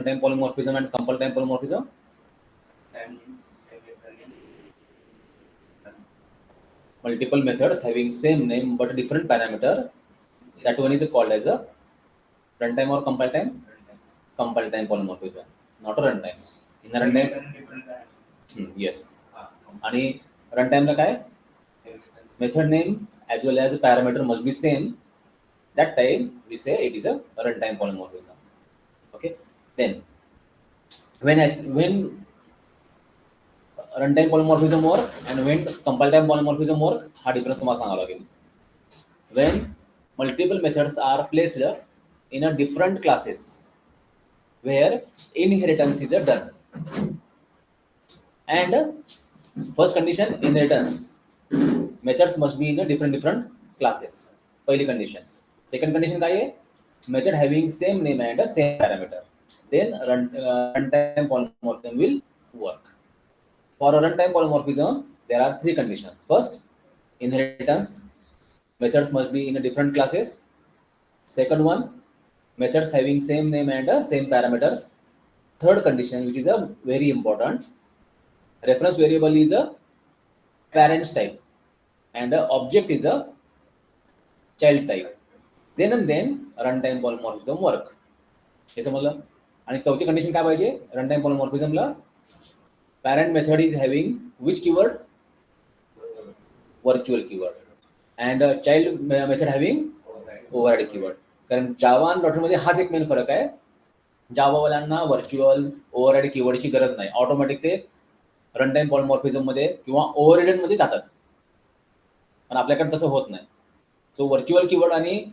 runtime polymorphism and compile time polymorphism? Multiple methods having same name but different parameter. That one is called as a runtime or compile time? Compile time polymorphism, not a runtime. In a runtime, yes. And runtime la काय? Method name as well as parameter must be same. That time we say it is a runtime polymorphism. Okay. Then when runtime polymorphism work and when compile time polymorphism work, हा difference तुम्हाला सांगावा लागेल. When multiple methods are placed in a different classes where inheritance is done, and first condition inheritance methods must be in a different classes. पहिली condition. Second condition काय आहे? Method having same name and same parameter. Then runtime polymorphism will work. For a runtime polymorphism, there are three conditions. First, inheritance. Methods must be in a different classes. Second one, methods having same name and same parameters. Third condition, which is a very important, reference variable is a parent type and object is a child type. Then and then runtime polymorphism work. हे समजलं. आणि चौथी condition काय पाहिजे runtime पॉलिमॉर्फिझमला? Parent method is having which keyword? Virtual keyword. And child method having override keyword. कारण Java आणि डॉटमध्ये हाच एक मेन फरक आहे. जावावाल्यांना व्हर्च्युअल ओव्हरराइड कीवर्डची गरज नाही. ऑटोमॅटिक ते रनटाइम पॉलिमॉर्फिझम मध्ये किंवा ओव्हरराइड मध्ये जातात. पण आपल्याकडे तसं होत नाही. सो व्हर्च्युअल कीवर्ड आणि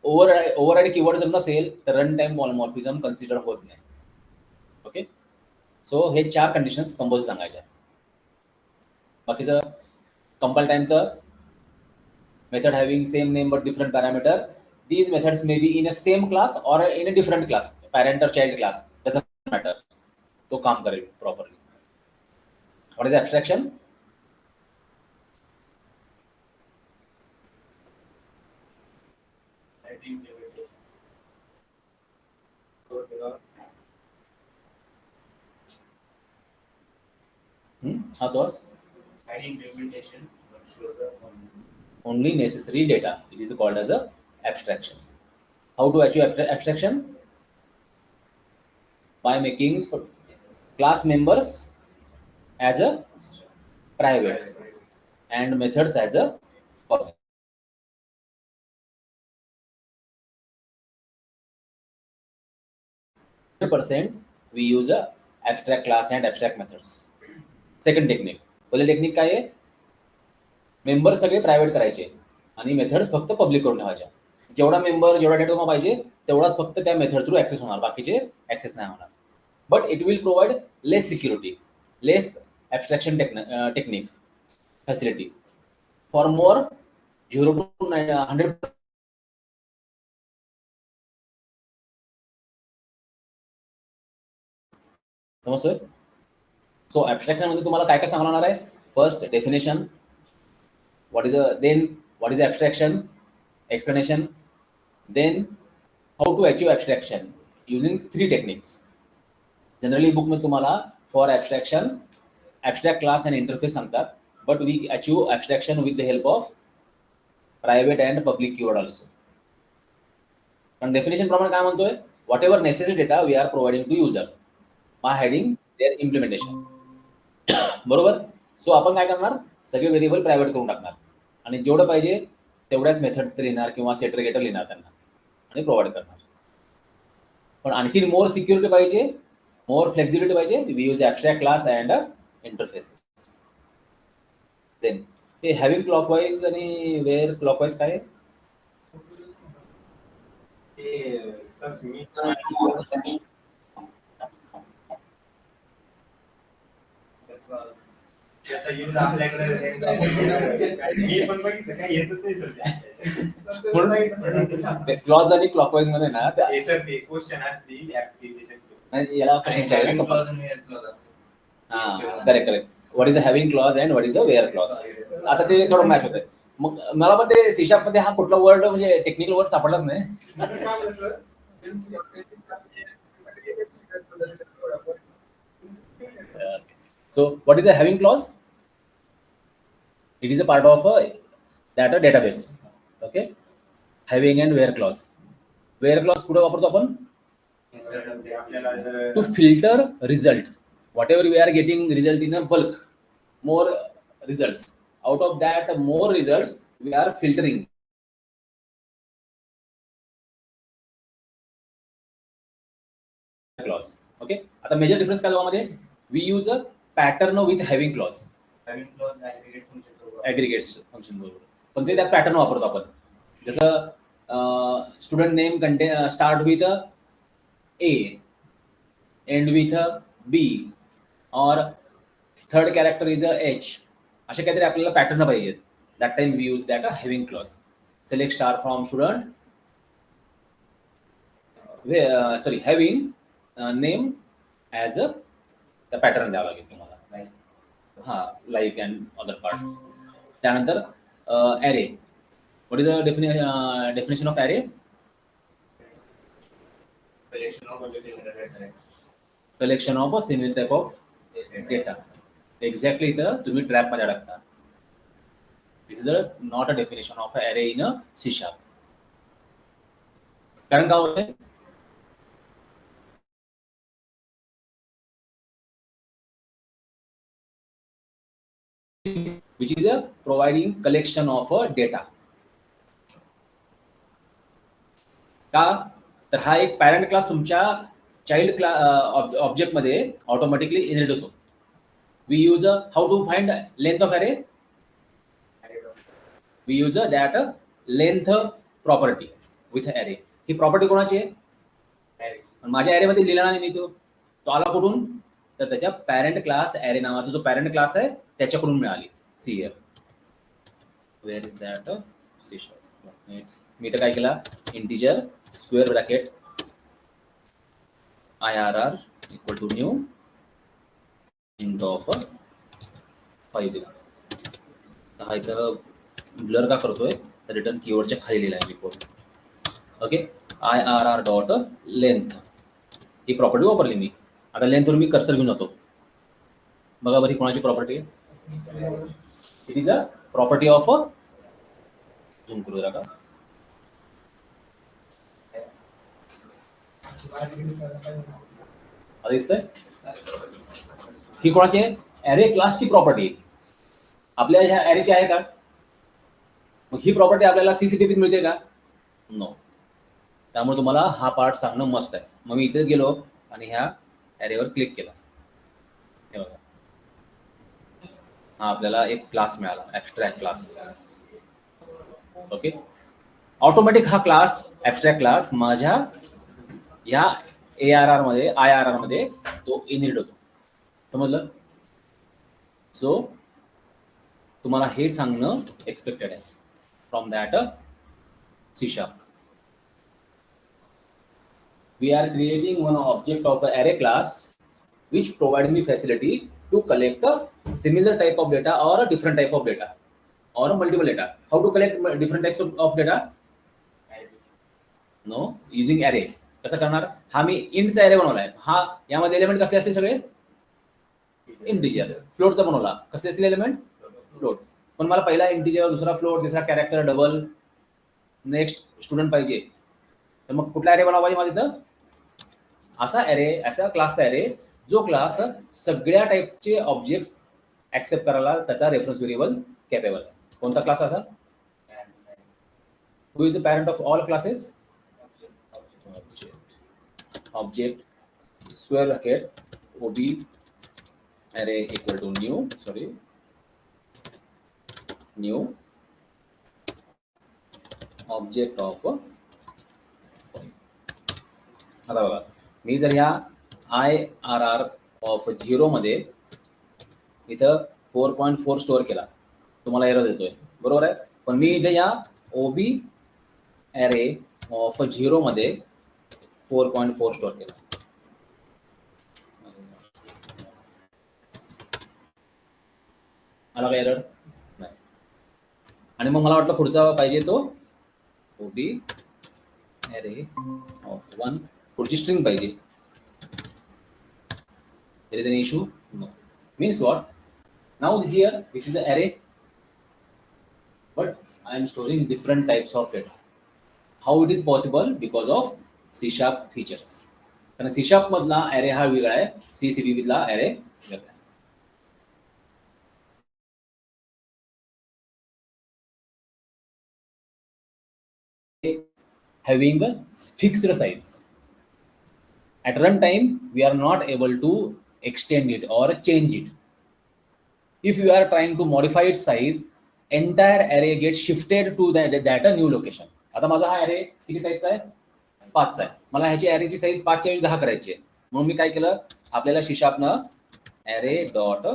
ओव्हरराइड कीवर्ड जर नसेल तर रन टाइम पॉलिमॉर्फिझम कन्सिडर होत नाही. ओके. सो हे चार कंडिशन्स कंपोज सांगायच्या. बाकीचं कंपाइल टाइमचं method having same name but different parameter. These methods may be in a same class or in a different class, parent or child class, doesn't matter. तो काम करेल properly. What is abstraction? How was? Only necessary data. It is called as a abstraction. How to achieve abstraction? By making class members as a private and methods as a public. %, we use a abstract class and abstract methods. Second technique. पहिले technique काय आहे? Member सगळे private करायचे आणि methods फक्त public करून ठेवायच्या. जेवढा मेंबर जेवढा डेटा तुम्हाला पाहिजे तेवढाच फक्त त्या मेथड थ्रू ऍक्सेस होणार, बाकीचे ऍक्सेस नाही होणार. But it will provide less security, less abstraction technique facility. For more 0 to 100 समजतोय? सो ऍब्स्ट्रॅक्शन मध्ये तुम्हाला काय काय सांगणार आहे? First definition, what is abstraction, explanation, then how to achieve abstraction using 3 techniques. Generally book मध्ये तुम्हाला for abstraction abstract class and interface सांगतात, but we achieve abstraction with the help of private and public keyword also. पण definition प्रमाणे काय म्हणतोय? whatever necessary data we are providing to user by hiding their implementation. बरोबर. So आपण काय करणार? सगळे व्हेरिएबल प्रायव्हेट करून टाकणार आणि जेवढं पाहिजे तेवढ्याच मेथड लिहिणार किंवा सेटर गेटर लिहिणार त्यांना आणि प्रोव्हाइड करणार. पण आणखी मोर सिक्युरिटी पाहिजे, मोर फ्लेक्सिबिलिटी पाहिजे, we use abstract class and interfaces. Then हे हॅव्हिंग क्लॉकवाईज आणि वेअर क्लॉकवाईज काय? क्लॉज आणि क्लॉकवाईज मध्ये ना क्वेश्चन असतील याला correct. What is a having clause and what is a where clause. आता ते थोडं मॅच होतंय. मग मला पण ते सी शार्प मध्ये हा कुठला वर्ड म्हणजे टेक्निकल वर्ड सापडलाच नाही. So what is a having clause? It is a part of a that a database. Okay, having and where clause. Where clause कुठे वापरतो आपण? To filter result. Whatever we are getting result in a bulk, more results. Out of that, more results we are filtering. Clause. Okay. आता major difference काय दोघांमध्ये? We use a pattern with having clause. Having clause aggregates function बरोबर. पण ते त्या pattern वापरतो आपण. जसं student name content start with A, end with B, or third character is a H. असे काहीतरी आपल्याला पॅटर्न पाहिजेत. That time we use that having clause. Select star from student. Sorry, having name as a the pattern द्यावा लागेल तुम्हाला. हा, like and other part. त्यानंतर array. What is the definition of array? Collection of a similar type of data. Exactly the तुम्ही trap मध्ये अडकता. This is not a definition of an array in a C#. कारण काय होतंय? Which is a providing collection of a data. का तर हा एक parent class तुमच्या चाइल्ड क्लास ऑब्जेक्ट मध्ये ऑटोमॅटिकली इनहेरिट होतो. We use how to find length of array? We use that length property with array. He property कोणाची आहे? माझ्या array मध्ये लिहिला नाही मी तो आला कुठून? तर त्याच्या पॅरेंट क्लास array नावाचा जो पॅरेंट क्लास आहे त्याच्याकडून मिळाली. See here. Where is that? C#. मी तर काय केला? Integer square bracket IRR equal to new int of 5 दिला. हा इथं ब्लर का करतोय? रिटर्न कीवर्डच्या खाली लिहिला आहे मी कोड. ओके, IRR डॉट लेंथ ही प्रॉपर्टी वापरली मी. आता लेंथवर मी कर्सर घेऊन जातो. बघा बरी कोणाची प्रॉपर्टी आहे? It is a property of zoom करू का? आता दिसतंय? ही कोणाची आहे? ॲरे क्लासची प्रॉपर्टी. आपल्या ह्या ॲरेची आहे का? मग ही प्रॉपर्टी आपल्याला CCTVत मिळते का? नो. त्यामुळे तुम्हाला हा पार्ट सांगणं मस्ट आहे. मग मी इथे गेलो आणि ह्या ॲरेवर क्लिक केला. हे बघा, हा आपल्याला एक क्लास मिळाला, ॲब्स्ट्रॅक्ट क्लास. ओके, ऑटोमॅटिक हा क्लास ॲब्स्ट्रॅक्ट क्लास माझ्या या ARR मध्ये IRR मध्ये तो इनहेरिट होतो. समजलं? सो तुम्हाला हे सांगणं एक्सपेक्टेड आहे from that C#. We are creating one object of an array class which provide me facility to collect a similar type of data or a different type of data or multiple data. How to collect different types of data? No, using array. कसं करणार? हा मी इंटचा array बनवलाय. हा यामध्ये element कसले असतील? सगळे integer. फ्लोटचा बनवला. कसले असतील एलिमेंट? फ्लोट. पण मला पहिला इंटिजर, दुसरा फ्लोट, तिसरा कॅरेक्टर, डबल, नेक्स्ट स्टुडंट पाहिजे. तर मग कुठला array बनावा पाहिजे माझं इथं? असा array, असा क्लासचा array जो क्लास सगळ्या टाइपचे ऑब्जेक्ट्स ऍक्सेप्ट करायला त्याचा रेफरन्स व्हेरिएबल कॅपेबल आहे. कोणता क्लास असा? Who is the parent of all classes? Object square bracket OB array equal to new object of 5. आता बघा, मी जर ह्या IRR ऑफ 0 मध्ये इथं 4.4 स्टोअर केला, तुम्हाला एरर देतोय, बरोबर आहे. पण मी इथे या OB array ऑफ 0 मध्ये 4.4 स्टोअर केला. आला का एरर? नाही. आणि मग मला वाटलं पुढचा पाहिजे तो OB array ऑफ 1, पुढची स्ट्रिंग पाहिजे. There is an issue? No. Means what? Now here, this is an array, but I am storing different types of data. How it is possible? Because of C# features. कारण C# मधला array हा वेगळा आहे, CCP मधला array वेगळा आहे. Having a fixed size. At runtime, we are not able to extend it or change it. If you are trying to modify its size, entire array gets shifted to that a new location. आता माझा हा array किती साईजचा आहे? 5 चा आहे. मला ह्याची arrayची साईज 5 च्या ऐवजी 10 करायची आहे. म्हणून मी काय केलं, आपल्याला C# array डॉट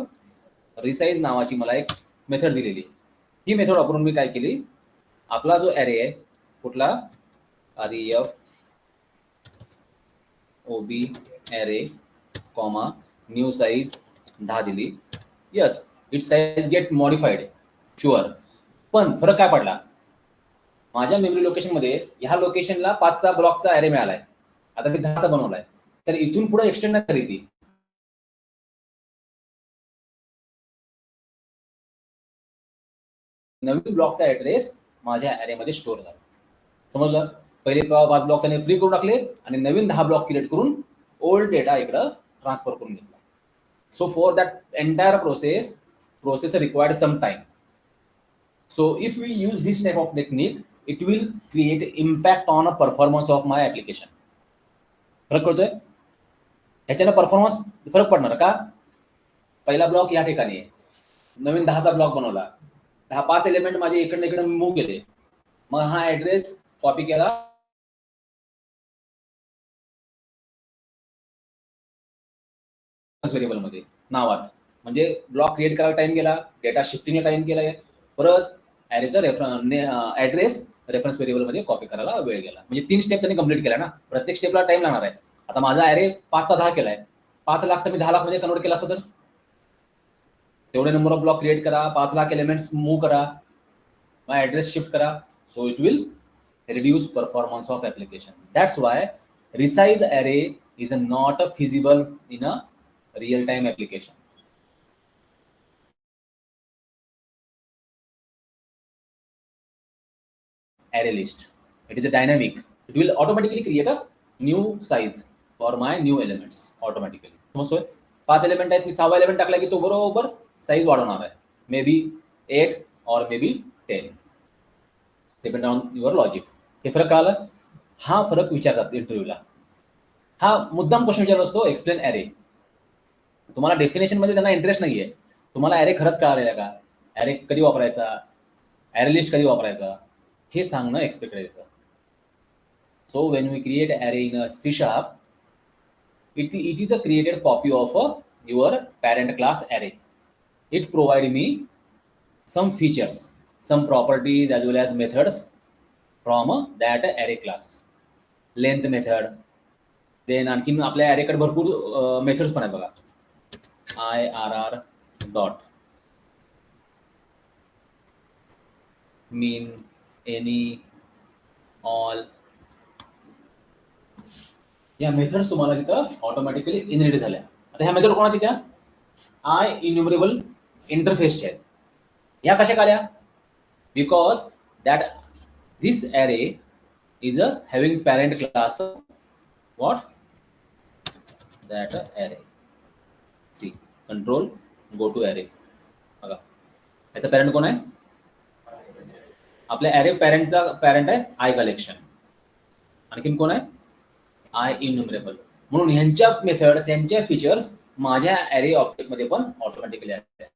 रिसाइज नावाची मला एक मेथड दिलेली. ही मेथड वापरून मी काय केली, आपला जो array आहे कुठला ref ob array comma new size 10 दिली. Yes, it's size get modified sure. पण फरक काय पडला, माझ्या मेमरी लोकेशन मध्ये ह्या लोकेशनला 5 चा ब्लॉकचा array मिळालाय, आता मी 10 चा बनवलाय, तर इथून पुढे एक्सटेंड नाही करी ती. नवीन ब्लॉकचा ऍड्रेस माझ्या array मध्ये स्टोअर झाला. समजलं? पहिले 5 ब्लॉक त्याने फ्री करून टाकले आणि नवीन 10 ब्लॉक क्रिएट करून ओल्ड डेटा इकडे ट्रान्सफर करून घेतला. So for that entire processor required some time. So if we use this type of technique, it will create impact on a performance of my application. फरक कळतोय? ह्याच्याने performance फरक पडणार का? पहिला ब्लॉक या ठिकाणी आहे, नवीन 10 चा ब्लॉक बनवला, 5 एलिमेंट माझे इकडे इकडे मूव्ह केले, मग हा ऍड्रेस कॉपी केला व्हेरिएबल मध्ये नावात, म्हणजे ब्लॉक क्रिएट करायला टाइम गेला, डेटा शिफ्टिंगला टाइम गेलाय, परत ॲरेचा ऍड्रेस रेफरन्स व्हेरिएबल मध्ये कॉपी करायला वेळ गेला. म्हणजे 3 स्टेप त्यांनी कंप्लीट केला ना, प्रत्येक स्टेपला टाइम लागणार आहे. आता माझा ॲरे 5 चा 10 केलाय, 5 लाखचा मी 10 लाख मध्ये कन्वर्ट केला असं तर तेवढे नंबर ऑफ ब्लॉक क्रिएट करा, 5 लाख एलिमेंट्स मूव्ह करा, मग ऍड्रेस शिफ्ट करा. So it will reduce performance of application. That's why resize array is not feasible in a real-time application. Array list. It is a dynamic. It will automatically create a new size for my new elements automatically. समजतोय? 5 element आहेत, मी 6वा element टाकला की तो बरोबर size वाढवणार आहे. May be 8 or maybe 10. Depend on your logic. हे फरक कळाला? हा फरक विचारतात इंटरव्ह्यूला. हा मुद्दाम क्वेश्चन विचारला असतो, एक्सप्लेन ॲरे. तुम्हाला डेफिनेशन मध्ये त्यांना इंटरेस्ट नाहीये, तुम्हाला ॲरे खरंच कळालेला का, ॲरे कधी वापरायचा, ॲरे लिस्ट कधी वापरायचा, हे सांगणं एक्सपेक्टेड येतं. So when we create array in a C#, it is a created copy of your parent class array. It provide me some features, some properties as well as methods from that array class. Length method, then आणखीन आपल्या array कडे भरपूर methods पण आहेत बघा. IRR dot mean, any, all, या methods तुम्हाला तिथं ऑटोमॅटिकली इनहेरिट झाल्या. आता ह्या मेथड कोणाची त्या IEnumerable इंटरफेसच्या आहेत. ह्या कशा आल्या? Because that this array is having parent class what? That array. See, control, go to array. बघा, याचा पॅरेंट कोण आहे? आपल्या array पॅरेंटचा पॅरेंट आहे I collection. आणखीन कोण आहे? IEnumerable. म्हणून ह्यांच्या मेथड्स, ह्यांच्या फीचर्स माझ्या array ऑब्जेक्ट मध्ये पण ऑटोमॅटिकली आहेत.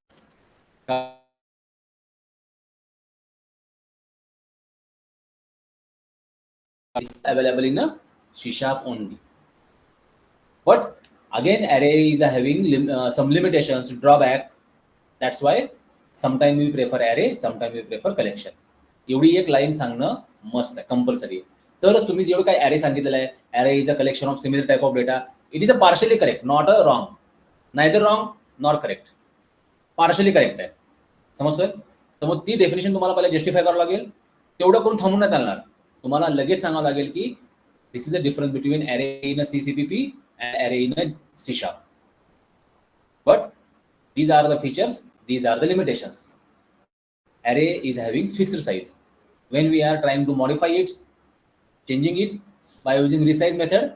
is available in a C# only. But again, array is having some limitations, drawback. That's why sometimes we prefer array, sometimes we prefer collection. एवढी एक लाईन सांगणं मस्ट आहे, compulsory आहे. तरच तुम्ही जेवढं काय array सांगितलेलं आहे, array is a collection of similar type of data. It is a partially correct, not a wrong. Neither wrong nor correct. Partially correct आहे. समजतोय? तर मग ती डेफिनेशन तुम्हाला पहिले जस्टिफाय करावं लागेल. तेवढं करून थांबून नाही चालणार. तुम्हाला लगेच सांगावं लागेल की this is the difference between array in a CCPP and array in a C#. But these are the features, these are the limitations. Array is having fixed size. When we are trying to modify it, changing it by using resize method,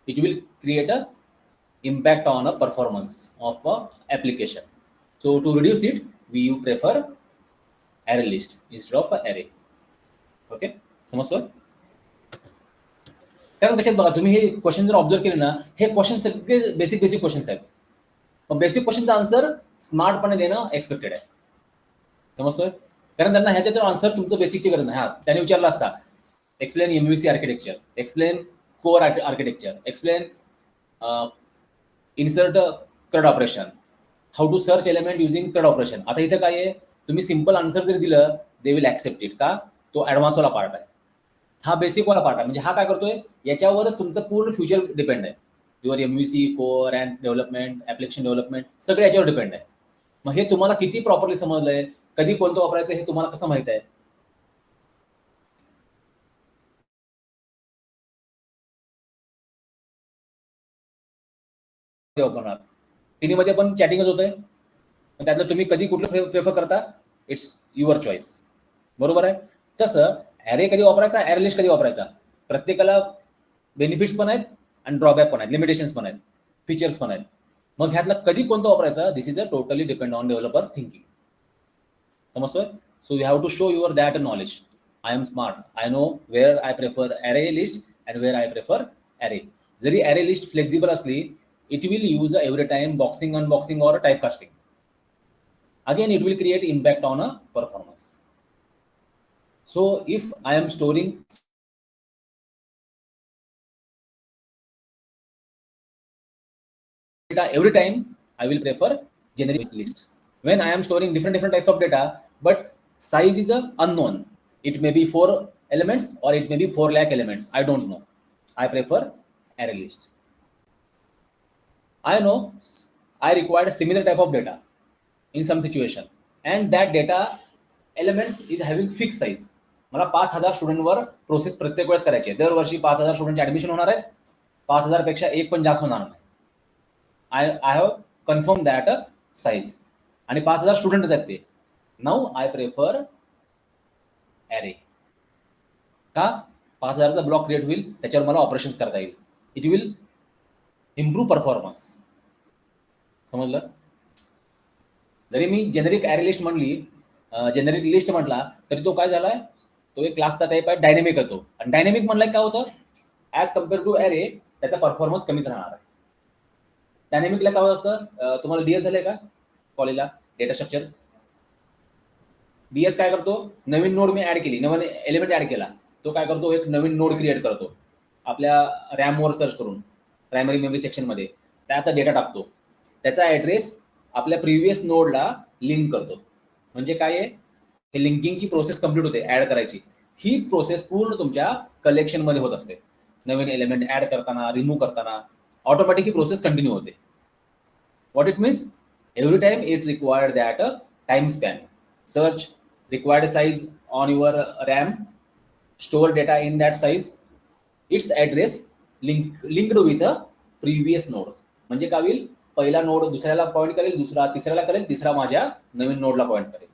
it will create a impact on a performance of a application. So to reduce it, we prefer array list instead of array. Okay, समजतोय? कारण कसे बघा, तुम्ही हे question जर observe केले ना, हे क्वेश्चन सगळे बेसिक क्वेश्चन्स आहेत. पण बेसिक क्वेश्चनचा आन्सर स्मार्टपणे देणं एक्सपेक्टेड आहे. समजतोय? कारण त्यांना ह्याच्यात आन्सर तुमचं बेसिकची गरज नाही. हा, त्याने विचारला असता, explain MVC architecture, explain core architecture, explain insert CRUD operation, how to search element using CRUD operation. आता इथे काय आहे, तुम्ही सिंपल आन्सर जर दिलं, दे विल ऍक्सेप्ट इट. का? तो ऍडव्हान्स वाला पार्ट आहे, हा बेसिक वाला पार्ट आहे. म्हणजे हा काय करतोय, याच्यावरच तुमचं पूर्ण फ्युचर डिपेंड आहे. Your MVC, core and development, application development सगळं याच्यावर डिपेंड आहे. मग हे तुम्हाला किती प्रॉपरली समजलंय, कधी कोणतं वापरायचं हे तुम्हाला कसं माहित आहे? वापरणार तिन्हीमध्ये पण चॅटिंगच होतंय. त्यातलं तुम्ही कधी कुठलं प्रेफर करता, इट्स युअर चॉईस. बरोबर आहे? तसं ॲरे कधी वापरायचा, ॲरे लिस्ट कधी वापरायचा, प्रत्येकाला बेनिफिट्स पण आहेत आणि ड्रॉबॅक पण आहेत, लिमिटेशन्स पण आहेत, फीचर्स पण आहेत. मग ह्यातलं कधी कोणतं वापरायचं, this is a totally depend on developer thinking. समजतोय? So you have to show your that knowledge. I am smart, I know where I prefer array list and where I prefer array. जरी array list flexible असली, it will use every time boxing, unboxing or typecasting. Again, it will create impact on a performance. So if I am storing data every time, I will prefer generic list. When I am storing different types of data, but size is a unknown, it may be 4 elements or it may be 4 lakh elements, I don't know, I prefer array list. I know I required a similar type of data in some situation, and that data elements is having fixed size. मला 5,000 स्टुडंटवर process प्रत्येक वेळेस करायची आहे. दरवर्षी 5,000 स्टुडंटचे admission होणार आहेत. 5,000 पेक्षा एक पण जास्त होणार नाही. I have confirm that size आणि 5,000 स्टुडंटच आहेत ते. Now I prefer array. का? 5,000चा ब्लॉक क्रिएट होईल, त्याच्यावर मला ऑपरेशन्स करता येईल. It will improve performance. समजलं? जरी मी जेनेरिक ॲरे लिस्ट म्हणली, जेनेरिक लिस्ट म्हटला, तरी तो काय झालाय, तो एक क्लासचा टाईप आहे, डायनेमिक येतो. आणि डायनेमिक म्हणलाय काय होतं, ॲज कम्पेअर टू ॲरे त्याचा परफॉर्मन्स कमीच राहणार आहे. डायनेमिकला काय होत असतं, तुम्हाला डीएस झालंय का कॉलेजला, डेटा स्ट्रक्चर? डीएस काय करतो, नवीन नोड मी ऍड केली, नवीन एलिमेंट ऍड केला, तो काय करतो, एक नवीन नोड क्रिएट करतो. आपल्या रॅमवर सर्च करून प्रायमरी मेमरी सेक्शनमध्ये त्यात डेटा टाकतो. त्याचा ऍड्रेस आपल्या प्रिव्हियस नोडला लिंक करतो. म्हणजे काय आहे, हे लिंकिंगची प्रोसेस कंप्लीट होते ऍड करायची. ही प्रोसेस पूर्ण तुमच्या कलेक्शनमध्ये होत असते. नवीन एलिमेंट ऍड करताना, रिमूव्ह करताना ऑटोमॅटिक ही प्रोसेस कंटिन्यू होते. What it means? Every time it required that time span. Search required size on your RAM, store data in that size, its address linked with a previous node. म्हणजे काय होईल, पहिला node दुसऱ्याला point करेल, दुसरा तिसऱ्याला करेल, तिसरा माझ्या नवीन नोडला पॉईंट करेल.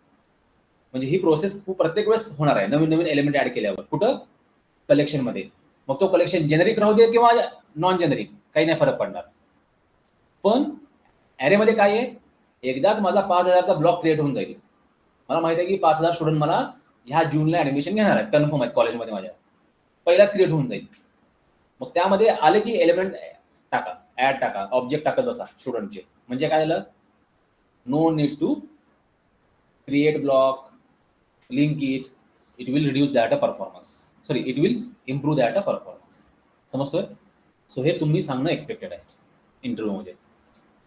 म्हणजे ही प्रोसेस प्रत्येक वेळेस होणार आहे नवीन एलिमेंट ऍड केल्यावर. कुठं? कलेक्शनमध्ये. मग तो कलेक्शन जेनेरिक राहू दे किंवा नॉन जेनेरिक, काही नाही फरक पडणार. पण ॲरेमध्ये काय आहे, एकदाच माझा 5,000चा ब्लॉक क्रिएट होऊन जाईल. मला माहिती आहे की 5,000 स्टुडंट मला ह्या जूनला ऍडमिशन घेणार आहेत, कन्फर्म आहेत कॉलेजमध्ये माझ्या, पहिलाच क्रिएट होऊन जाईल. मग त्यामध्ये आले की एलिमेंट टाका, ऍड टाका, ऑब्जेक्ट टाकत बसा स्टुडंटचे. म्हणजे काय झालं, no need to create block, link it will reduce that performance. Sorry, it will improve that performance. समजतोय? सो हे तुम्ही सांगणं एक्सपेक्टेड आहे इंटरव्ह्यूमध्ये.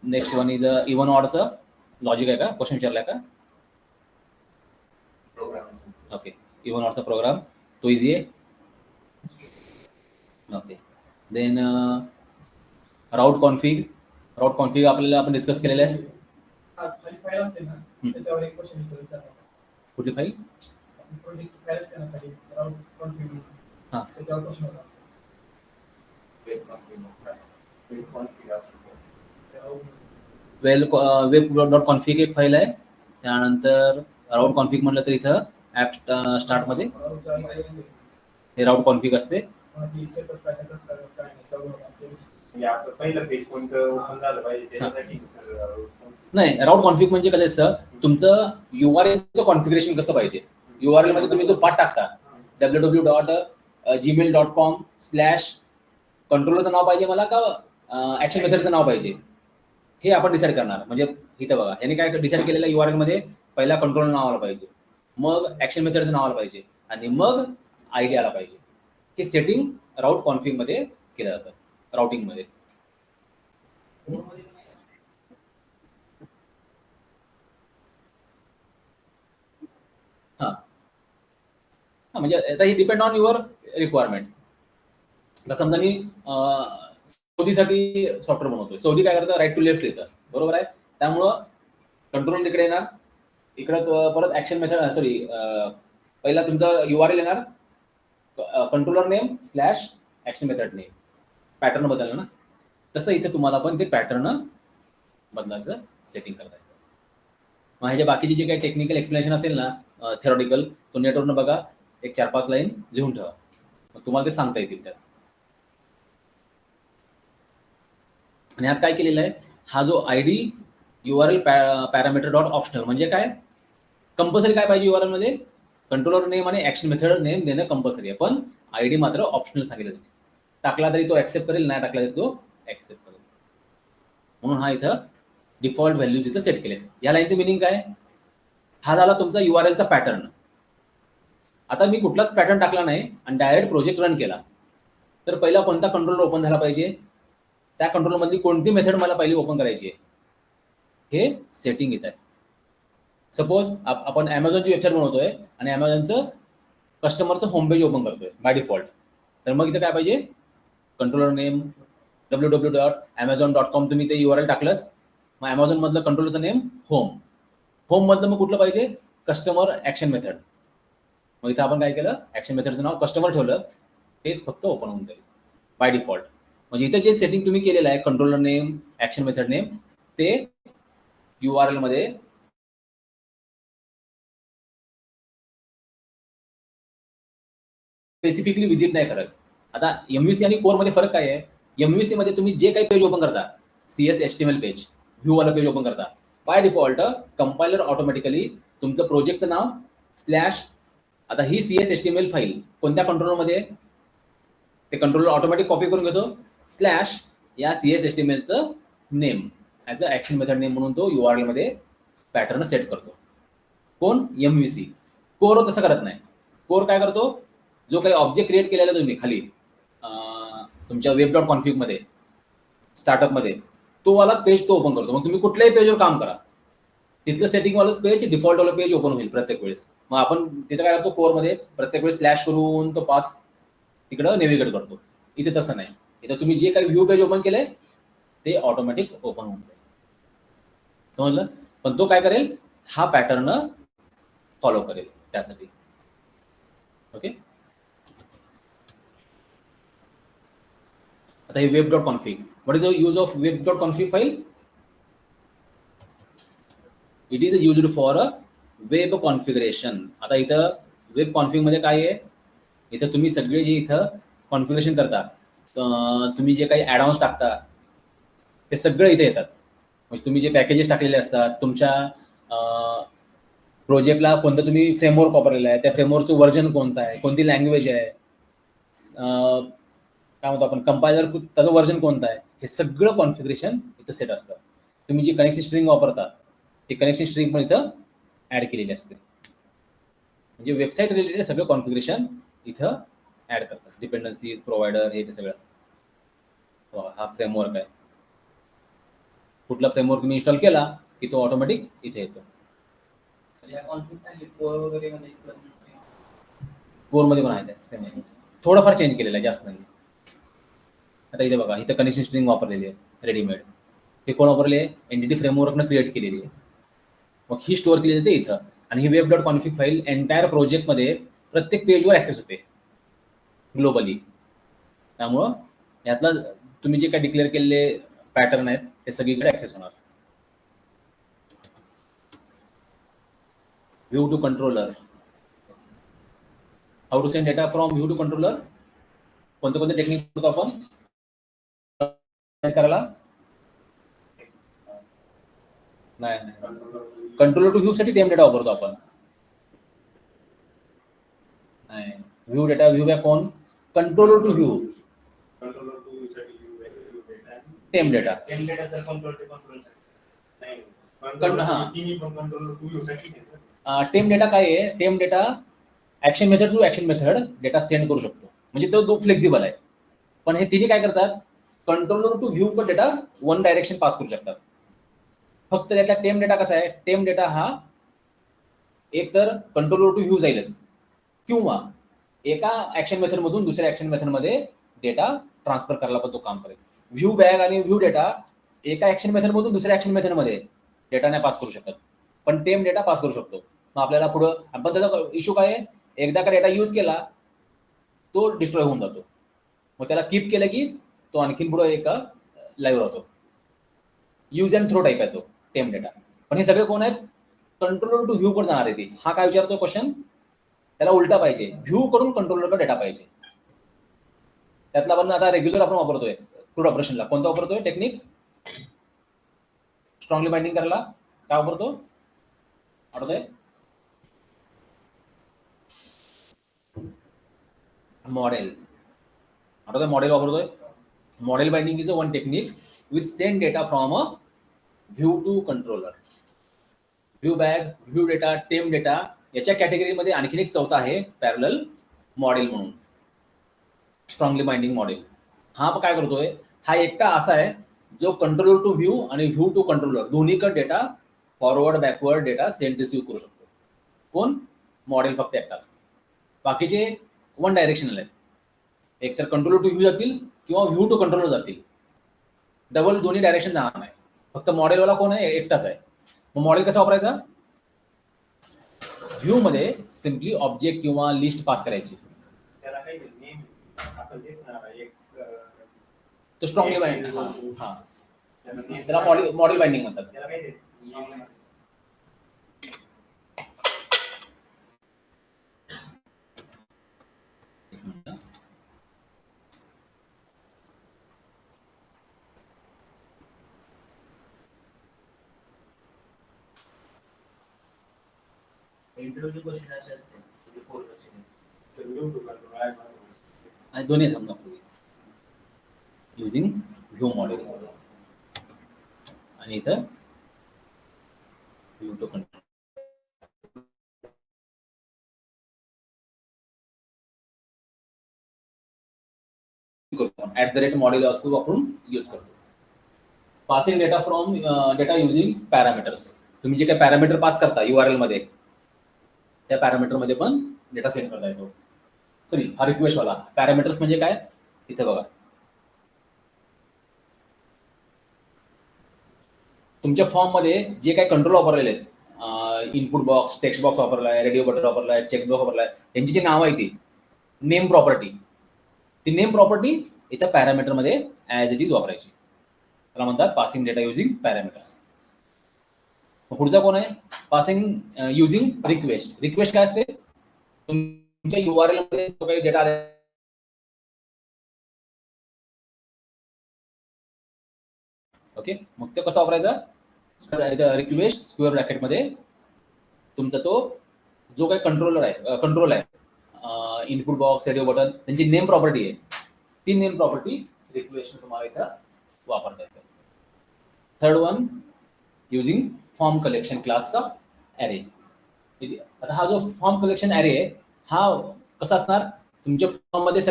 नेक्स्ट वन इज इवन ऑडचं लॉजिक आहे का, क्वेश्चन विचारलाय का? ओके, इवन ऑडचा प्रोग्राम तो इझी आहे. Okay, then route config. Route config आपल्याला आपण डिस्कस केलेलं आहे. कुठली फाईल? हां, वेब डॉट कॉन्फिग एक फाईल आहे. त्यानंतर राऊट कॉन्फिग म्हणलं तर इथं ऍप स्टार्ट मध्ये हे राऊट कॉन्फिग असते. नाही, राऊट कॉन्फिग म्हणजे कसं असतं, तुमचं URLचं कॉन्फिगरेशन कसं पाहिजे. URL मध्ये तुम्ही जो पाथ टाकता www.gmail.com/ कंट्रोलरचं नाव पाहिजे मला का ऍक्शन मेथडचं नाव पाहिजे, हे आपण डिसाईड करणार. म्हणजे इथं बघा, याने काय डिसाईड केलेलं URL मध्ये पहिला कंट्रोल नाव आला पाहिजे, मग ऍक्शन मेथडचं नाव आलं पाहिजे आणि मग ID आला पाहिजे. हे सेटिंग राऊट कॉन्फिग मध्ये केलं जातं, राउटिंग मध्ये. हा म्हणजे आता ही डिपेंड ऑन युअर रिक्वायरमेंट. आता समजा मी सौदीसाठी सॉफ्टवेअर बनवतोय. सौदी काय करतं, राईट टू लेफ्ट लिहितं, बरोबर आहे. त्यामुळं कंट्रोल तिकडे येणार, इकडं परत ऍक्शन मेथड सॉरी पहिला तुमचा URL येणार, controller name slash action method name. Pattern बदललं ना, तसं इथे तुम्हाला पण ते पॅटर्न बदलायचं सेटिंग करता येतं. मग ह्याच्या बाकीची जे काही टेक्निकल एक्सप्लेनेशन असेल ना, थेरॉटिकल, तो नेटवरनं बघा, एक 4-5 लाईन लिहून ठेवा, मग तुम्हाला ते सांगता येतील त्यात. आणि यात काय केलेलं आहे, हा जो ID URL parameter dot optional म्हणजे काय, कंपल्सरी काय पाहिजे URL मध्ये, कंट्रोलर नेम आणि ऍक्शन मेथड नेम देणं कंपल्सरी आहे, पण ID मात्र ऑप्शनल सांगितलं. टाकला तरी तो ऍक्सेप्ट करेल, नाही टाकला तरी तो ऍक्सेप्ट करेल. म्हणून हा इथं डिफॉल्ट व्हॅल्यूज इथं सेट केले. या लाईनचं मिनिंग काय, हा झाला तुमचा URLचा पॅटर्न. आता मी कुठलाच पॅटर्न टाकला नाही आणि डायरेक्ट प्रोजेक्ट रन केला, तर पहिला कोणता कंट्रोलर ओपन झाला पाहिजे, त्या कंट्रोलर मधली कोणती मेथड मला पहिली ओपन करायची आहे, हे सेटिंग येत आहे. सपोज आपण Amazonची वेबसाईट बनवतोय आणि Amazonचं कस्टमरचं होम पेज ओपन करतोय बाय डिफॉल्ट, तर मग इथं काय पाहिजे, कंट्रोलर नेम www.amazon.com तुम्ही ते URL टाकलंच, मग Amazon मधलं कंट्रोलरचं नेम होम मधलं मग कुठलं पाहिजे, कस्टमर ऍक्शन मेथड. मग इथं आपण काय केलं, ऍक्शन मेथडचं नाव कस्टमर ठेवलं, तेच फक्त ओपन होऊन जाईल बाय डिफॉल्ट. म्हणजे इथं जे सेटिंग तुम्ही केलेलं आहे, controller name action method name, ते URL मध्ये स्पेसिफिकली विजिट नाही करत. आता MVC आणि कोर मध्ये फरक काय आहे, MVC मध्ये तुम्ही जे काही पेज ओपन करता, CS HTML पेज, व्ह्यू वाला पेज ओपन करता, बाय डिफॉल्ट कंपायलर ऑटोमॅटिकली तुमचं प्रोजेक्टचं नाव स्लॅश, आता ही CS HTML फाईल कोणत्या कंट्रोलर मध्ये, ते कंट्रोलर ऑटोमॅटिक कॉपी करून घेतो, स्लॅश या CS HTMLचं name as a action method name म्हणून तो URL मध्ये पॅटर्न सेट करतो. कोण, MVC. कोर तसं करत नाही. कोर काय करतो, जो काही ऑब्जेक्ट क्रिएट केलेला तुम्ही खाली तुमच्या वेब डॉट कॉन्फिग मध्ये स्टार्टअप मध्ये, तो वालाच पेज तो ओपन करतो. मग तुम्ही कुठल्याही पेजवर काम करा, तिथलं सेटिंग वालाच पेज डिफॉल्ट वाला पेज ओपन होईल प्रत्येक वेळेस. मग आपण तिथे काय करतो, कोर मध्ये प्रत्येक वेळेस स्लॅश करून तो पाथ तिकडं नेव्हिगेट करतो. इथे तसं नाही, इथं तुम्ही जे काही व्ह्यू पेज ओपन केलंय ते ऑटोमॅटिक ओपन होऊन जाईल. समजलं. पण तो काय करेल, हा पॅटर्न फॉलो करेल त्यासाठी. ओके. आता हे web dot config, what is the use of web dot config file, it is used for a web configuration. आता इथं वेब कॉन्फिग मध्ये काय आहे, इथं तुम्ही सगळे जे इथं कॉन्फिगरेशन करता, तुम्ही जे काही ॲडॉन्स टाकता ते सगळं इथे येतात. म्हणजे तुम्ही जे पॅकेजेस टाकलेले असतात, तुमच्या प्रोजेक्टला कोणतं तुम्ही फ्रेमवर्क वापरलेलं आहे, त्या फ्रेमवर्कचं व्हर्जन कोणतं आहे, कोणती लँग्वेज आहे, काय म्हणतो आपण कंपायलर त्याचं व्हर्जन कोणतं आहे, हे सगळं कॉन्फिगरेशन इथं सेट असतं. तुम्ही जी कनेक्शन स्ट्रिंग वापरता ती कनेक्शन स्ट्रिंग पण इथं ऍड केलेली असते. म्हणजे वेबसाईट रिलेटेड सगळं कॉन्फिगरेशन इथं ऍड करतात, डिपेंडन्सीज, प्रोव्हायडर, हे ते सगळं. हा फ्रेमवर्क आहे, कुठला फ्रेमवर्क तुम्ही इन्स्टॉल केला की तो ऑटोमॅटिक इथे येतो. कोर मध्ये पण आहे सेम आहे, थोडंफार चेंज केलेलं आहे, जास्त नाही. आता इथे बघा, इथं कनेक्शन स्ट्रिंग वापरलेली आहे रेडीमेड, हे कोण वापरले आहे, एनटीटी फ्रेमवर्कनं क्रिएट केलेली आहे. मग ही स्टोअर केली जाते इथं, आणि ही web dot config file entire प्रोजेक्टमध्ये प्रत्येक पेजवर ऍक्सेस होते ग्लोबली. त्यामुळं यातला तुम्ही जे काही डिक्लेअर केलेले पॅटर्न आहेत ते सगळीकडे ऍक्सेस होणार. View to controller. How to send data from view to controller. कोणते कोणते टेक्निक करतो आपण करायला? नाही, कंट्रोलर टू व्ह्यू साठी टेम डेटा वापरतो आपण. नाही, व्ह्यू डेटा व्ह्यू बॅक कोण? Controller to view. Temp data. Temp data काय आहे? Temp data action method to action method data send करू शकतो, म्हणजे तो फ्लेक्झिबल आहे. पण हे तिन्ही काय करतात? कंट्रोलर टू व्ह्यू पण डेटा वन डायरेक्शन पास करू शकतात. फक्त त्यातला टेम डेटा कसा आहे? टेम डेटा हा एक तर कंट्रोलर टू व्ह्यू जाईलच, किंवा एका ऍक्शन मेथड मधून दुसऱ्या ऍक्शन मेथड मध्ये डेटा ट्रान्सफर करायला पण तो काम करेल. व्ह्यू बॅग आणि व्ह्यू डेटा एका ऍक्शन मेथड मधून दुसऱ्या ऍक्शन मेथड मध्ये डेटा नाही पास करू शकत, पण टेम डेटा पास करू शकतो. मग आपल्याला पुढं, आपण त्याचा इश्यू काय आहे? एकदा का डेटा यूज केला तो डिस्ट्रॉय होऊन जातो, मग त्याला कीप केलं की तो आणखीन पुढे एक लाईव्ह राहतो. यूज अँड थ्रो टाईप आहे तो टेम डेटा. पण हे सगळे कोण आहेत? कंट्रोलर टू व्ह्यू कडे जाणार आहे. ती हा काय विचारतो क्वेश्चन? त्याला उलटा पाहिजे, व्ह्यू कडून कंट्रोलरकडे डेटा पाहिजे. त्यातला पण आता रेग्युलर आपण वापरतोय क्रूड ऑपरेशनला. कोणता वापरतोय टेक्निक? स्ट्रॉंगली बाइंडिंग करायला काय वापरतो? आठवतंय? मॉडेल. आठवतंय? मॉडेल वापरतोय. Model binding is a one technique which send data from a view to controller. View bag, view data, temp data याच्या कॅटेगरीमध्ये आणखीन एक चौथा आहे पॅरलल मॉडेल म्हणून, स्ट्रॉंगली बाइंडिंग मॉडेल. हा काय करतोय? हा एकटा असा आहे जो कंट्रोलर टू व्ह्यू आणि व्ह्यू टू कंट्रोलर दोन्हीकडे data forward backward data send receive करू शकतो. कोण? मॉडेल फक्त एकटाच. बाकीचे वन डायरेक्शनल आहेत. एक तर कंट्रोलर टू व्ह्यू जातील किंवा व्ह्यू टू कंट्रोलर जातील, डबल दोन्ही डायरेक्शन जाणार नाही. फक्त मॉडेलवाला कोण आहे? एकटाच आहे. मग मॉडेल कसा वापरायचा? व्ह्यू मध्ये सिम्पली ऑब्जेक्ट किंवा लिस्ट पास करायची. तो स्ट्रॉंगली बाइंडिंग. हा, त्याला मॉडेल बाइंडिंग म्हणतात. इंटरव्ह्यू क्वेश्चन असे असते आणि दोन्ही समजा युजिंग व्ह्यू मॉडेल आणि इथं व्ह्यू टू कंट्रोल. @model असतो वापरून यूज करतो. Passing data from data using parameters. तुम्ही जे काही पॅरामीटर पास करता URL मध्ये, त्या पॅरामीटर मध्ये पण डेटा सेंड करता येतो. सॉरी, हा रिक्वेस्ट वाला. पॅरामीटर्स म्हणजे काय? इथे बघा, तुमच्या फॉर्म मध्ये जे काही कंट्रोल वापरलेले आहेत, इनपुट बॉक्स, टेक्स्ट बॉक्स वापरलाय, रेडिओ बटन वापरलाय, चेक बॉक्स वापरलाय, त्यांची जी नाव आहे ती नेम प्रॉपर्टी, ती नेम प्रॉपर्टी इथं पॅरामीटर मध्ये ऍज इट इज वापरायची. त्याला म्हणतात पासिंग डेटा युजिंग पॅरामीटर्स. पुढचा कोण आहे? Passing using request. रिक्वेस्ट काय असते? तुमच्या URL मध्ये जो काही डेटा आला, ओके, मग ते कसं वापरायचा? रिक्वेस्ट स्क्वेअर ब्रॅकेट मध्ये तुमचा तो जो काही कंट्रोल आहे, इनपुट बॉक्स, रेडिओ बटन, त्यांची नेम प्रॉपर्टी आहे. ती नेम प्रॉपर्टी रिक्वेस्ट तुम्हाला इथं वापरता येते. Third one, using form collection क्लासचा ॲरे. आता हा जो फॉर्म कलेक्शन ॲरे आहे, हा कसा असणार? तुमच्या फॉर्म मध्ये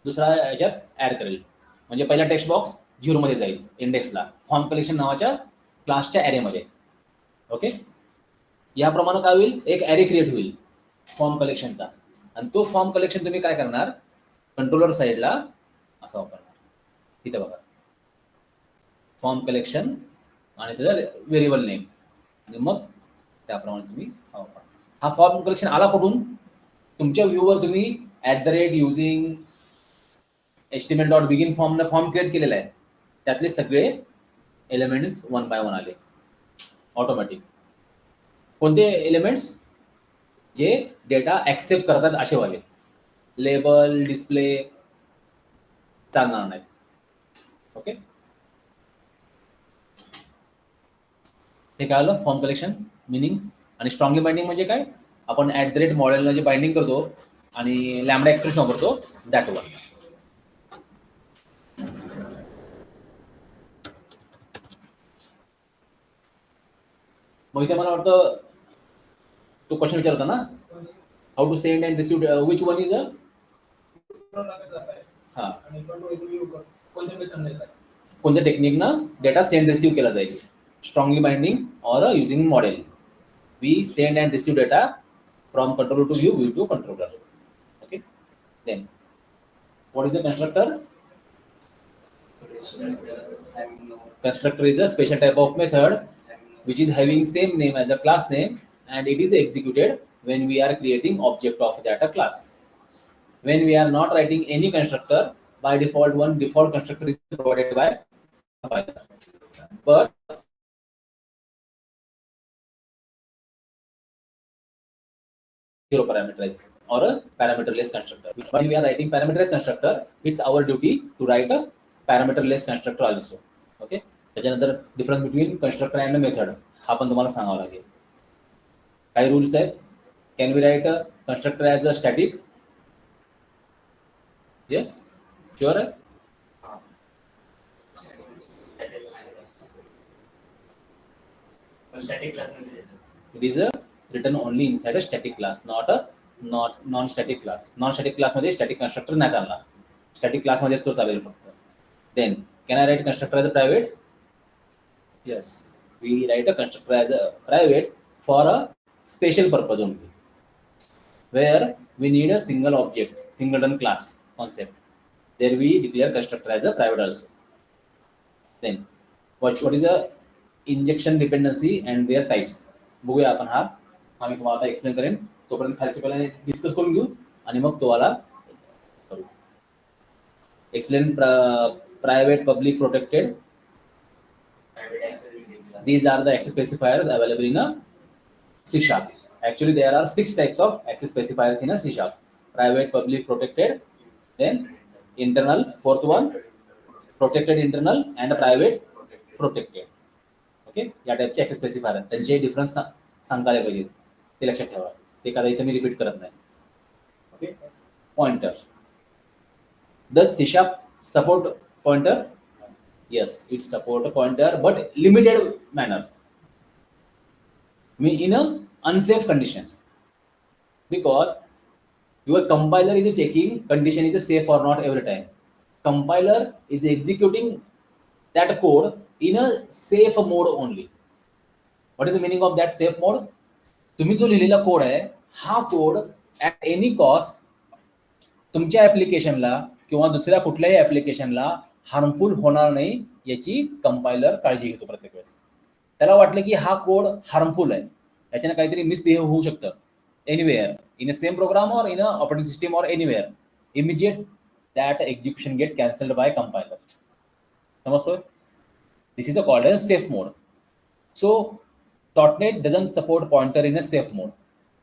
दुसरा याच्यात ऍड करेल. म्हणजे पहिला टेक्स्ट बॉक्स 0 मध्ये जाईल इंडेक्सला, फॉर्म कलेक्शन नावाच्या क्लासच्या ॲरे मध्ये. ओके, याप्रमाणे काय होईल? एक ॲरे क्रिएट होईल फॉर्म कलेक्शनचा, आणि तो फॉर्म कलेक्शन तुम्ही काय करणार? कंट्रोलर साईडला असा वापरणार. इथे बघा, फॉर्म कलेक्शन आणि त्याचा व्हेरिएबल नेम, आणि मग त्याप्रमाणे तुम्ही वापरणार. हा फॉर्म कलेक्शन आला कुठून? तुमच्या व्ह्यूवर तुम्ही @using HTML.begin फॉर्म क्रिएट केलेला आहे. त्यातले सगळे एलिमेंट्स वन बाय वन आले ऑटोमॅटिक. कोणते एलिमेंट्स? जे डेटा ऍक्सेप्ट करतात असे वाले. लेबल, डिस्प्ले चालणार नाहीत. ओके, हे काय आलं? Form collection meaning. आणि स्ट्रॉंगली बाइंडिंग म्हणजे काय? आपण @ मॉडेलला जे बाइंडिंग करतो आणि लॅम्बडा एक्सप्रेशन वापरतो, दॅट वन. मग इथे मला वाटतं तो क्वेश्चन विचारता ना, how to send and receive, which one is हा कोणत्या टेक्निकनं डेटा सेंड रिसीव्ह केला जाईल? स्ट्रॉंगली बाइंडिंग और using model. We send and receive data from controller to view, view to controller. Okay. Then, what is a constructor? Constructor is a special type of method which is having same name as a class name, and it is executed when we are creating object of that class. When we are not writing any constructor, by default one default constructor is provided by compiler. But zero parameterized or a parameterless constructor. While we are writing parameterized constructor, it's our duty to write a parameterless constructor also. Okay. त्याच्यानंतर difference between constructor and method हा पण तुम्हाला सांगावा लागेल. काही rules आहेत. Can we write a constructor as a static? Yes, sure आहे. It is a written only inside a static class, not a non-static class. Non-static class मध्ये static constructor नाही चालणार. Static class मध्येच तो चालेल फक्त. Then, can I write constructor as a private? Yes, we write a constructor as a private for a special purpose only, where we need a single object, singleton class concept. There we declare constructor as a private also. Then, what is a injection dependency and their types? बघूया आपण हा मी तुम्हाला आता explain करेन. तोपर्यंत खालच्या पहिला discuss करून घेऊ आणि मग तुम्हाला करू. Explain private, public, protected. These are the access specifiers available in a C#. Actually, there are 6 types of access specifiers in a C#. Private, public, protected, then internal, fourth one, protected internal, and private protected. Okay, या टाइपचे access specifier आहेत. त्यांचे difference सांगता आले पाहिजे, ते लक्षात ठेवा. ते कदा इथे मी रिपीट करत नाही. Okay. Pointer. Does C# support pointer? Yes, it support a pointer, but limited manner. In a unsafe condition, because your compiler is checking condition is safe or not every time. Compiler is executing that code in a safe mode only. What is the meaning of that safe mode? तुम्ही जो लिहिलेला code आहे, हा code at any cost तुमच्या ऍप्लिकेशनला किंवा दुसऱ्या कुठल्याही ऍप्लिकेशनला harmful होणार नाही याची कंपायलर काळजी घेतो प्रत्येक वेळेस. त्याला वाटलं की हा कोड हार्मफुल आहे, याच्याने काहीतरी मिसबिहेव होऊ शकतं anywhere in a same programme और इन अ ऑपरेटिंग सिस्टम और anywhere, immediate that execution get cancelled by compiler. समजतोय? This is called as safe mode. So .NET doesn't support pointer in a safe mode,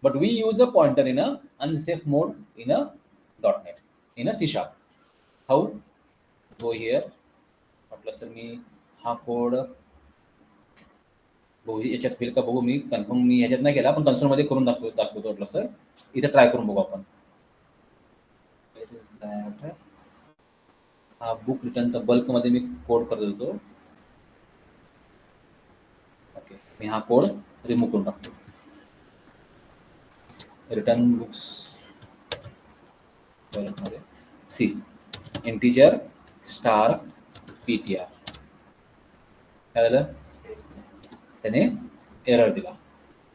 but we use a pointer in a unsafe mode in a .NET, in a C#. How? Go here. म्हटलं sir मी हा code बघू याच्यात होईल का बघू. मी confirm मी ह्याच्यात नाही केला, पण कन्सोल मध्ये करून दाखवतो म्हटलं सर. इथे ट्राय करून बघू आपण. हा बुक रिटर्नचा बल्क मध्ये मी कोड करत होतो. ओके, मी हा कोड रिमूव्ह करून टाकतो. रिटर्न बुक्स मध्ये सी इंटिजर स्टार PTR काय झालं, त्याने एरर दिला.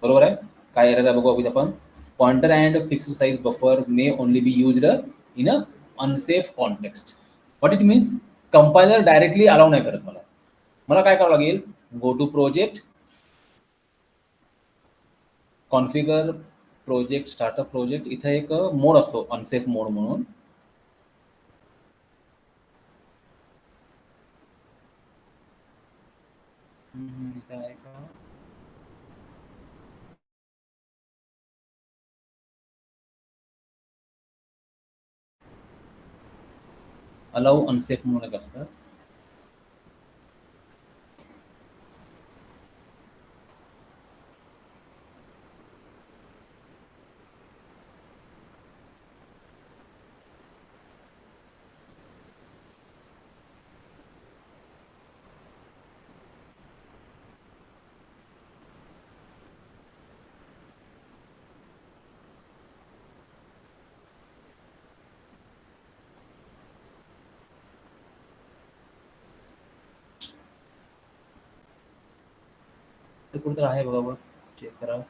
बरोबर आहे. काय एरर आहे बघू आपण. Pointer and fixed size buffer may only be used in a unsafe context. What it means, compiler directly allow नाही करत. मला काय करावं लागेल, go to project, configure project, startup project. इथे एक मोड असतो अनसेफ मोड म्हणून. इथं आहे का? अलाउ अनसेफ म्हणून एक असतं. ते कुठं आहे बघा, चेक करा.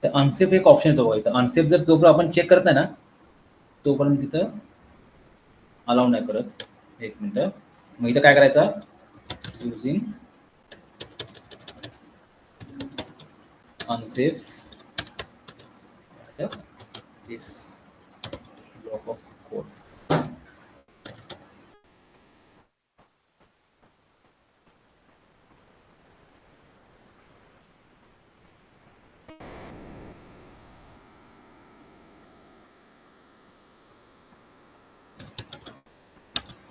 तर अनसेफ एक ऑप्शन येतो बघा इथं. अनसेफ जर जोपर्यंत आपण चेक करत नाही ना, तोपर्यंत तिथं अलाउ नाही करत. एक मिनिट. मग इथं काय करायचं, using unsafe this block of code.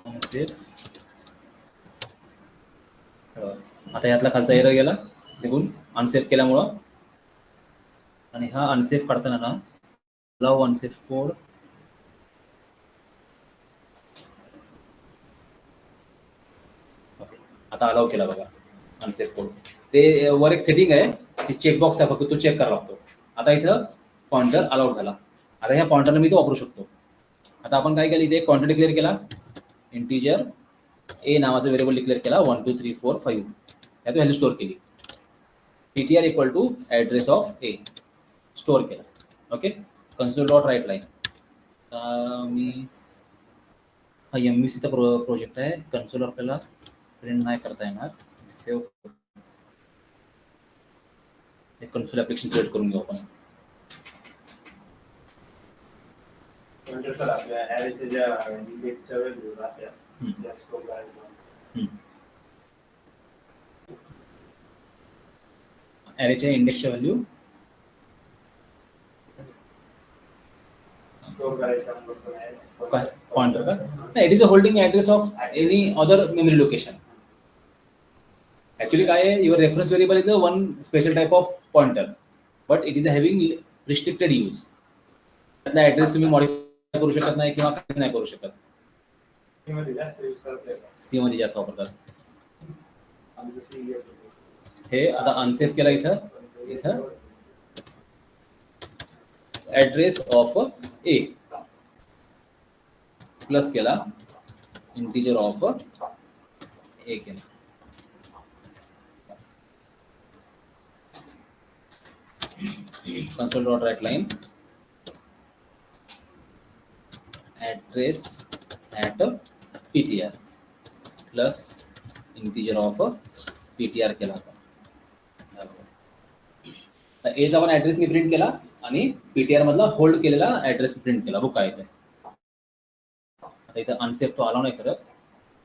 Unsafe. आता यातला खालचा एरर गेला निघून अनसेफ केल्यामुळं. आणि हा अनसेफ काढताना ना, अलाउ अनसेफ कोड. आता अलाउ केला बघा अनसेफ कोड. ते वर एक सेटिंग आहे, ती चेकबॉक्स आहे, फक्त तो चेक करावा लागतो. आता इथं पॉइंटर अलाउड झाला. आता ह्या पॉइंटरला मी तो वापरू शकतो. आता आपण काय केलं, इथे एक पॉइंटर डिक्लेअर केला, इंटिजर ए नावाचा व्हेरिएबल डिक्लेअर केला, 1 2 3 4 5. त्यात व्हॅल्यू स्टोअर केली. ptr equal to address of a store केला. ओके. Console dot write line. मी हा MVCचा प्रोजेक्ट आहे. कन्सोल आपल्याला प्रिंट नाही करता येणार. सेव्ह एक कन्सोल ॲप्लिकेशन क्रिएट करून घेऊ आपण. सर आपल्या ॲरेच्या ज्या इंडेक्सच्या व्हॅल्यू राहत्या त्या स्टोअर करायच्या. ॲरेच्या इंडेक्सच्या व्हॅल्यू स्टोअर करायच्या काय पॉइंटर का? नाही, it is a holding address of any other memory location. Actually काय आहे, your reference variable is a one special type of pointer, but it is having restricted use. त्यातला address तुम्ही modify करू शकत नाही किंवा काही नाही करू शकत. सी मध्ये जास्त यूज करते. सी मध्ये जास्त वापरतात. हे आता अनसेफ केला इथं ॲड्रेस ऑफ ए प्लस केला, इंटिजर ऑफ ए केला. console dot write line address at ptr plus integer of ptr केला होता. तर ए चा पण ॲड्रेस मी प्रिंट केला आणि पीटीआर मधला होल्ड केलेला ॲड्रेस प्रिंट केला. बुक आहे. आता इथं अनसेफ तो अलाउ नाही करत.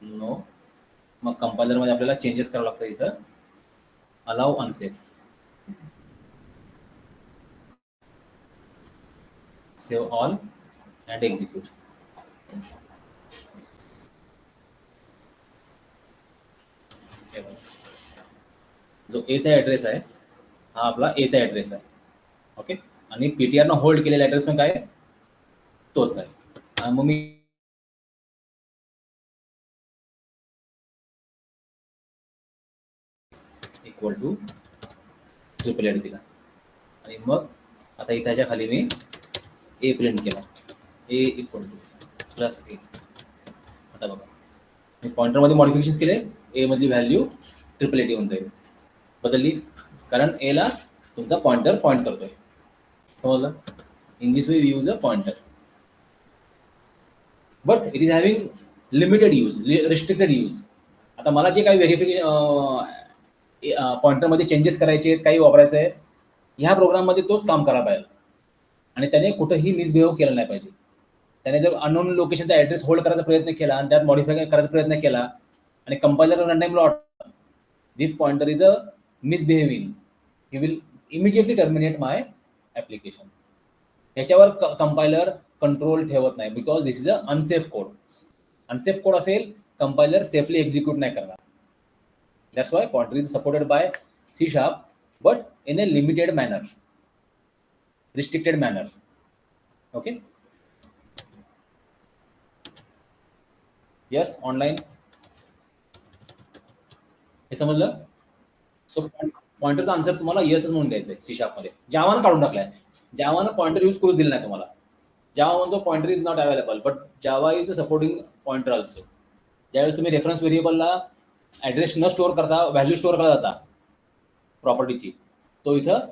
नो. मग कंपायलर मध्ये आपल्याला चेंजेस करावं लागतं. इथं allow unsafe, save all and execute. जो एचा ॲड्रेस आहे हा आपला एचा ॲड्रेस आहे. ओके. आणि पीटीआर न होल्ड केलेला ॲड्रेस पण काय तोच आहे. मग मी इक्वल टू ट्रिपल एड दिला आणि मग आता इथाच्या खाली मी ए प्रिंट केला, ए इक्वल टू प्लस ए. आता बघा मी पॉइंटरमध्ये मॉडिफिकेशन केले, ए मधली व्हॅल्यू ट्रिपल एटी होऊन जाईल, बदलली कारण ए ला तुमचा पॉइंटर पॉइंट करतोय. समजलं? In this way we use a pointer, but it is having limited use, restricted use. आता मला जे काही पॉइंटरमध्ये चेंजेस करायचे आहेत, काही वापरायचं आहे, ह्या प्रोग्राममध्ये तोच काम करायला पाहिजे आणि त्याने कुठेही मिसबिहेव केलं नाही पाहिजे. त्याने जर अननोन लोकेशनचा ॲड्रेस होल्ड करायचा प्रयत्न केला आणि त्यात मॉडिफाय करायचा प्रयत्न केला आणि कंपायलर रन टाइमला this pointer is a misbehaving, he will immediately terminate my application. याच्यावर कंपायलर कंट्रोल ठेवत नाही, because this is a unsafe code. Unsafe code असेल, कंपायलर सेफली एक्झिक्यूट नाही करणार. That's why pointer is supported by C#, but in a limited manner, restricted manner. Okay. Yes, online. हे समजलं? So पॉइंटरचा answer तुम्हाला येसच म्हणून द्यायचं आहे. C# मध्ये जावानं काढून टाकलाय. जावानं पॉइंटर यूज करू दिलं नाही तुम्हाला. जावा म्हणतो pointer is not available, but Java is supporting pointer also. ज्यावेळेस तुम्ही रेफरन्स व्हेरिएबलला ॲड्रेस न स्टोअर करता व्हॅल्यू स्टोअर करता जाता प्रॉपर्टीची, तो इथं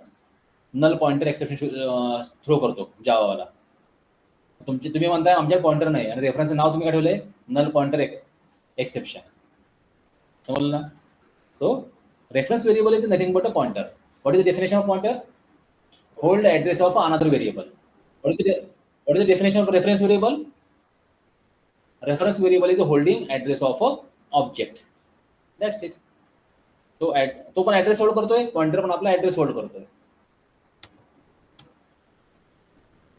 नल पॉइंटर एक्सेप्शन थ्रो करतो जावावाला. तुम्ही म्हणताय आमच्या पॉइंटर नाही आणि रेफरन्सचं नाव तुम्ही काय ठेवलंय, नल पॉइंटर एक्सेप्शन. समजलं ना? So reference variable is nothing but a pointer. What is the definition of pointer? Hold address of another variable. What is the definition of reference variable? Reference variable is a holding address of a object. That's it. तो पण address hold करतोय, pointer पण आपला address hold करतोय.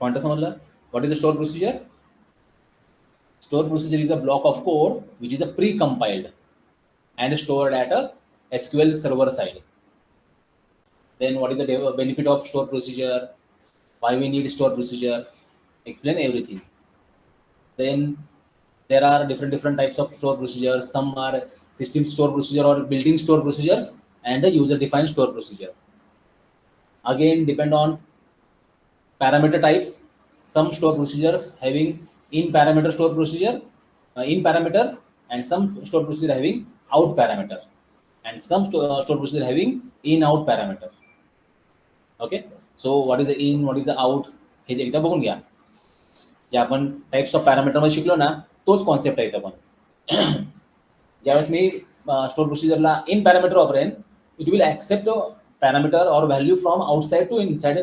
Pointer समजलं? What is the store procedure? Store procedure is a block of code which is a pre-compiled and stored at a SQL server side. Then what is the benefit of store procedure? Why we need store procedure? Explain everything. Then there are different types of store procedures. Some are system store procedure or built-in store procedures and a user-defined store procedure. Again, depend on parameter types. Some store procedures having in-parameter store procedure, in parameters, and some store procedure having out parameter, and some store procedure having in-out parameter. Okay. So what is the in, what is the out? हे एकदा बघून घ्या. जे आपण types of parameter मध्ये शिकलो ना, तोच कॉन्सेप्ट आहे. पण ज्यावेळेस मी स्टोर प्रोसिजरला इन पॅरामीटर वापरेन, इट विल ऍक्सेप्ट पॅरामीटर और value from outside to inside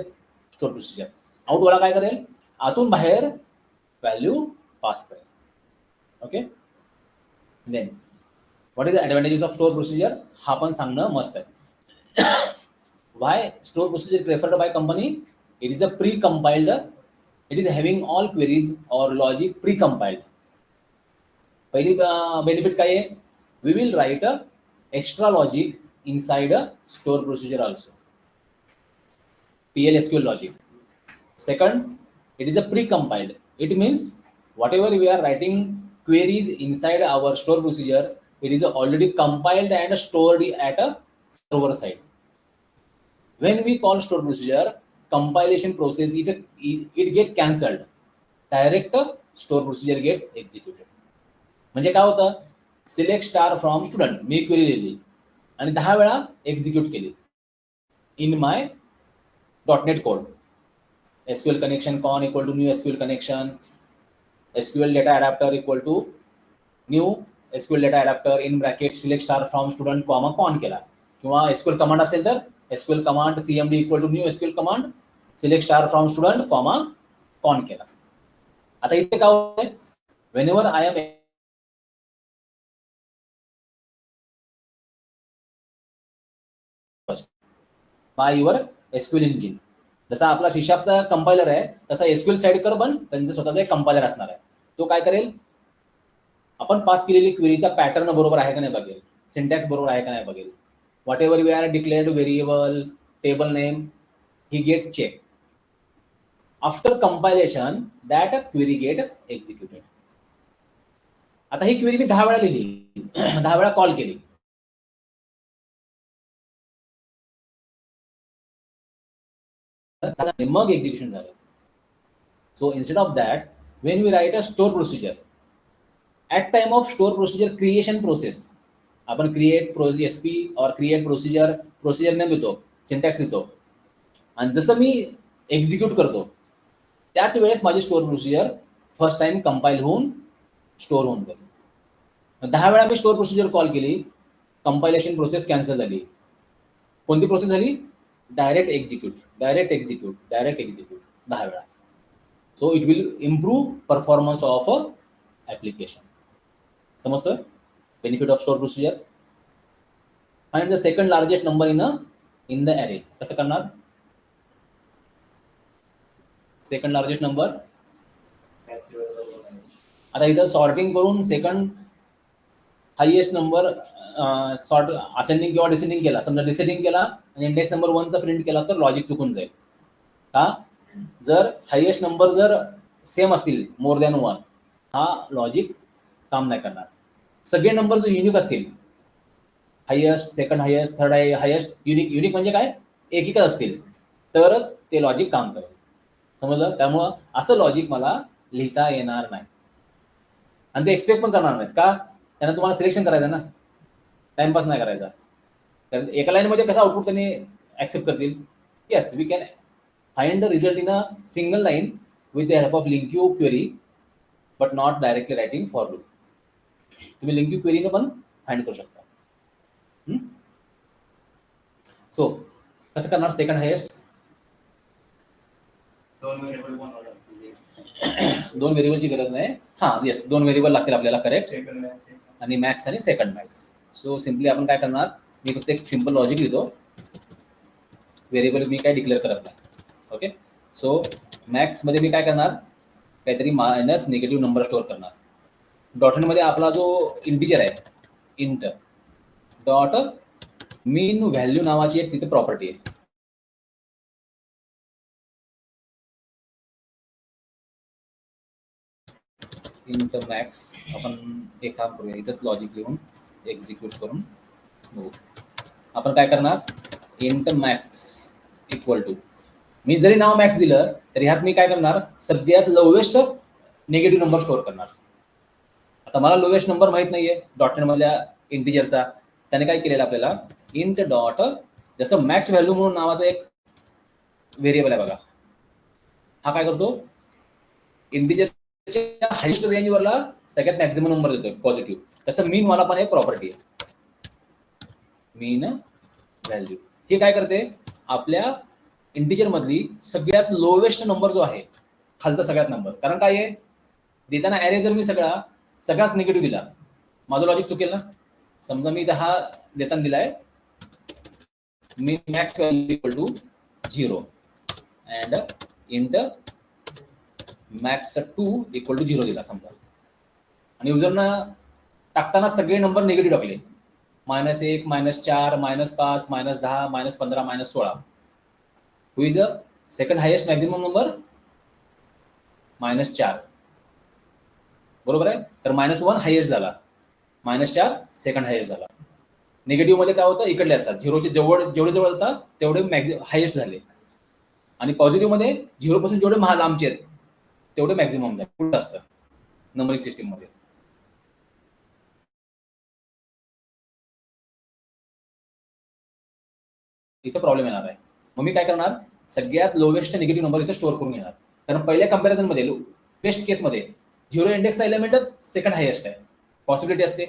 store procedure. Out वाला काय करेल, आतून बाहेर व्हॅल्यू पास करेल. Okay. Then what is the advantages of store procedure, हा पण सांगणं मस्त आहे. Why store procedure preferred by company? It is a pre-compiled. It is having all queries or logic pre-compiled. पहिली benefit काय आहे? We will write a extra logic inside a store procedure also. PL/SQL logic. Second, it is a pre-compiled. It means whatever we are writing queries inside our store procedure, it is already compiled and stored at a server side. When we call store procedure, compilation process it get cancelled. Direct store procedure get executed. म्हणजे काय होतं, select star from student मी query लिहिली आणि 10 वेळा execute केली in my .NET code. SQL connection con equal to new SQL connection, SQL data adapter equal to new SQL data adapter in bracket select star from student comma con केला. किंवा SQL command असेल तर SQL command CMD equal to new SQL command select star from student comma con केला. आता इथे काय होतंय, whenever I am by your SQL engine. जसा आपला C# कंपायलर आहे, तसा SQL साइड कर पण त्यांचं स्वतःचा एक कंपायलर असणार आहे. तो काय करेल, आपण पास केलेली क्वेरीचा पॅटर्न बरोबर आहे का नाही बघेल, सिंटॅक्स बरोबर आहे का नाही बघेल. Whatever we are declared variable, table name, he get checked. After compilation, that query get executed. आता ही क्वेरी मी 10 वेळा लिहिली, 10 वेळा कॉल केली. मग एक्झिक्युशन झालं. So instead of that, when we write a store procedure, at time of store procedure creation process, आपण create SP or create procedure name देतो, syntax लिहितो, आणि जसं मी एक्झिक्यूट करतो त्याच वेळेस माझी store procedure first time compile होऊन स्टोअर होऊन जाईल. 10 वेळा मी स्टोअर प्रोसिजर कॉल केली, कंपायलेशन प्रोसेस कॅन्सल झाली. कोणती प्रोसेस झाली? डायरेक्ट एक्झिक्यूट 10 वेळा. So it will improve performance of a application. समजतं benefit of store procedure. Find the second largest number in the array. कसं करणार? सेकंड लार्जेस्ट नंबर, आता इथं सॉर्टिंग करून second highest number sort ascending किंवा descending केला, समजा डिसेंडिंग केला आणि इंडेक्स नंबर 1 चा प्रिंट केला तर लॉजिक चुकून जाईल. का? जर हायएस्ट नंबर जर सेम असतील मोर दॅन 1, हा लॉजिक काम नाही करणार. सगळे नंबर जो युनिक असतील, highest, second highest, third highest, unique म्हणजे काय? एकच असतील तरच ते लॉजिक काम करेल. समजलं? त्यामुळं असं लॉजिक मला लिहिता येणार नाही आणि ते एक्सपेक्ट पण करणार नाहीत. का? त्यांना तुम्हाला सिलेक्शन करायचं ना, टाइमपास नाही करायचा. कारण एका लाईन मध्ये कसं आउटपुट त्यांनी ऍक्सेप्ट करतील? Yes, we can find the result in a single line with the help of LINQ Q query, but not directly writing for loop. तुम्ही लिंक क्यू क्वेरीने पण फाइंड करू शकता. सो कसं करणार सेकंड हायेस्ट? दोन व्हेरिएबलची गरज नाही. हां, येस, 2 व्हेरिएबल लागतील आपल्याला, करेक्ट. आणि मॅक्स आणि सेकंड मॅक्स. सो सिम्पली आपण काय करणार, मी फक्त एक सिंपल लॉजिक लिहितो, व्हेरिएबल मी काय डिक्लेअर करत नाही. ओके. सो मॅक्स मध्ये मी काय करणार, काहीतरी मायनस निगेटिव्ह नंबर स्टोअर करणार. डॉटेड मध्ये आपला जो इंटिजर आहे, इंट डॉट मीन व्हॅल्यू नावाची एक तिथे प्रॉपर्टी आहे. इंट मॅक्स, आपण एक काम करूया, इथंच लॉजिक लिहून एक्झिक्यूट करून बघू. आपण काय करणार, इंट मॅक्स इक्वल टू, मी जरी नाव मॅक्स दिलं तरी ह्यात मी काय करणार, सगळ्यात लोवेस्ट निगेटिव्ह नंबर स्टोअर करणार. आता मला लोवेस्ट नंबर माहित नाहीये डॉटनेट मधल्या इंटिजरचा, त्याने काय केलेलं आपल्याला, इंट डॉट, जसं मॅक्स व्हॅल्यू म्हणून नावाचा एक व्हेरिएबल आहे बघा, हा काय करतो, इंटिजरच्या हायेस्ट रेंज वरला सगळ्यात मॅक्सिमम नंबर देतोय पॉझिटिव्ह. तसं मीन वाला पण एक प्रॉपर्टी आहे, मीन व्हॅल्यू. हे काय करते, आपल्या इंटिजर मधली सगळ्यात लोवेस्ट नंबर जो आहे, खालचा सगळ्यात नंबर. कारण काय आहे, देताना ॲरे जर मी सगळाच निगेटिव्ह दिला, माझं लॉजिक चुकेल ना. समजा मी इथं हा देताना दिलाय, मी max value equal to 0 and int max 2 equal to 0 दिला समजा, आणि युजरनं टाकताना सगळे नंबर निगेटिव्ह टाकले, -1, -4, -5, -10, -15, -16. हु is a second highest maximum number? -4. बरोबर आहे. तर -1 हायेस्ट झाला, -4 सेकंड हायेस्ट झाला. निगेटिव्ह मध्ये काय होतं, इकडले असतात, झिरोचे जेवढे जवळ होतात तेवढे हायेस्ट झाले, आणि पॉझिटिव्ह मध्ये 0 पासून जेवढे लांबचे आहेत तेवढे मॅक्झिमम झाले. कुठं असतं नंबरिंग सिस्टीम मध्ये. इथं प्रॉब्लेम येणार आहे. मग मी काय करणार, सगळ्यात लोवेस्ट निगेटिव्ह नंबर इथे स्टोअर करून घेणार. कारण पहिल्या कंपॅरिझन मध्ये बेस्ट केस मध्ये 0 इंडेक्सचा एलिमेंटच सेकंड हायेस्ट आहे, पॉसिबिलिटी असते.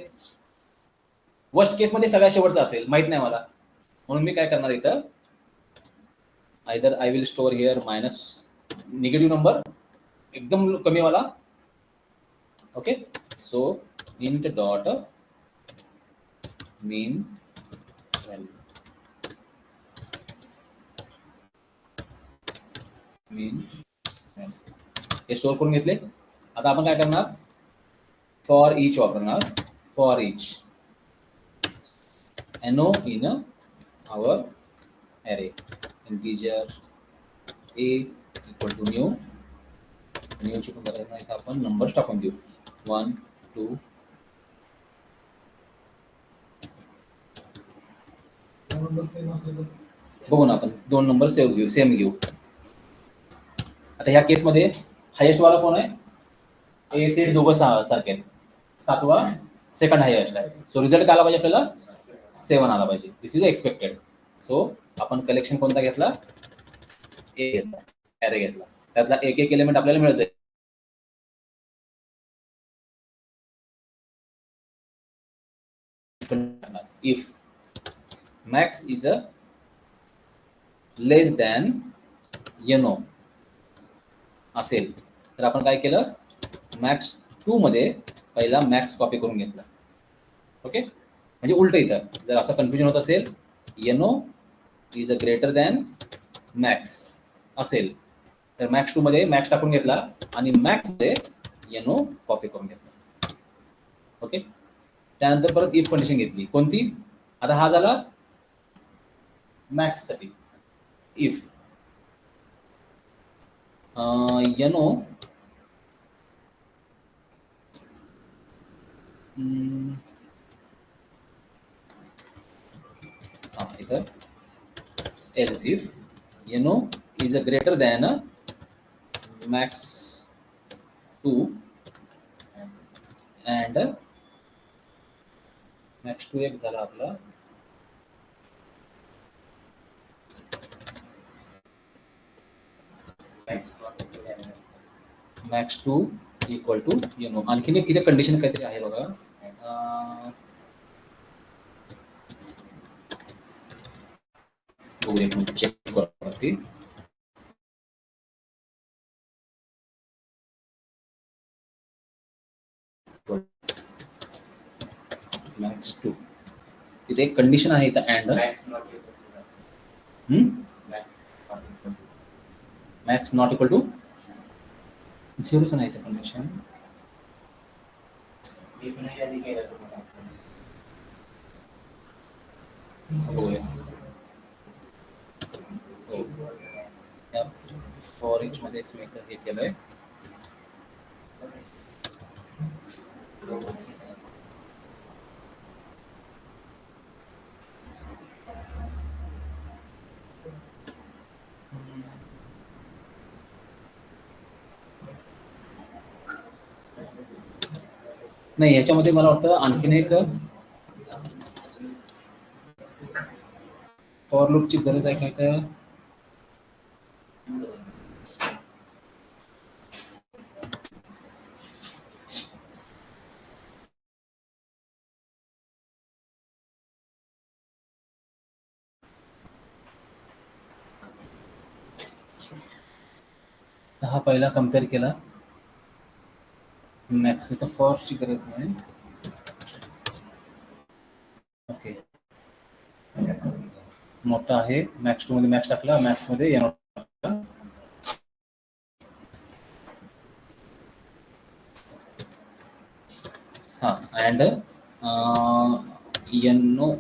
वर्स्ट केस मध्ये सगळ्यात शेवटचा असेल, माहित नाही मला, म्हणून मी काय करणार, इथं either I will store here minus negative number एकदम कमी वाला. ओके. सो इंट डॉट मीन व्हॅल्यू, मीन हे स्टोअर करून घेतले. आता आपण काय करणार, फॉर इच वापरणार, for each no in our array, integer A equal to new ची पण गरज नाही, आपण नंबर्स टाकून देऊ, 1 2. बघू ना आपण 2 नंबर सेम घेऊ. आता ह्या केस मध्ये हायेस्ट वाला कोण आहे? ए ते दोघं सारखे आहेत. 7वा सेकंड हायेस्ट आहे. सो रिझल्ट काय आला पाहिजे आपल्याला? 7 आला पाहिजे. दिस इज एक्सपेक्टेड. सो आपण कलेक्शन कोणता घेतला? ए घेतला, ॲरे घेतला. त्यातला एक एक एलिमेंट आपल्याला मिळत जाईल. If max is a less than यनो असेल तर आपण काय केलं? मॅक्स 2 मध्ये पहिला मॅक्स कॉपी करून घेतला. ओके, म्हणजे उलट इथं जर असं कन्फ्युजन होत असेल, यनो is a greater than max असेल तर मॅक्स 2 मध्ये मॅक्स टाकून घेतला आणि मॅक्स मध्ये यनो कॉपी करून घेतला. ओके, त्यानंतर परत इफ कंडिशन घेतली. कोणती? आता हा झाला मॅक्स साठी. इफ यनो इथं else if yano is a greater than max 2 and max 2 एक झाला आपला max 2 इक्वल टू यनो. आणखीन एक किती कंडिशन काहीतरी आहे बघा. चेक करते. मॅक्स 2 तिथे एक कंडिशन आहे इथं and max not equal to झिरोच नाही इथं कंडिशन. फॉर इच मध्येच मी इथं हे केलंय. नाही, याच्यामध्ये मला वाटतं आणखीन एक फॉर लूपची गरज आहे काय तर. हा पहिला कम्पेअर केला मॅक्स, तर फॉरची गरज नाही. ओके, मोठा आहे. मॅक्स 2 मध्ये मॅक्स टाकला, मॅक्स मध्ये यनो टाकला. हा अँड यनो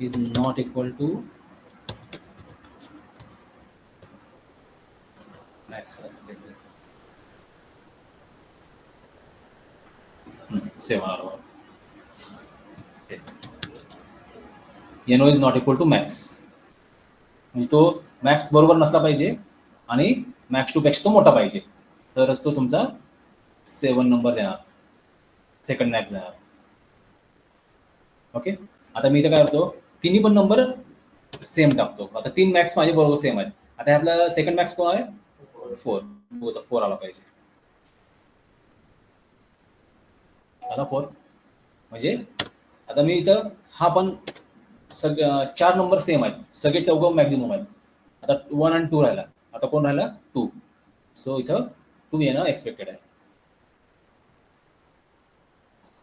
is not equal to max असं काहीतरी. सेव्ह यनो is not equal to max, म्हणजे तो मॅक्स बरोबर नसला पाहिजे आणि मॅक्स 2 पेक्षा तो मोठा पाहिजे, तरच तो तुमचा 7 नंबर देणार, सेकंड मॅक्स देणार. ओके, आता मी इथं काय करतो, तिन्ही पण नंबर सेम टाकतो. आता 3 मॅक्स माझे बरोबर सेम आहेत. आता ह्यातला सेकंड मॅक्स कोण आहे? 4. 4 आला पाहिजे. आला 4. म्हणजे आता मी इथं हा पण 4 नंबर सेम आहेत, सगळे चौघं मॅक्झिमम आहेत. आता 1 आणि 2 राहिला. आता कोण राहिला? 2. सो इथं 2 येणं एक्सपेक्टेड आहे.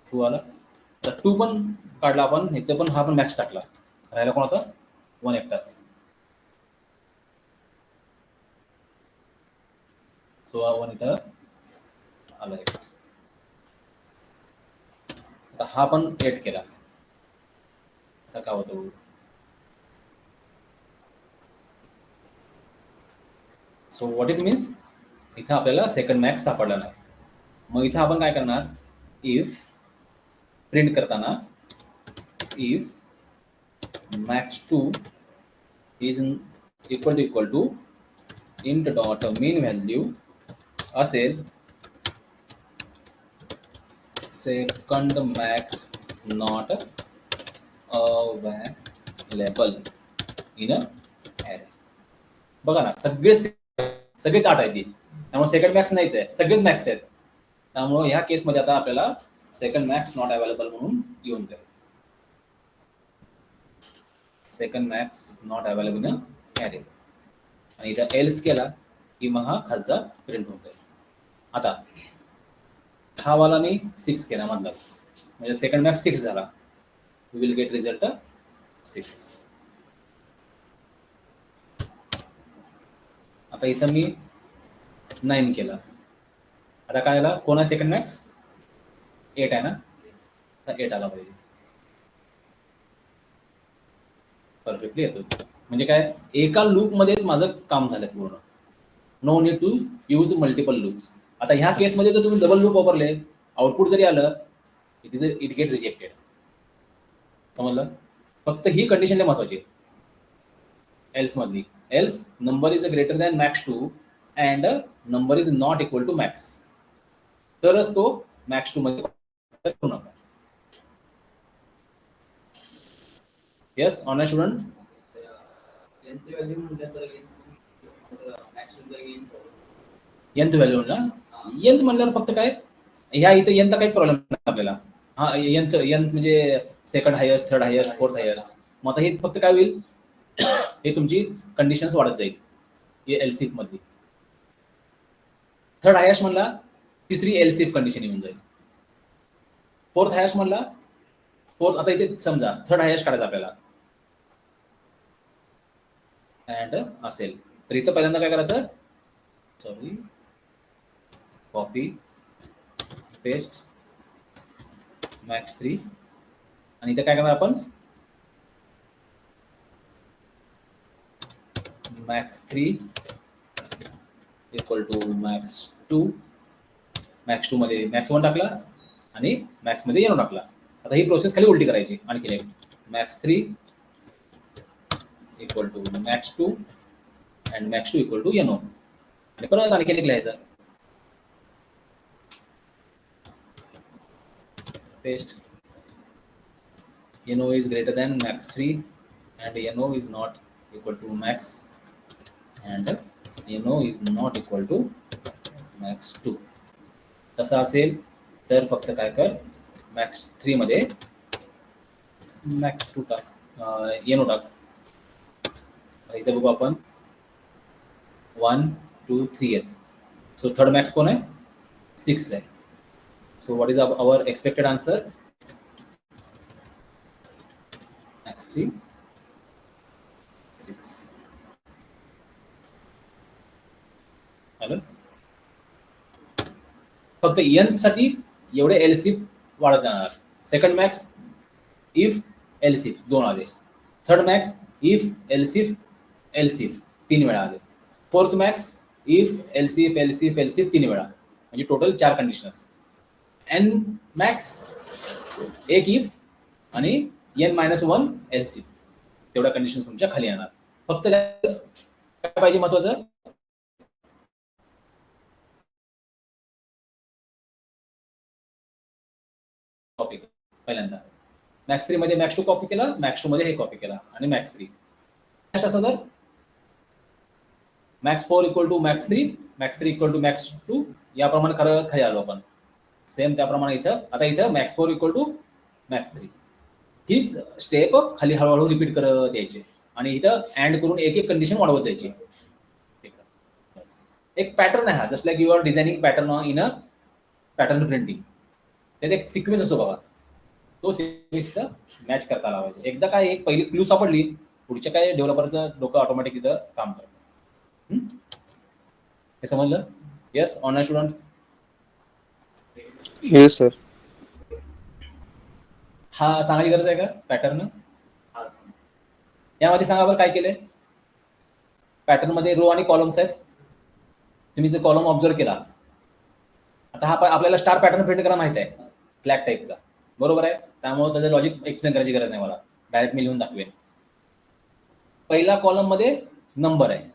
2 आला. तर 2 पण काढला आपण, इथं पण हा पण मॅक्स टाकला. राहिला कोण होता? 1 एकटाच. सो 1 इथं आला. आता हा पण 8 केला. आता काय होतं? सो व्हॉट इट मीन्स, इथं आपल्याला सेकंड मॅक्स सापडला नाही. मग इथं आपण काय करणार? इफ प्रिंट करताना if max 2 is equal to int dot min value असेल second max not available in a array. बघा ना, सगळेच 8 आहेत ती, त्यामुळे सेकंड मॅक्स नाहीच आहे, सगळेच मॅक्स आहेत. त्यामुळे ह्या केसमध्ये आता आपल्याला सेकंड मॅक्स नॉट अवेलेबल म्हणून येऊन जाईल. Second max not available in array आणि इथं एल्स केला की मग हा खालचा प्रिंट होत आहे. आता हा वाला मी 6 केला म्हणलास, म्हणजे सेकंड मॅक्स 6 झाला. We will get result 6. आता इथं मी 9 केला. आता काय आला, कोण आहे सेकंड मॅक्स? 8 आहे ना, आता 8 आला पाहिजे. परफेक्टली येतो. म्हणजे काय, एका लूप मध्येच माझं काम झालं पूर्ण. No need to use multiple loops. आता ह्या केसमध्ये जर तुम्ही डबल लूप वापरले, आउटपुट जरी आलं, इट गेट रिजेक्टेड. समजलं? फक्त ही कंडिशन महत्वाची आहे एल्स मधली. Else number is greater than max 2 and number is not equal to max, तरच तो मॅक्स 2 मध्ये करू नका. Yes online student. यंत व्हॅल्यू ना, यंत म्हणल्यावर फक्त काय, ह्या इथं यंतचा काहीच प्रॉब्लेम नाही आपल्याला. हा यंत म्हणजे second highest, third highest, fourth highest. मग आता हे फक्त काय होईल, हे तुमची कंडिशन्स वाढत जाईल एलसीफ मधली. थर्ड हायस्ट म्हणला तिसरी एलसीफ कंडिशन येऊन जाईल. फोर्थ हायस्ट म्हणला फोर्थ, आता इथे समजा थर्ड हायस्ट काढायचा आपल्याला अँड असेल, तर इथं पहिल्यांदा काय करायचं, सॉरी, कॉपी पेस्ट मॅक्स 3 आणि इथे काय करणार आपण, max 3 equal to max 2. Max 2 मध्ये मॅक्स 1 टाकला आणि मॅक्स मध्ये येनो टाकला. आता ही प्रोसेस खाली उलटी करायची आणखी एक, max 3 equal to max 2 and max 2 equal to येनो, आणि परत आणखी एक लिहायचं, पेस्ट येनो is greater than max 3 and येनो is not equal to max and येनो is not equal to max 2. तसा असेल तर फक्त काय कर, मॅक्स 3 मध्ये मॅक्स 2 टाक, येनो टाक. इथे बघू आपण 1 2 3 आहेत. सो थर्ड मॅक्स कोण आहे, 6 आहे. So what is our expected answer, max 3 6. Hello, फक्त एन साठी एवढे एलसीफ वाढत जाणार. सेकंड मॅक्स इफ एलसीफ 2 आले, थर्ड मॅक्स इफ एलसीफ 3 वेळा आले, फोर्थ मॅक्स इफ एलसीफ 3 वेळा, म्हणजे टोटल 4 कंडिशन्स. एन मॅक्स एक इफ आणि एन -1 एलसीफ, तेवढ्या कंडिशन तुमच्या खाली येणार. फक्त काय पाहिजे महत्वाचं, कॉपी पहिल्यांदा मॅक्स 3 मध्ये मॅक्स 2 कॉपी केला, मॅक्स 2 मध्ये हे कॉपी केला आणि मॅक्स 3. असं तर max 4 equal to max 3, max 3 equal to max 2, याप्रमाणे करत खाली आलो आपण. सेम त्याप्रमाणे इथं, आता इथं मॅक्स 4 इक्वल टू मॅक्स 3. हीच स्टेप खाली हळूहळू रिपीट करत यायची आणि इथं अँड करून एक एक कंडिशन वाढवत यायची. एक पॅटर्न आहे हा, just like you are designing pattern in a pattern printing. त्यात एक सिक्वेन्स असतो बघा, तो सिक्वेन्स मॅच करता आला पाहिजे. एकदा काय एक पहिली क्लू सापडली, पुढच्या काय डेव्हलपरचं डोकं ऑटोमॅटिक इथं काम करतं. हे समजलं? Yes online student. Yes sir. हा सांगायची गरज आहे का पॅटर्न? हा यामध्ये सांगा बरं काय केलंय. पॅटर्न मध्ये रो आणि कॉलम्स आहेत. तुम्ही जर कॉलम ऑब्झर्व केला, आता हा आपल्याला स्टार पॅटर्न प्रिंट करायला माहित आहे फ्लॅग टाईपचा, बरोबर आहे. त्यामुळे त्याचं लॉजिक एक्सप्लेन करायची गरज नाही मला, डायरेक्ट मी लिहून दाखवेन. पहिला कॉलम मध्ये नंबर आहे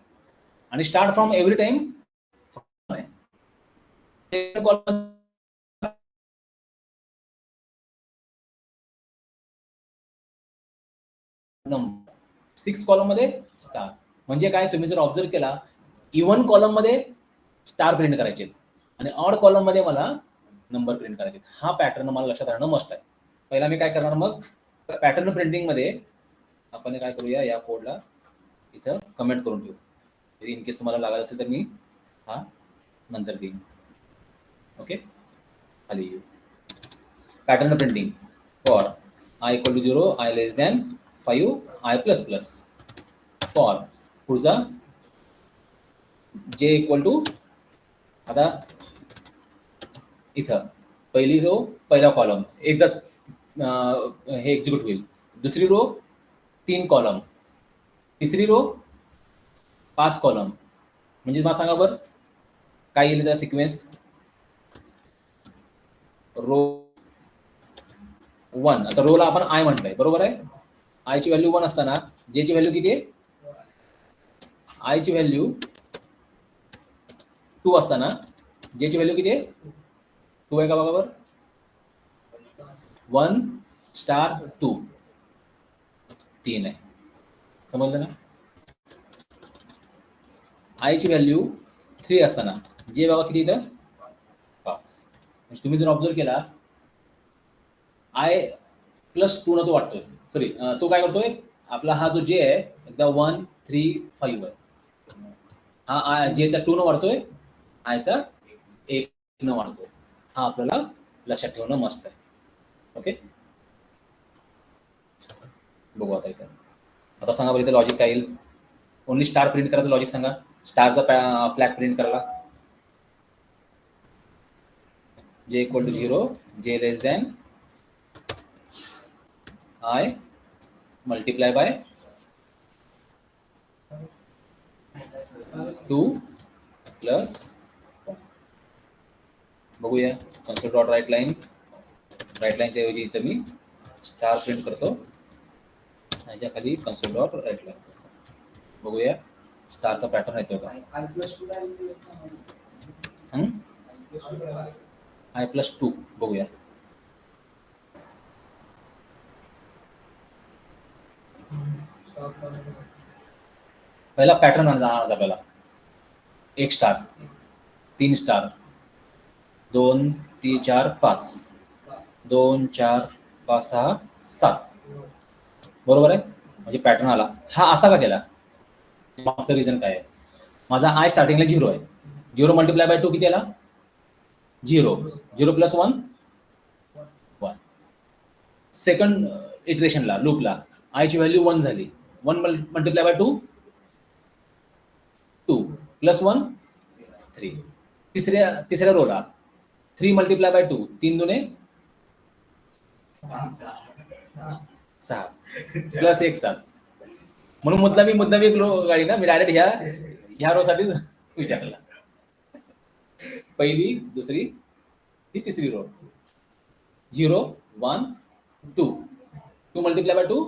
आणि स्टार्ट फ्रॉम एव्हरी टाइम आहे. नंबर 6 कॉलम मध्ये स्टार. म्हणजे काय, तुम्ही जर ऑब्झर्व केला, इव्हन कॉलम मध्ये स्टार प्रिंट करायचे आणि ऑड कॉलम मध्ये मला नंबर प्रिंट करायचे. हा पॅटर्न मला लक्षात राहणं मस्ट आहे. पहिला मी काय करणार, मग पॅटर्न प्रिंटिंग मध्ये आपण काय करूया, या कोडला इथं कमेंट करून ठेवू. इन केस तुम्हाला लागत असेल तर मी हा नंतर देईन. ओके, खाली येऊ. Pattern printing for i equal to 0, i less than 5, i plus plus. For पुढचा j इक्वल टू, आता इथं पहिली रो पहिला कॉलम एकदाच हे एक्झिक्यूट होईल. दुसरी रो 3 कॉलम, तिसरी रो 5 कॉलम. म्हणजे मला सांगा बरं काय येईल त्या सिक्वेन्स. रो 1, आता रोला आपण आय म्हटलंय, बरोबर आहे. आय ची व्हॅल्यू 1 असताना जे ची व्हॅल्यू किती आहे, आय ची व्हॅल्यू 2 असताना जे ची व्हॅल्यू किती आहे, 2 आहे का बघा बरं. 1 स्टार 2 3 आहे. समजलं ना. आय ची व्हॅल्यू 3 असताना जे बघा किती इथं 5. म्हणजे तुम्ही जर ऑब्झर्व केला, आय प्लस 2 न तो वाटतोय, सॉरी तो काय करतोय, आपला हा जो जे आहे एकदा 1 3 5 आहे. हा जेचा 2 न वाढतोय, आयचा 1 न वाढतोय. हा आपल्याला लक्षात ठेवणं मस्त आहे. ओके, बघू आता इथं. आता सांगा बरं इथं लॉजिक काय येईल. ओनली स्टार प्रिंट करायचं लॉजिक सांगा. स्टारचा फ्लॅग प्रिंट करायला जे इक्वल टू 0, जे less than I multiply by 2 plus. बघूया कन्सोल डॉट राईट लाईनच्या ऐवजी इथं मी स्टार प्रिंट करतो. याच्या खाली कन्सोल डॉट राईट लाईन करतो. बघूया स्टारचा पॅटर्न येतो का. आय प्लस 2 बघूया. पहिला पॅटर्न आणायचा आपल्याला. 1 स्टार, 3 स्टार, 2 3 4 5, 2 4 5 6 7, बरोबर आहे. म्हणजे पॅटर्न आला. हा असा का केला, मागचं रिझन काय आहे. माझा आय स्टार्टिंगला 0 आहे. 0 मल्टिप्लाय बाय 2 किती आला, 0. 0 प्लस 1 1. सेकंड इटरेशनला लूपला आयची व्हॅल्यू 1 झाली. 1 मल्टिप्लाय बाय 2 2 प्लस 1 3. तिसऱ्या रोला 3 मल्टिप्लाय बाय 2, 3 दुने 6 प्लस 1 7. म्हणून मुद्दाम एक रो गाडी ना, मी डायरेक्ट ह्या रो साठीच विचारला. पहिली दुसरी ही तिसरी रो 0 1 2, 2 मल्टिप्लाय बाय 2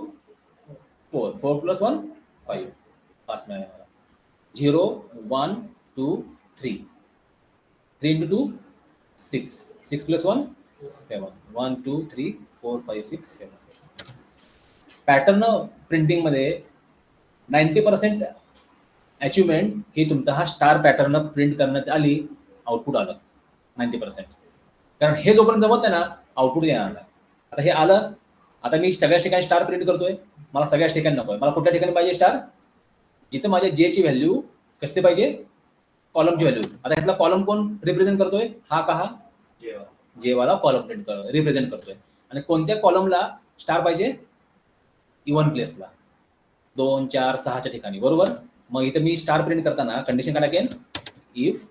4, 4 प्लस 1 5, 5 मिळाला. 0 1 2 3, 3 into 2 6, 6 plus 1 7, 1 2 3 4 5 6 7. पॅटर्न प्रिंटिंग मध्ये 90% अचिव्हमेंट ही तुमचा हा स्टार पॅटर्न प्रिंट करण्यात आली, आउटपुट आलं 90%. कारण हे जोपर्यंत जमत नाही ना, आउटपुट येणार नाही. आता हे आलं, आता मी सगळ्याच ठिकाणी स्टार प्रिंट करतोय, मला सगळ्याच ठिकाणी नकोय. मला कुठल्या ठिकाणी पाहिजे स्टार, जिथं माझ्या जे ची व्हॅल्यू कसली पाहिजे, कॉलमची व्हॅल्यू. आता ह्यातला कॉलम कोण रिप्रेझेंट करतोय, हा का, हा जेवाला कॉलम प्रिंट रिप्रेझेंट करतोय. आणि कोणत्या कॉलमला स्टार पाहिजे, इव्हन प्लेसला 2 4 6च्या ठिकाणी, बरोबर. मग इथं मी स्टार प्रिंट करताना कंडिशन काय टाकेन, if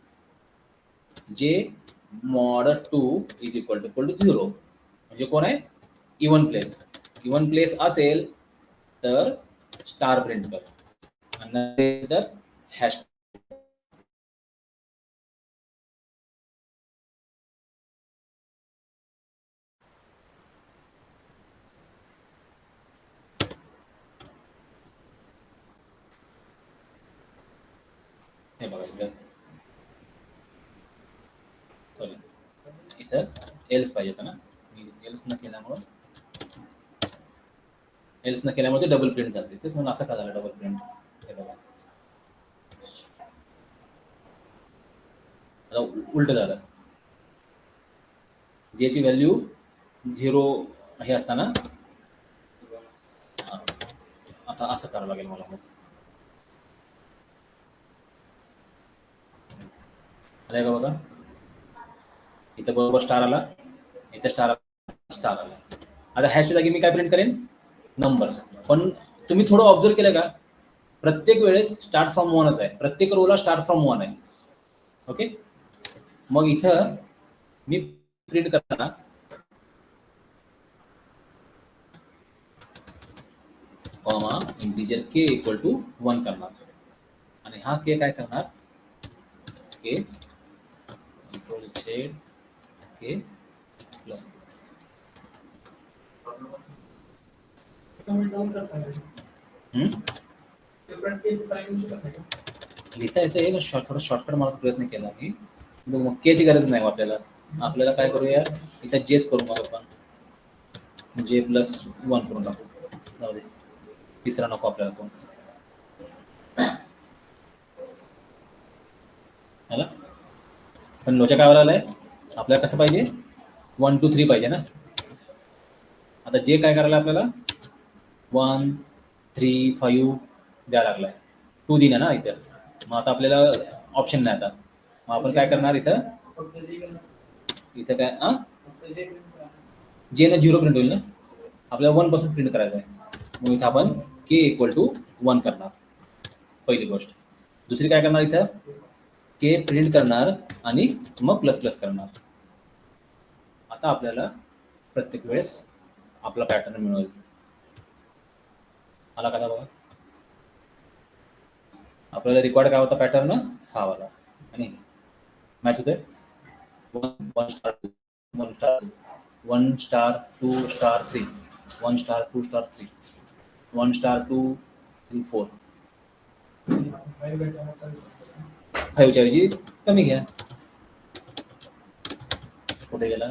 J mod 2 is equal to 0. म्हणजे कोण आहे, इव्हन प्लेस असेल तर स्टार प्रिंट कर, आणि तर हॅश. बघा इथं सॉरी इथं एल्स पाहिजे होतं ना, मी एल्स न केल्यामुळं ते डबल प्रिंट झाली. तेच म्हणून असं का झालं डबल प्रिंट. हे बघा आता उलट झालं. जेची व्हॅल्यू 0 हे असताना हा, आता असं करावं लागेल मला मग. आलंय का बघा, इथं बरोबर स्टार आला, इथं स्टार आला. आता हॅशच्या जागी मी काय प्रिंट करेन, नंबर्स. पण तुम्ही थोडं ऑब्झर्व केलं का, प्रत्येक वेळेस स्टार्ट फ्रॉम 1च आहे, प्रत्येक रोला स्टार्ट फ्रॉम 1 आहे. ओके, मग इथं मी प्रिंट करताना comma integer K equal to 1 करणार, आणि हा के काय करणार, K control Z K plus plus. लिहिता येतं थोडं शॉर्टकट मारायचा प्रयत्न केला मी, मग केची गरज नाही आपल्याला काय करूया, इथं जेच करू मग आपण जे प्लस 1 करून टाकू, जाऊ दे तिसरा नको आपल्याला कोण. है ना, पण लोचा काय आलाय, आपल्याला कसं पाहिजे 1 2 3 पाहिजे ना. आता जे काय करायला आपल्याला 1 3 5 द्यायला लागलाय, 2 दिना ना इथं. मग आता आपल्याला ऑप्शन नाही. आता मग आपण काय करणार, इथं काय जे ना 0 प्रिंट होईल ना, आपल्याला 1 पासून प्रिंट करायचं आहे. मग इथं आपण के इक्वल टू 1 करणार, पहिली गोष्ट. दुसरी काय करणार, इथं के प्रिंट करणार आणि मग प्लस प्लस करणार. आता आपल्याला प्रत्येक वेळेस आपला पॅटर्न मिळेल. आला का बघा, आपल्याला रिकॉर्ड काय होता पॅटर्न, हा वाला, आणि मॅच होते 1 star 1 star 1 star 2 star 3 1 star 2 star 3 1 star 2 3 4. 5 च्या ऐवजी कमी घ्या. कुठे गेला,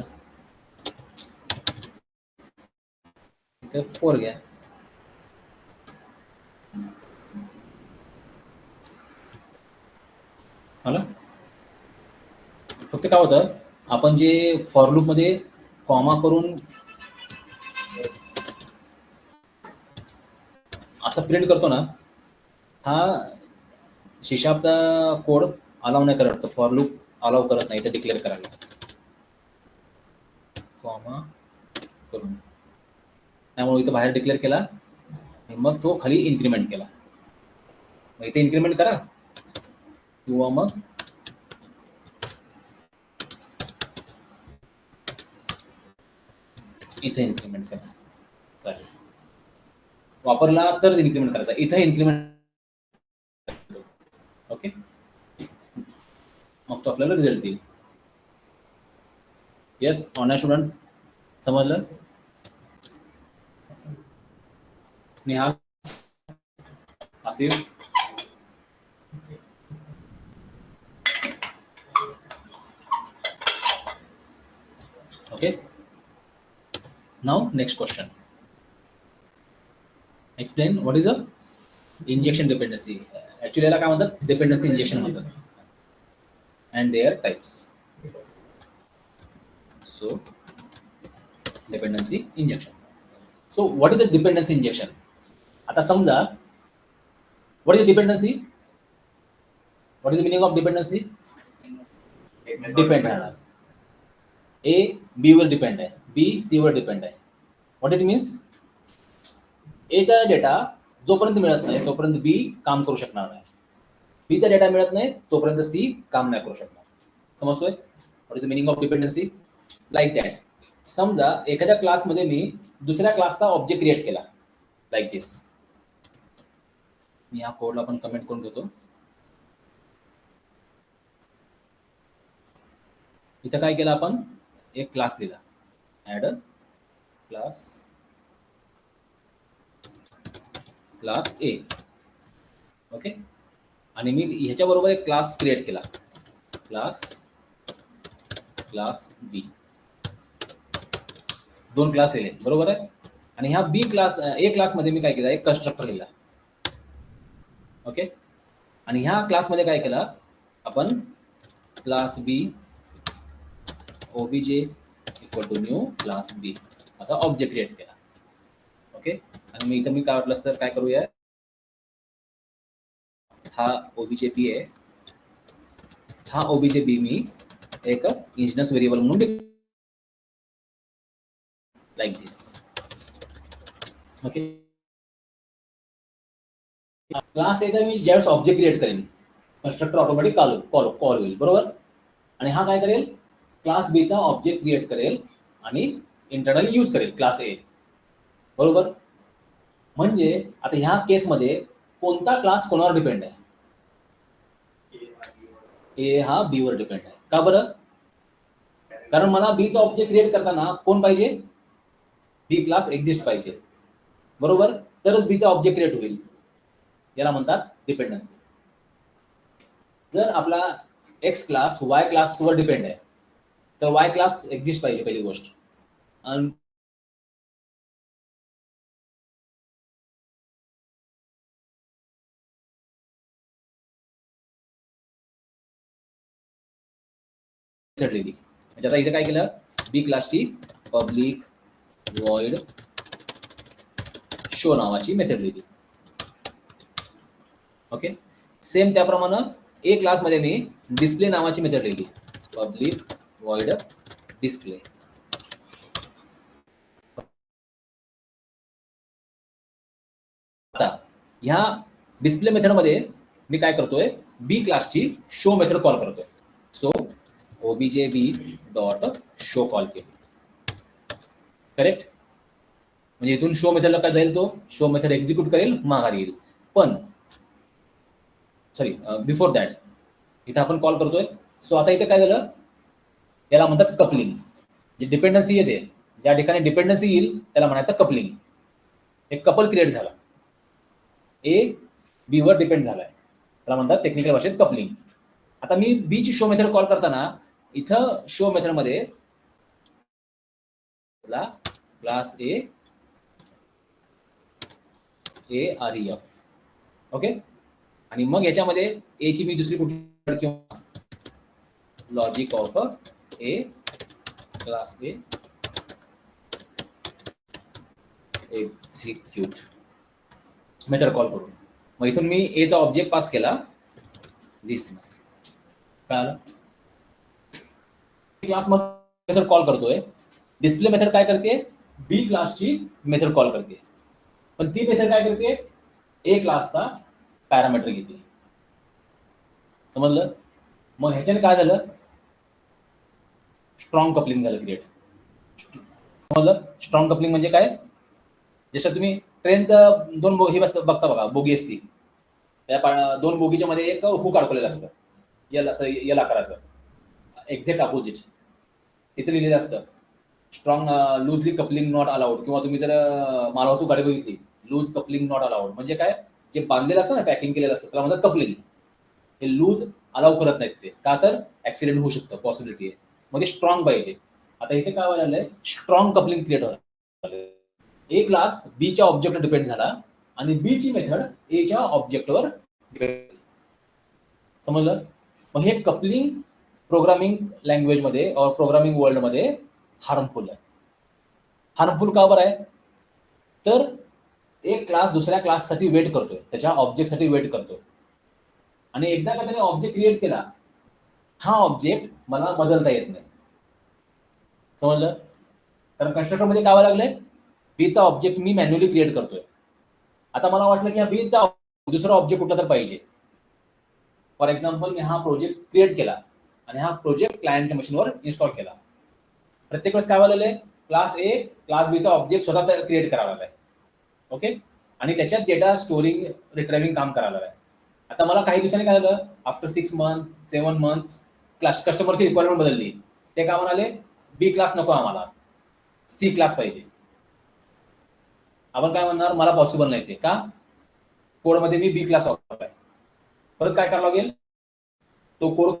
इथे 4 घ्या. मला फक्त काय होतं, आपण जे फॉर लूप मध्ये कॉमा करून असं प्रिंट करतो ना, हा शिशाबचा कोड अलाव नाही करत, फॉर लूप अलाव करत नाही ते डिक्लेअर करायला कॉमा करून. त्यामुळे इथं बाहेर डिक्लेअर केला आणि मग तो खाली इन्क्रीमेंट केला. मग इथे इन्क्रीमेंट करा किंवा मग इथे इन्क्रीमेंट करा, चालेल. वापरला तरच इन्क्रीमेंट करायचा, इथे इन्क्रीमेंट. ओके, मग तो आपल्याला रिझल्ट देईल. येस ऑनलाईन स्टुडंट, समजलं. Neha, Asif, okay. Now next question, explain what is a injection dependency. Actually याला काय म्हणतात, dependency injection म्हणतात, and their types. So dependency injection. So what is a dependency injection? आता समजा, what is a dependency, what is the meaning of dependency? Depend राहणार, A B वर depend आहे, B C वर डिपेंड आहे. What it means, एचा data जोपर्यंत मिळत नाही तोपर्यंत बी काम करू शकणार नाही, बीचा डेटा मिळत नाही तोपर्यंत सी काम नाही करू शकणार. समजतोय, what is the meaning of dependency. Like that, समजा एखाद्या क्लासमध्ये मी दुसऱ्या क्लासचा ऑब्जेक्ट क्रिएट केला, लाईक दिस. मी या कोडला पण कमेंट करून घेतो. इथं काय केलं आपण, एक क्लास दिला, ऍड क्लास ए. ओके, आणि मी ह्याच्या बरोबर एक क्लास क्रिएट केला, क्लास बी, 2 क्लास लिहिले, बरोबर आहे. आणि ह्या बी क्लास ए क्लासमध्ये मी काय केलं, एक कन्स्ट्रक्टर लिहिला. ओके. आणि ह्या क्लासमध्ये काय केलं आपण, class B O B J equal to new class B असा ऑब्जेक्ट क्रिएट केला. ओके. आणि मी इथं काय वाटलं तर काय करूया, हा ओबीजे बी आहे, हा ओबीजे बी मी एक इंजिनस व्हेरिएबल म्हणून लाईक दिस. ओके. क्लास एचा मी ज्यावेळेस ऑब्जेक्ट क्रिएट करेन, कन्स्ट्रक्टर ऑटोमॅटिक कॉल होईल, बरोबर. आणि हा काय करेल, क्लास बी चा ऑब्जेक्ट क्रिएट करेल आणि इंटरनली यूज करेल क्लास ए, बरोबर. म्हणजे आता ह्या केसमध्ये कोणता क्लास कोणावर डिपेंड आहे, ए हा बी वर डिपेंड आहे. का बरं, कारण मला बी चा ऑब्जेक्ट क्रिएट करताना कोण पाहिजे, बी क्लास एक्झिस्ट पाहिजे, बरोबर. तरच बी चा ऑब्जेक्ट क्रिएट होईल, याला म्हणतात डिपेंडन्सी. जर आपला एक्स क्लास वाय क्लासवर डिपेंड आहे तर वाय क्लास एक्झिस्ट पाहिजे पहिली गोष्ट. आणि म्हणजे आता इथे काय केलं, बी क्लासची पब्लिक वॉइड शो नावाची मेथड लिहिली. ओके. सेम त्याप्रमाणे ए क्लासमध्ये मी डिस्प्ले नावाची मेथड लिहिली, पब्लिक वॉइड डिस्प्ले. आता ह्या डिस्प्ले मेथडमध्ये मी काय करतोय, बी क्लासची शो मेथड कॉल करतोय. सो ओबीजे बी डॉट शो कॉल केली, करेक्ट. म्हणजे इथून शो मेथडला काय जाईल, तो शो मेथड एक्झिक्यूट करेल, माघारी येईल. पण सॉरी, बिफोर दॅट इथं आपण कॉल करतोय. सो आता इथे काय झालं, याला म्हणतात कपलिंग. जे डिपेंडन्सी येते, ज्या ठिकाणी डिपेंडन्सी येईल त्याला म्हणायचं कपलिंग. एक कपल क्रिएट झाला, ए बी वर डिपेंड झालाय, त्याला म्हणतात टेक्निकल भाषेत कपलिंग. आता मी बी ची शो मेथड कॉल करताना इथं शो मेथड मध्ये क्लास ए आरईएफ. ओके. आणि मग याच्यामध्ये ए ची मी दुसरी कुठली किंवा logic of A class A execute method call करून, मग इथून मी ए चा ऑब्जेक्ट पास केला, दिसला कळालं. क्लास मेथड कॉल करतोय, डिस्प्ले मेथड काय करते, बी क्लासची मेथड कॉल करते. पण ती मेथड काय करते, ए क्लासचा पॅरामीटर घेते, समजलं. मग ह्याच्याने काय झालं, स्ट्रॉंग कपलिंग झालं क्रिएट. समजलं. स्ट्रॉंग कपलिंग म्हणजे काय, जसं तुम्ही ट्रेनचं 2 हे बघता बघा, बोगी असती, त्या 2 बोगीच्या मध्ये एक हुक अडकवलेलं असतं, यल असं यल आकाराचं, एक्झॅक्ट अपोजिट. तिथे लिहिलेलं असतं strong loosely coupling not allowed. किंवा तुम्ही जर मालवाहतूक गाडी बघितली, लूज कपलिंग नॉट अलाउड म्हणजे काय, जे बांधलेलं असतं ना, पॅकिंग केलेलं असतं, त्याला म्हणतात कपलिंग. हे लूज अलाउ करत नाहीत ते, का तर ऍक्सिडेंट होऊ शकतं, पॉसिबिलिटी आहे. म्हणजे स्ट्रॉंग पाहिजे. आता इथे काय व्हायला, स्ट्रॉंग कपलिंग क्रिएट होतं. ए क्लास बी च्या ऑब्जेक्टवर डिपेंड झाला आणि बी ची मेथड ए च्या ऑब्जेक्टवर डिपेंड. समजलं. मग हे कपलिंग प्रोग्रामिंग लँग्वेज मध्ये और प्रोग्रामिंग वर्ल्ड मध्ये हार्मफुल आहे. हार्मफुल का बरं आहे, तर एक क्लास दुसऱ्या क्लाससाठी वेट करतोय, त्याच्या ऑब्जेक्टसाठी वेट करतोय. आणि एकदा का त्याने ऑब्जेक्ट क्रिएट केला, हा ऑब्जेक्ट मला बदलता येत नाही. समजलं. कारण कन्स्ट्रक्टर मध्ये काय लागलंय, बी चा ऑब्जेक्ट मी मॅन्युअली क्रिएट करतोय. आता मला वाटलं की हा बी चा दुसरा ऑब्जेक्ट कुठला तर पाहिजे. फॉर एक्झाम्पल मी हा प्रोजेक्ट क्रिएट केला आणि हा प्रोजेक्ट क्लायंटच्या मशीनवर इन्स्टॉल केला. प्रत्येक वेळेस काय व्हायला, क्लास ए क्लास बी चा ऑब्जेक्ट स्वतः क्रिएट करावा लागलाय. ओके. आणि त्याच्यात डेटा स्टोरिंग रिट्रायव्हिंग काम करायला लागलाय. आता मला काही दिवसांनी काय झालं, आफ्टर 6 months 7 months क्लास कस्टमरची रिक्वायरमेंट बदलली. ते काय म्हणाले, बी क्लास नको आम्हाला, सी क्लास पाहिजे. आपण काय म्हणणार, मला पॉसिबल नाही ते, का कोडमध्ये मी बी क्लास वापरलाय. परत काय करावं लागेल, तो कोड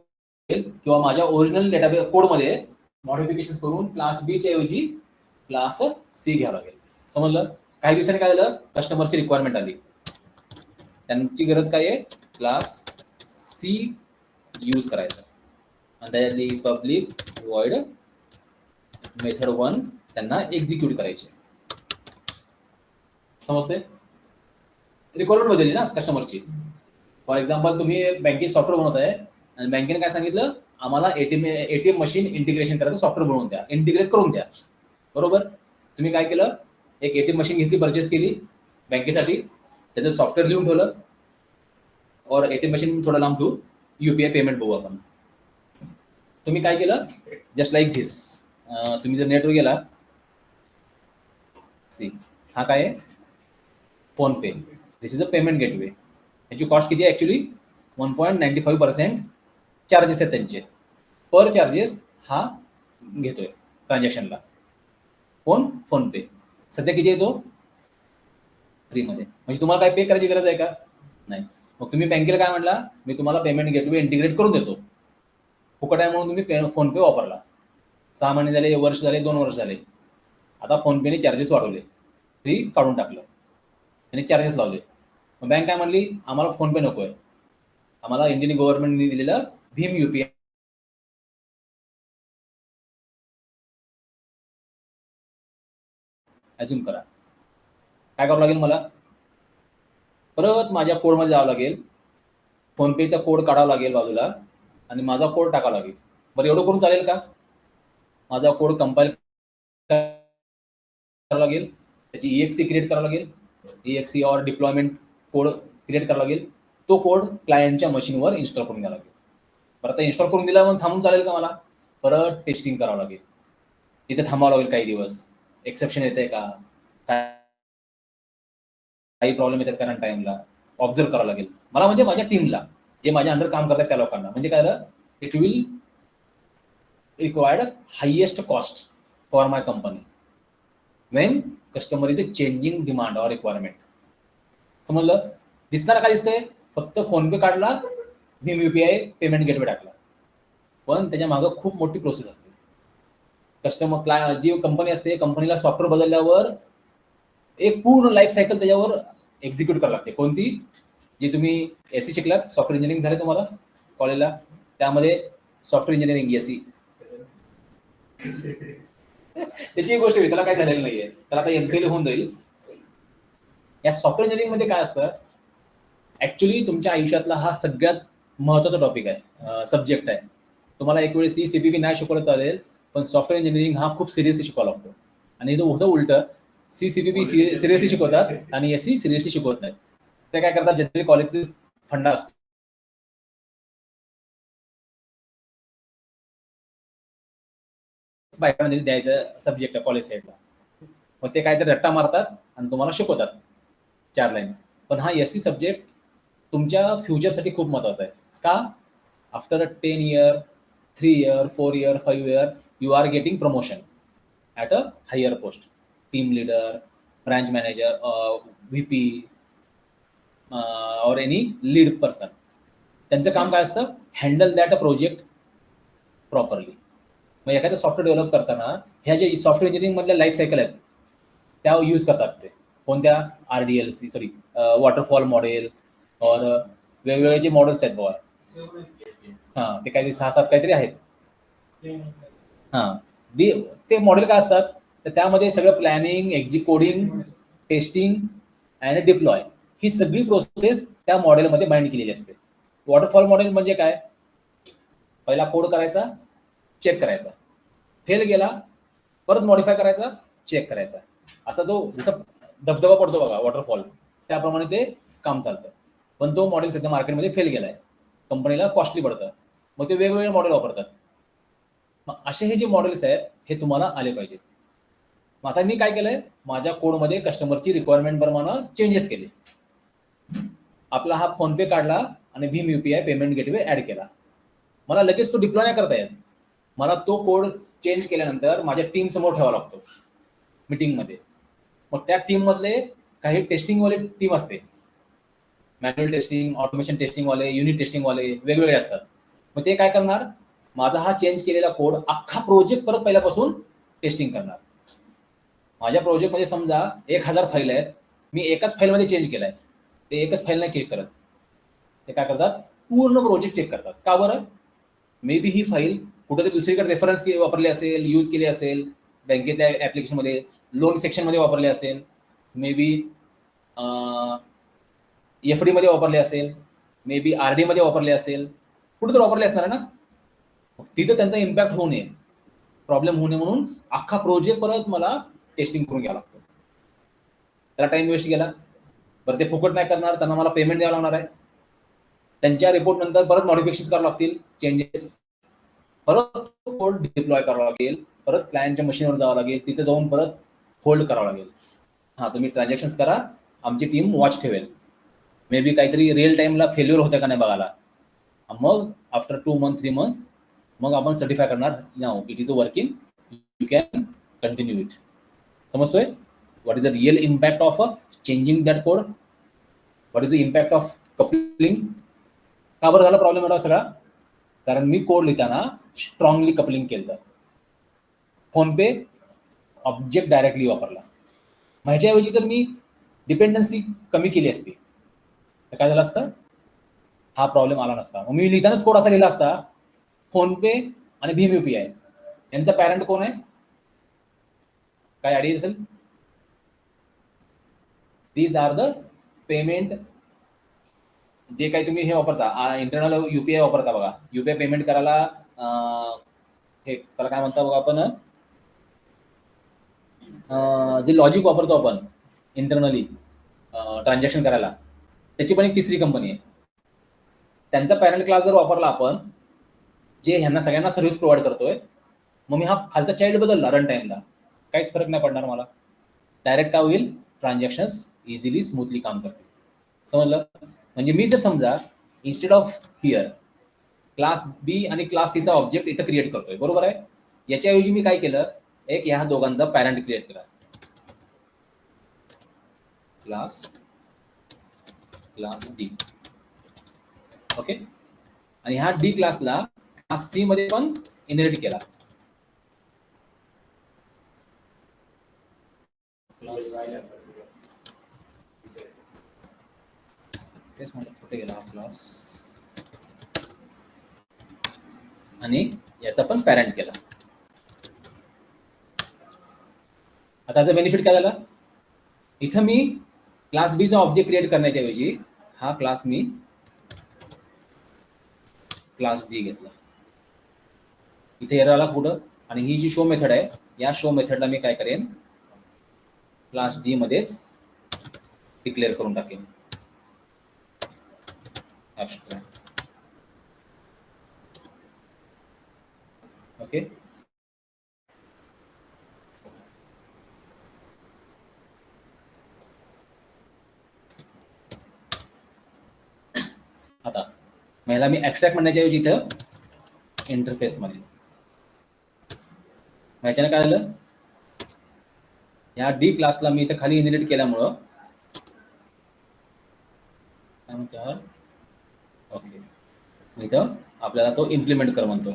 किंवा माझ्या ओरिजिनल डेटाबेस कोडमध्ये मॉडिफिकेशन करून क्लास बी च्या ऐवजी क्लास सी घ्यावं लागेल. समजलं? काही दिवसांनी काय झालं, कस्टमरची रिक्वायरमेंट आली, त्यांची गरज काय आहे, क्लास सी यूज करायचा आणि त्याच्यातली पब्लिक वॉइड मेथड 1 त्यांना एक्झिक्यूट करायचे. समजते? रिक्वायरमेंट बदलली ना कस्टमरची. फॉर एक्झाम्पल तुम्ही बँकेत सॉफ्टवेअर बनवत आहे आणि बँकेने काय सांगितलं, आम्हाला एटीएम मशीन इंटिग्रेशन करायचं सॉफ्टवेअर बनवून द्या, इंटिग्रेट करून द्या. बरोबर? तुम्ही काय केलं, एक एटीएम मशीन घेतली, परचेस केली बँकेसाठी, त्याचं सॉफ्टवेअर लिहून ठेवलं, और एटीएम मशीन थोडं लांब ठेवू, युपीआय पेमेंट बघू आपण. तुम्ही काय केलं, जस्ट लाईक धिस, तुम्ही जर नेटवर गेला, सी हा काय आहे, phone pay, this is a payment gateway. याची कॉस्ट किती आहे ऍक्च्युली, 1.95% चार्जेस आहेत त्यांचे, पर चार्जेस हा घेतोय ट्रान्झॅक्शनला. फोन पे सध्या किती आहे तो, फ्रीमध्ये. म्हणजे तुम्हाला काय पे करायची गरज आहे का, नाही. मग तुम्ही बँकेला काय म्हटला, मी तुम्हाला पेमेंट गेटवे इंटिग्रेट करून देतो, फुकट आहे म्हणून तुम्ही फोन पे वापरला. 6 महिने झाले, वर्ष झाले, 2 वर्ष झाले, आता फोनपेने चार्जेस वाढवले, फ्री काढून टाकलं आणि चार्जेस लावले. मग बँक काय म्हणली, आम्हाला फोन पे नकोय, आम्हाला इंडियन गव्हर्नमेंटने दिलेलं भीम युपीआय अजून करा. काय करावं लागेल मला, परत माझ्या कोडमध्ये जावं लागेल, फोनपेचा कोड काढावा लागेल बाजूला आणि माझा कोड टाकावा लागेल. बरं एवढं करून चालेल का, माझा कोड कंपाईल करावा लागेल, त्याची EXE क्रिएट करावं लागेल, EXE और डिप्लॉयमेंट कोड क्रिएट करावा लागेल, तो कोड क्लायंटच्या मशीनवर इन्स्टॉल करून द्यावा लागेल. बरं आता इन्स्टॉल करून दिला मग थांबून चालेल का मला, परत टेस्टिंग करावं लागेल, तिथे थांबावं लागेल काही दिवस, एक्सेप्शन येते का, काही प्रॉब्लेम येतात कारण टाइमला ऑब्झर्व करावं लागेल मला, म्हणजे माझ्या टीमला, जे माझ्या अंडर काम करतात त्या लोकांना. म्हणजे काय झालं, it will required highest cost for my company Wien customer is a changing demand और रिक्वायरमेंट. समजलं? दिसताना काय दिसतंय, फक्त फोन पे काढला, भीम युपीआय पेमेंट गेटवे टाकला, पण त्याच्या मागं खूप मोठी प्रोसेस असते. कस्टमर जी कंपनी असते, कंपनीला सॉफ्टवेअर बदलल्यावर एक पूर्ण लाईफ सायकल त्याच्यावर एक्झिक्यूट करावी लागते. कोणती, जी तुम्ही एससी शिकलात, सॉफ्टवेअर इंजिनिअरिंग झाले तुम्हाला कॉलेजला, त्यामध्ये सॉफ्टवेअर इंजिनिअरिंग एससी त्याची एक गोष्ट आहे, त्याला काय झालेलं नाहीये, त्याला आता एमसीए होऊन जाईल. या सॉफ्टवेअर इंजिनिअरिंग मध्ये काय असतं, ऍक्च्युली तुमच्या आयुष्यातला हा सगळ्यात महत्वाचा टॉपिक आहे, सब्जेक्ट आहे. तुम्हाला एक वेळेस सीपीपी नाही शिकवलं चालेल, पण सॉफ्टवेअर इंजिनिअरिंग हा खूप सिरियसली शिकवावा लागतो. आणि इथं होतं उलट, सीपीपी सिरियसली शिकवतात आणि एससी सिरियसली शिकवत नाहीत. ते काय करतात, जनरली कॉलेजचे फंडा असतो, बायकांमध्ये द्यायचं सब्जेक्ट आहे कॉलेज साईडला, मग ते काहीतरी रट्टा मारतात आणि तुम्हाला शिकवतात 4 लाईन. पण हा एससी सब्जेक्ट तुमच्या फ्युचरसाठी खूप महत्वाचा आहे. का, after 10 year, 3 year, 4 year, 5 year, you are getting promotion at a higher post, team leader, branch manager, VP or any lead person. त्यांचं काम काय असतं, handle that a project properly. मग एखादं सॉफ्टवेअर डेव्हलप करताना ह्या जे सॉफ्टवेअर इंजिनिअरिंग मधल्या लाईफ सायकल आहेत त्या यूज करतात. ते कोणत्या, RDLC, सॉरी वॉटरफॉल मॉडेल, और वेगवेगळे जे मॉडेल्स आहेत बघा, ते काहीतरी 6-7 काहीतरी आहेत. ते मॉडेल काय असतात, तर त्यामध्ये सगळं प्लॅनिंग, एक्झिक्युटिंग, टेस्टिंग आणि डिप्लॉय ही सगळी प्रोसेस त्या मॉडेलमध्ये बाइंड केलेली असते. वॉटरफॉल मॉडेल म्हणजे काय, पहिला कोड करायचा, चेक करायचा, फेल गेला परत मॉडिफाय करायचा, चेक करायचा, असा जो जसं धबधबा पडतो बघा वॉटरफॉल, त्याप्रमाणे ते काम चालतं. पण तो मॉडेल सध्या मार्केटमध्ये फेल गेलाय, कंपनीला कॉस्टली पडतं, मग ते वेगवेगळे मॉडेल वापरतात. मग असे हे जे मॉडेल्स आहेत हे तुम्हाला आले पाहिजेत. मग आता मी काय केलंय, माझ्या कोडमध्ये कस्टमरची रिक्वायरमेंट प्रमाणे चेंजेस केले. आपला हा फोन पे काढला आणि भीम युपीआय पेमेंट गेटवे ऍड केला. मला लगेच तो डिप्लॉय नाही करता येत, मला तो कोड चेंज केल्यानंतर माझ्या टीम समोर ठेवावा लागतो मीटिंगमध्ये. मग त्या टीम मधले काही टेस्टिंग वाले टीम असते, मॅन्युअल टेस्टिंग, ऑटोमेशन टेस्टिंग वाले, युनिट टेस्टिंग वाले वेगवेगळे असतात. मग ते काय करणार, माझा हा चेंज केलेला कोड अख्खा प्रोजेक्ट परत पहिल्यापासून टेस्टिंग करणार. माझ्या प्रोजेक्टमध्ये समजा 1000 फाईल आहेत, मी एकाच फाईलमध्ये चेंज केलाय, ते एकच फाईल नाही चेक करत, ते काय करतात, पूर्ण प्रोजेक्ट चेक करतात. का बरं? मे बी ही फाईल कुठेतरी दुसरीकडे रेफरन्स वापरली असेल, यूज केली असेल, बँकेतल्या ऍप्लिकेशनमध्ये लोन सेक्शनमध्ये वापरली असेल, मे बी FD मध्ये वापरले असेल, मे बी RD मध्ये वापरले असेल, कुठेतरी वापरले असणार ना. तिथं त्यांचा इम्पॅक्ट होऊ नये, प्रॉब्लेम होऊ नये म्हणून अख्खा प्रोजेक्ट परत मला टेस्टिंग करून घ्यावा लागतो. त्याला टाइम वेस्ट गेला. बरं ते फुकट नाही करणार, त्यांना मला पेमेंट द्यावं लागणार आहे. त्यांच्या रिपोर्ट नंतर परत मॉडिफिकेशन करावं लागतील, चेंजेस, परत कोड डिप्लॉय करावा लागेल, परत क्लायंटच्या मशीनवर जावं लागेल, तिथे जाऊन परत होल्ड करावं लागेल. हा, तुम्ही ट्रान्झॅक्शन करा, आमची टीम वॉच ठेवेल, मे बी काहीतरी रिअल टाइमला फेल्युअर होतं का नाही बघायला. मग आफ्टर 2 months 3 months मग आपण सर्टिफाय करणार, now it is working, you can continue it. समजतोय? What is the real impact of changing that code, what is the impact of coupling. का बरं झाला प्रॉब्लेम एवढा सगळा? कारण मी कोड लिहिताना स्ट्रॉंगली कपलिंग केलं. फोनपे ऑब्जेक्ट डायरेक्टली वापरला. ह्याच्याऐवजी जर मी डिपेंडन्सी कमी केली असती तर काय झालं असतं, हा प्रॉब्लेम आला नसता. मग मी लिहितानाच कोड असा लिहिला असता, फोनपे आणि भीम UPI यांचा पॅरेंट कोण आहे, काय आयडिया असेल? दीज आर द पेमेंट, जे काही तुम्ही हे वापरता, इंटरनल UPI वापरता बघा, UPI पेमेंट करायला हे त्याला काय म्हणता बघा आपण, जे लॉजिक वापरतो आपण इंटरनली ट्रान्झॅक्शन करायला, त्याची पण एक तिसरी कंपनी आहे. त्यांचा पॅरेंट क्लास जर वापरला आपण, जे ह्यांना सगळ्यांना सर्व्हिस प्रोव्हाइड करतोय, मग मी हा खालचा चाइल्ड बदलला रन टाइमला, काहीच फरक नाही पडणार मला. डायरेक्ट काय होईल, ट्रान्झॅक्शन्स इझिली स्मूथली काम करतील. समजलं? म्हणजे मी जर समजा instead of here class B आणि क्लास C चा ऑब्जेक्ट इथं क्रिएट करतोय, बरोबर आहे, याच्याऐवजी मी काय केलं, एक ह्या दोघांचा पॅरेंट क्रिएट केला, क्लास D. ओके, आणि ह्या D क्लासला क्लास C मध्ये पण इनहेरिट केला. तेच म्हणलं कुठे गेला हा क्लास, आणि याचा पण पॅरेंट केला. आता त्याचा बेनिफिट काय झाला, इथं मी क्लास B चा ऑब्जेक्ट क्रिएट करण्याच्या ऐवजी हा क्लास मी क्लास D घेतला. इथे एरर आला कुठं, आणि ही जी शो मेथड आहे, या शो मेथडला मी काय करेन, क्लास D मध्येच डिक्लेअर करून टाकेन ॲब्स्ट्रॅक्ट. ओके, आता मला मी ॲब्स्ट्रॅक्ट म्हणण्याच्या ऐवजी इथं इंटरफेस मध्ये, ह्याच्यानं काय झालं, या D क्लासला मी इथं खाली इनहेरिट केल्यामुळं काय म्हणतात, ओके, इथं आपल्याला तो इम्प्लिमेंट कर म्हणतोय,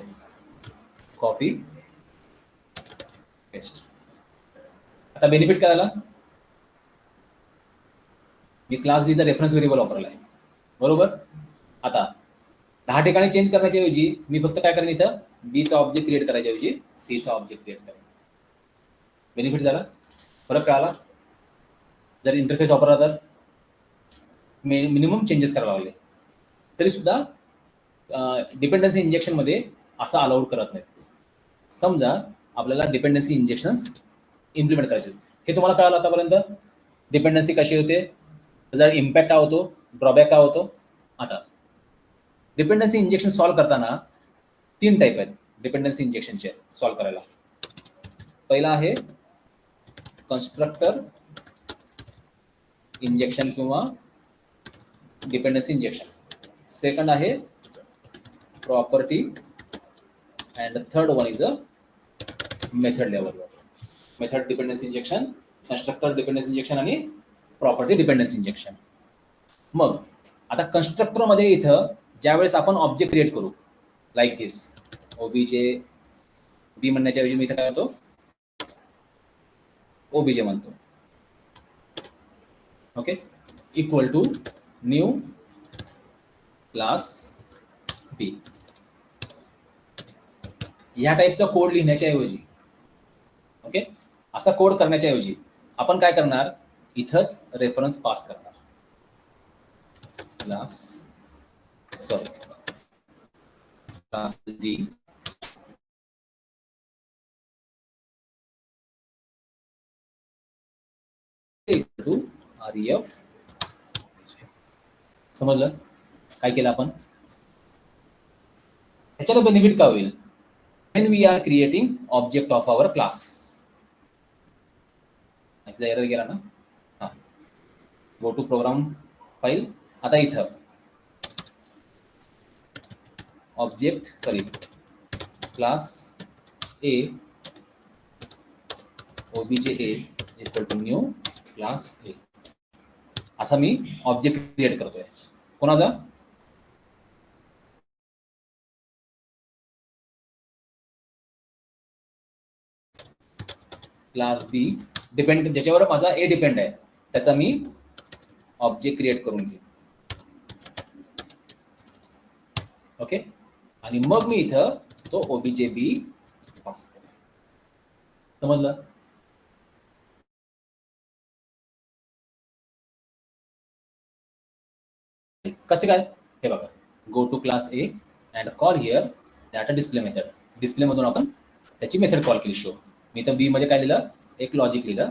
कॉपी पेस्ट. आता बेनिफिट काय झाला, मी क्लास D चा रेफरन्स व्हेरिएबल वापरला आहे, बरोबर. आता 10 ठिकाणी चेंज करण्याच्या ऐवजी मी फक्त काय करेन, इथं B चा ऑब्जेक्ट क्रिएट करायच्या ऐवजी C चा ऑब्जेक्ट क्रिएट करेन. बेनिफिट झाला, फरक कळाला. जर इंटरफेस वापरला तर मिनिमम चेंजेस करावे लागले, तरी सुद्धा डिपेंडन्सी इंजेक्शन मध्ये असं अलाउड करत नाही. समजा आपल्याला डिपेंडन्सी इंजेक्शन्स इम्प्लिमेंट करायचे, हे तुम्हाला कळालं आतापर्यंत, डिपेंडन्सी कशी होते, त्याचा इम्पॅक्ट काय होतो, ड्रॉबॅक काय होतो. आता डिपेंडन्सी इंजेक्शन सॉल्व्ह करताना 3 टाईप आहेत डिपेंडन्सी इंजेक्शनचे सॉल्व्ह करायला. पहिला आहे कन्स्ट्रक्टर इंजेक्शन किंवा डिपेंडन्सी इंजेक्शन, सेकंड आहे property, and third one is a method level. Method dependency injection, constructor dependency injection आणि प्रॉपर्टी डिपेंडन्सी इंजेक्शन. मग आता कन्स्ट्रक्टर मध्ये इथं ज्यावेळेस आपण ऑब्जेक्ट क्रिएट करू लाईक दिस ओबीजे बी म्हणण्याच्या ऐवजी मी इथं काय होतो ओबीजे म्हणतो. Okay equal to new class B. ह्या टाईपचा कोड लिहिण्याच्या ऐवजी ओके असा कोड करण्याच्या ऐवजी आपण काय करणार इथंच रेफरन्स पास करणार class class D to REF. समजलं काय केलं आपण. त्याच्याला बेनिफिट काय होईल when we are creating object of our class. इथला एरर गेला ना. हा गो टू प्रोग्राम फाईल. आता इथं object class A OBJ A equal to new class A असा मी ऑब्जेक्ट क्रिएट करतोय. कोणाचा क्लास बी डिपेंड ज्याच्यावर माझा ए डिपेंड आहे त्याचा मी ऑब्जेक्ट क्रिएट करून घेईन. ओके आणि मग मी इथं तो ओबीजे बी पास करेन. समजलं. कसे काय हे बघा go to class A and call here data display method. Display मधून आपण त्याची मेथड कॉल केली शो. मी इथं बी मध्ये काय लिहिलं एक लॉजिक लिहिलं.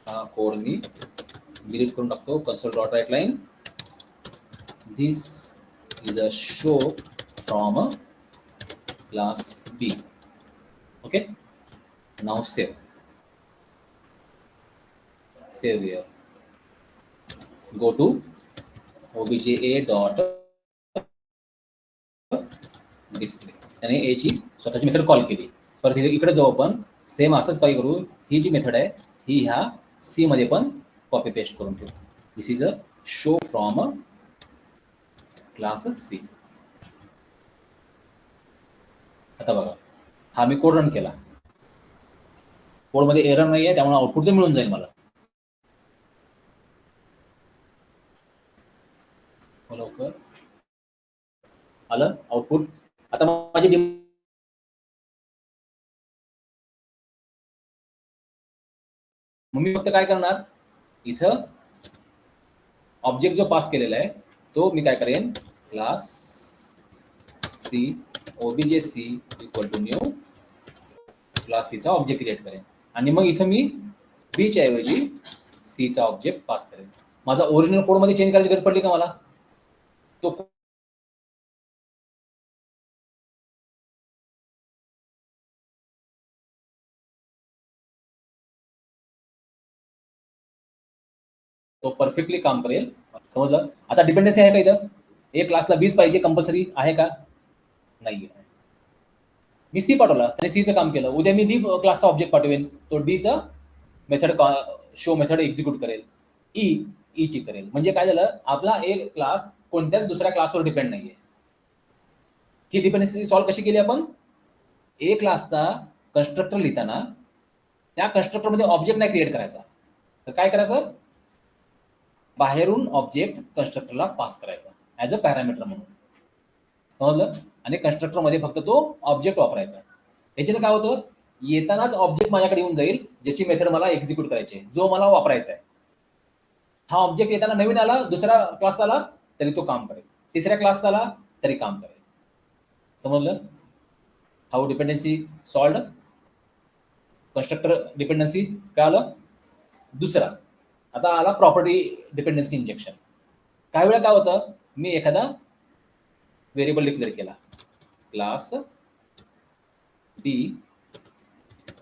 हा कोड मी डिलीट करून टाकतो. Console dot write line this is a show from class B. Okay now save here go to obja dot display. त्याने ए ची स्वतःची मेथड कॉल केली. परत इकडे जाऊ आपण सेम असंच काय करू. ही जी मेथड आहे ही ह्या सी मध्ये पण कॉपी पेस्ट करून ठेवू. This is a show from class C. आता बघा हा मी कोड रन केला. कोड मध्ये एरर नाहीये त्यामुळे आउटपुट तर मिळून जाईल मला. लवकर आलं आउटपुट. आता माझी मग मी फक्त काय करणार इथं ऑब्जेक्ट जो पास केलेला आहे तो मी काय करेन class C OBJ C equal to new class C चा ऑब्जेक्ट क्रिएट करेन आणि मग इथं मी बी च्या ऐवजी सी चा ऑब्जेक्ट पास करेन. माझा ओरिजिनल कोड मध्ये चेंज करायची गरज पडली का मला. तो तो परफेक्टली काम करेल. समजलं. आता डिपेंडन्सी आहे का इथं ए क्लासला बीच पाहिजे कंपल्सरी आहे का नाहीये. मी सी पाठवला त्याने सीचं काम केलं. उद्या मी डी क्लासचा ऑब्जेक्ट पाठवेन तो डीचा मेथड शो मेथड एक्झिक्यूट करेल. ई ची करेल. म्हणजे काय झालं आपला ए क्लास कोणत्याच दुसऱ्या क्लासवर डिपेंड नाहीये. ही डिपेंडन्सी सॉल्व्ह कशी केली आपण ए क्लासचा कन्स्ट्रक्टर लिहिताना त्या कन्स्ट्रक्टर मध्ये ऑब्जेक्ट नाही क्रिएट करायचा तर काय करायचं बाहेरून ऑब्जेक्ट कन्स्ट्रक्टरला पास करायचा ऍज अ पॅरामीटर म्हणून. समजलं. आणि कन्स्ट्रक्टर मध्ये फक्त तो ऑब्जेक्ट वापरायचा. याच्याने काय होतं येतानाच ऑब्जेक्ट माझ्याकडे येऊन जाईल ज्याची मेथड मला एक्झिक्यूट करायची जो मला वापरायचा आहे. हा ऑब्जेक्ट येताना नवीन आला दुसऱ्या क्लास आला तरी तो काम करेल. तिसऱ्या क्लास आला तरी काम करेल. समजलं. How dependency solved. Constructor dependency काय आलं दुसरा. आता आला प्रॉपर्टी डिपेंडन्सी इंजेक्शन. काही वेळा काय होतं मी एखादा व्हेरिएबल डिक्लेअर केला क्लास डी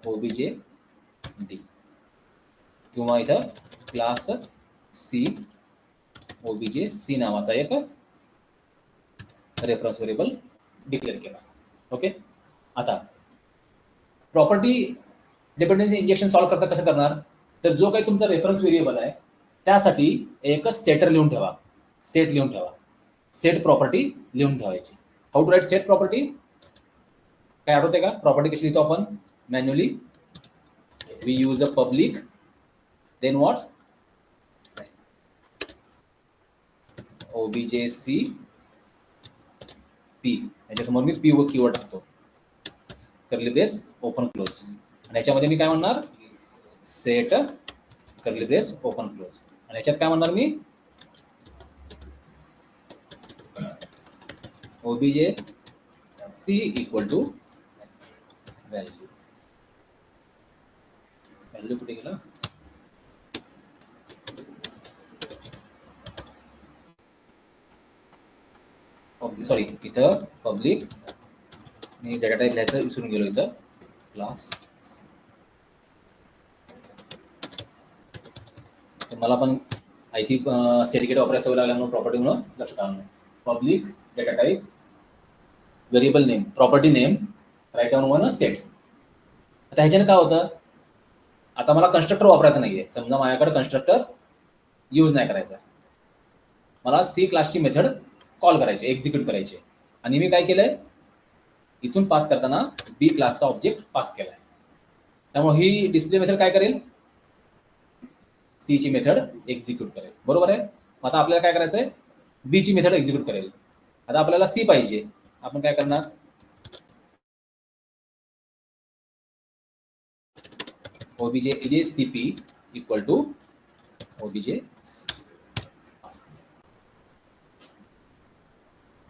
ओबीजे डी किंवा इथं क्लास सी ओबीजे सी नावाचा एक रेफरन्स व्हेरिएबल डिक्लेअर केला. ओके आता प्रॉपर्टी डिपेंडन्सी इंजेक्शन सॉल्व्ह करता कसं करणार तर जो काही तुमचा रेफरन्स व्हेरिएबल आहे त्यासाठी एकच सेटर लिहून ठेवा, सेट लिहून ठेवा, सेट प्रॉपर्टी लिहून ठेवायची. How to write set property? काय आठवते का? प्रॉपर्टी कशी लिहितो आपण manually? We use a public, then what? objc p, याच्यासमोर मी p व कीवर्ड टाकतो, कर्ली ब्रेस ओपन क्लोज, आणि याच्यामध्ये मी काय म्हणणार? Set curly brace open close, आणि याच्यात काय म्हणणार मी? objc equal to value. Value कुठे गेला? सॉरी, इथं पब्लिक, मी डेटा टाईप लिहायचं विसरून गेलो, इथं क्लास. मला पण आय थिंक सेडिकेट वापरायला सवय लागल्यामुळे प्रॉपर्टीमुळे लक्षात आलं नाही. Public data type variable name property name write down one set. आता ह्याच्याने काय होतं? आता मला कन्स्ट्रक्टर वापरायचं नाहीये. समजा माझ्याकडे कन्स्ट्रक्टर यूज नाही करायचा, मला सी क्लासची मेथड कॉल करायची, एक्झिक्यूट करायची, आणि मी काय केलंय? इथून पास करताना बी क्लासचा ऑब्जेक्ट पास केलाय. त्यामुळे ही डिस्प्ले मेथड काय करेल? सी ची मेथड एक्झिक्यूट करेल. बरोबर आहे? आता आपल्याला काय करायचंय? बी ची मेथड एक्झिक्यूट करेल. आता आपल्याला सी पाहिजे, आपण काय करणार? objc cp equal to objc.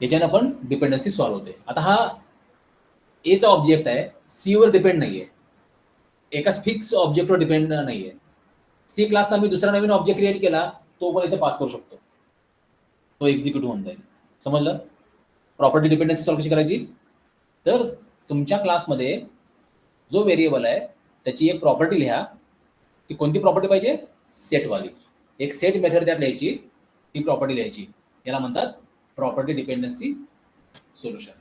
याच्याने आपण डिपेंडन्सी सॉल्व्ह होते. आता हा ए चा ऑब्जेक्ट आहे, सी वर डिपेंड नाहीये, एकाच फिक्स ऑब्जेक्टवर डिपेंड नाहीये. सी क्लासचा मी दुसरा नवीन ऑब्जेक्ट क्रिएट केला, तो पण इथे पास करू शकतो, तो एक्झिक्यूट होऊन जाईल. समजलं? प्रॉपर्टी डिपेंडन्सी सॉल्व्ह कशी करायची? तर तुमच्या क्लासमध्ये जो व्हेरिएबल आहे त्याची एक प्रॉपर्टी लिहा. ती कोणती प्रॉपर्टी पाहिजे? सेटवाली. एक सेट मेथड त्यात लिहायची, ती प्रॉपर्टी लिहायची. याला म्हणतात प्रॉपर्टी डिपेंडन्सी सोल्युशन.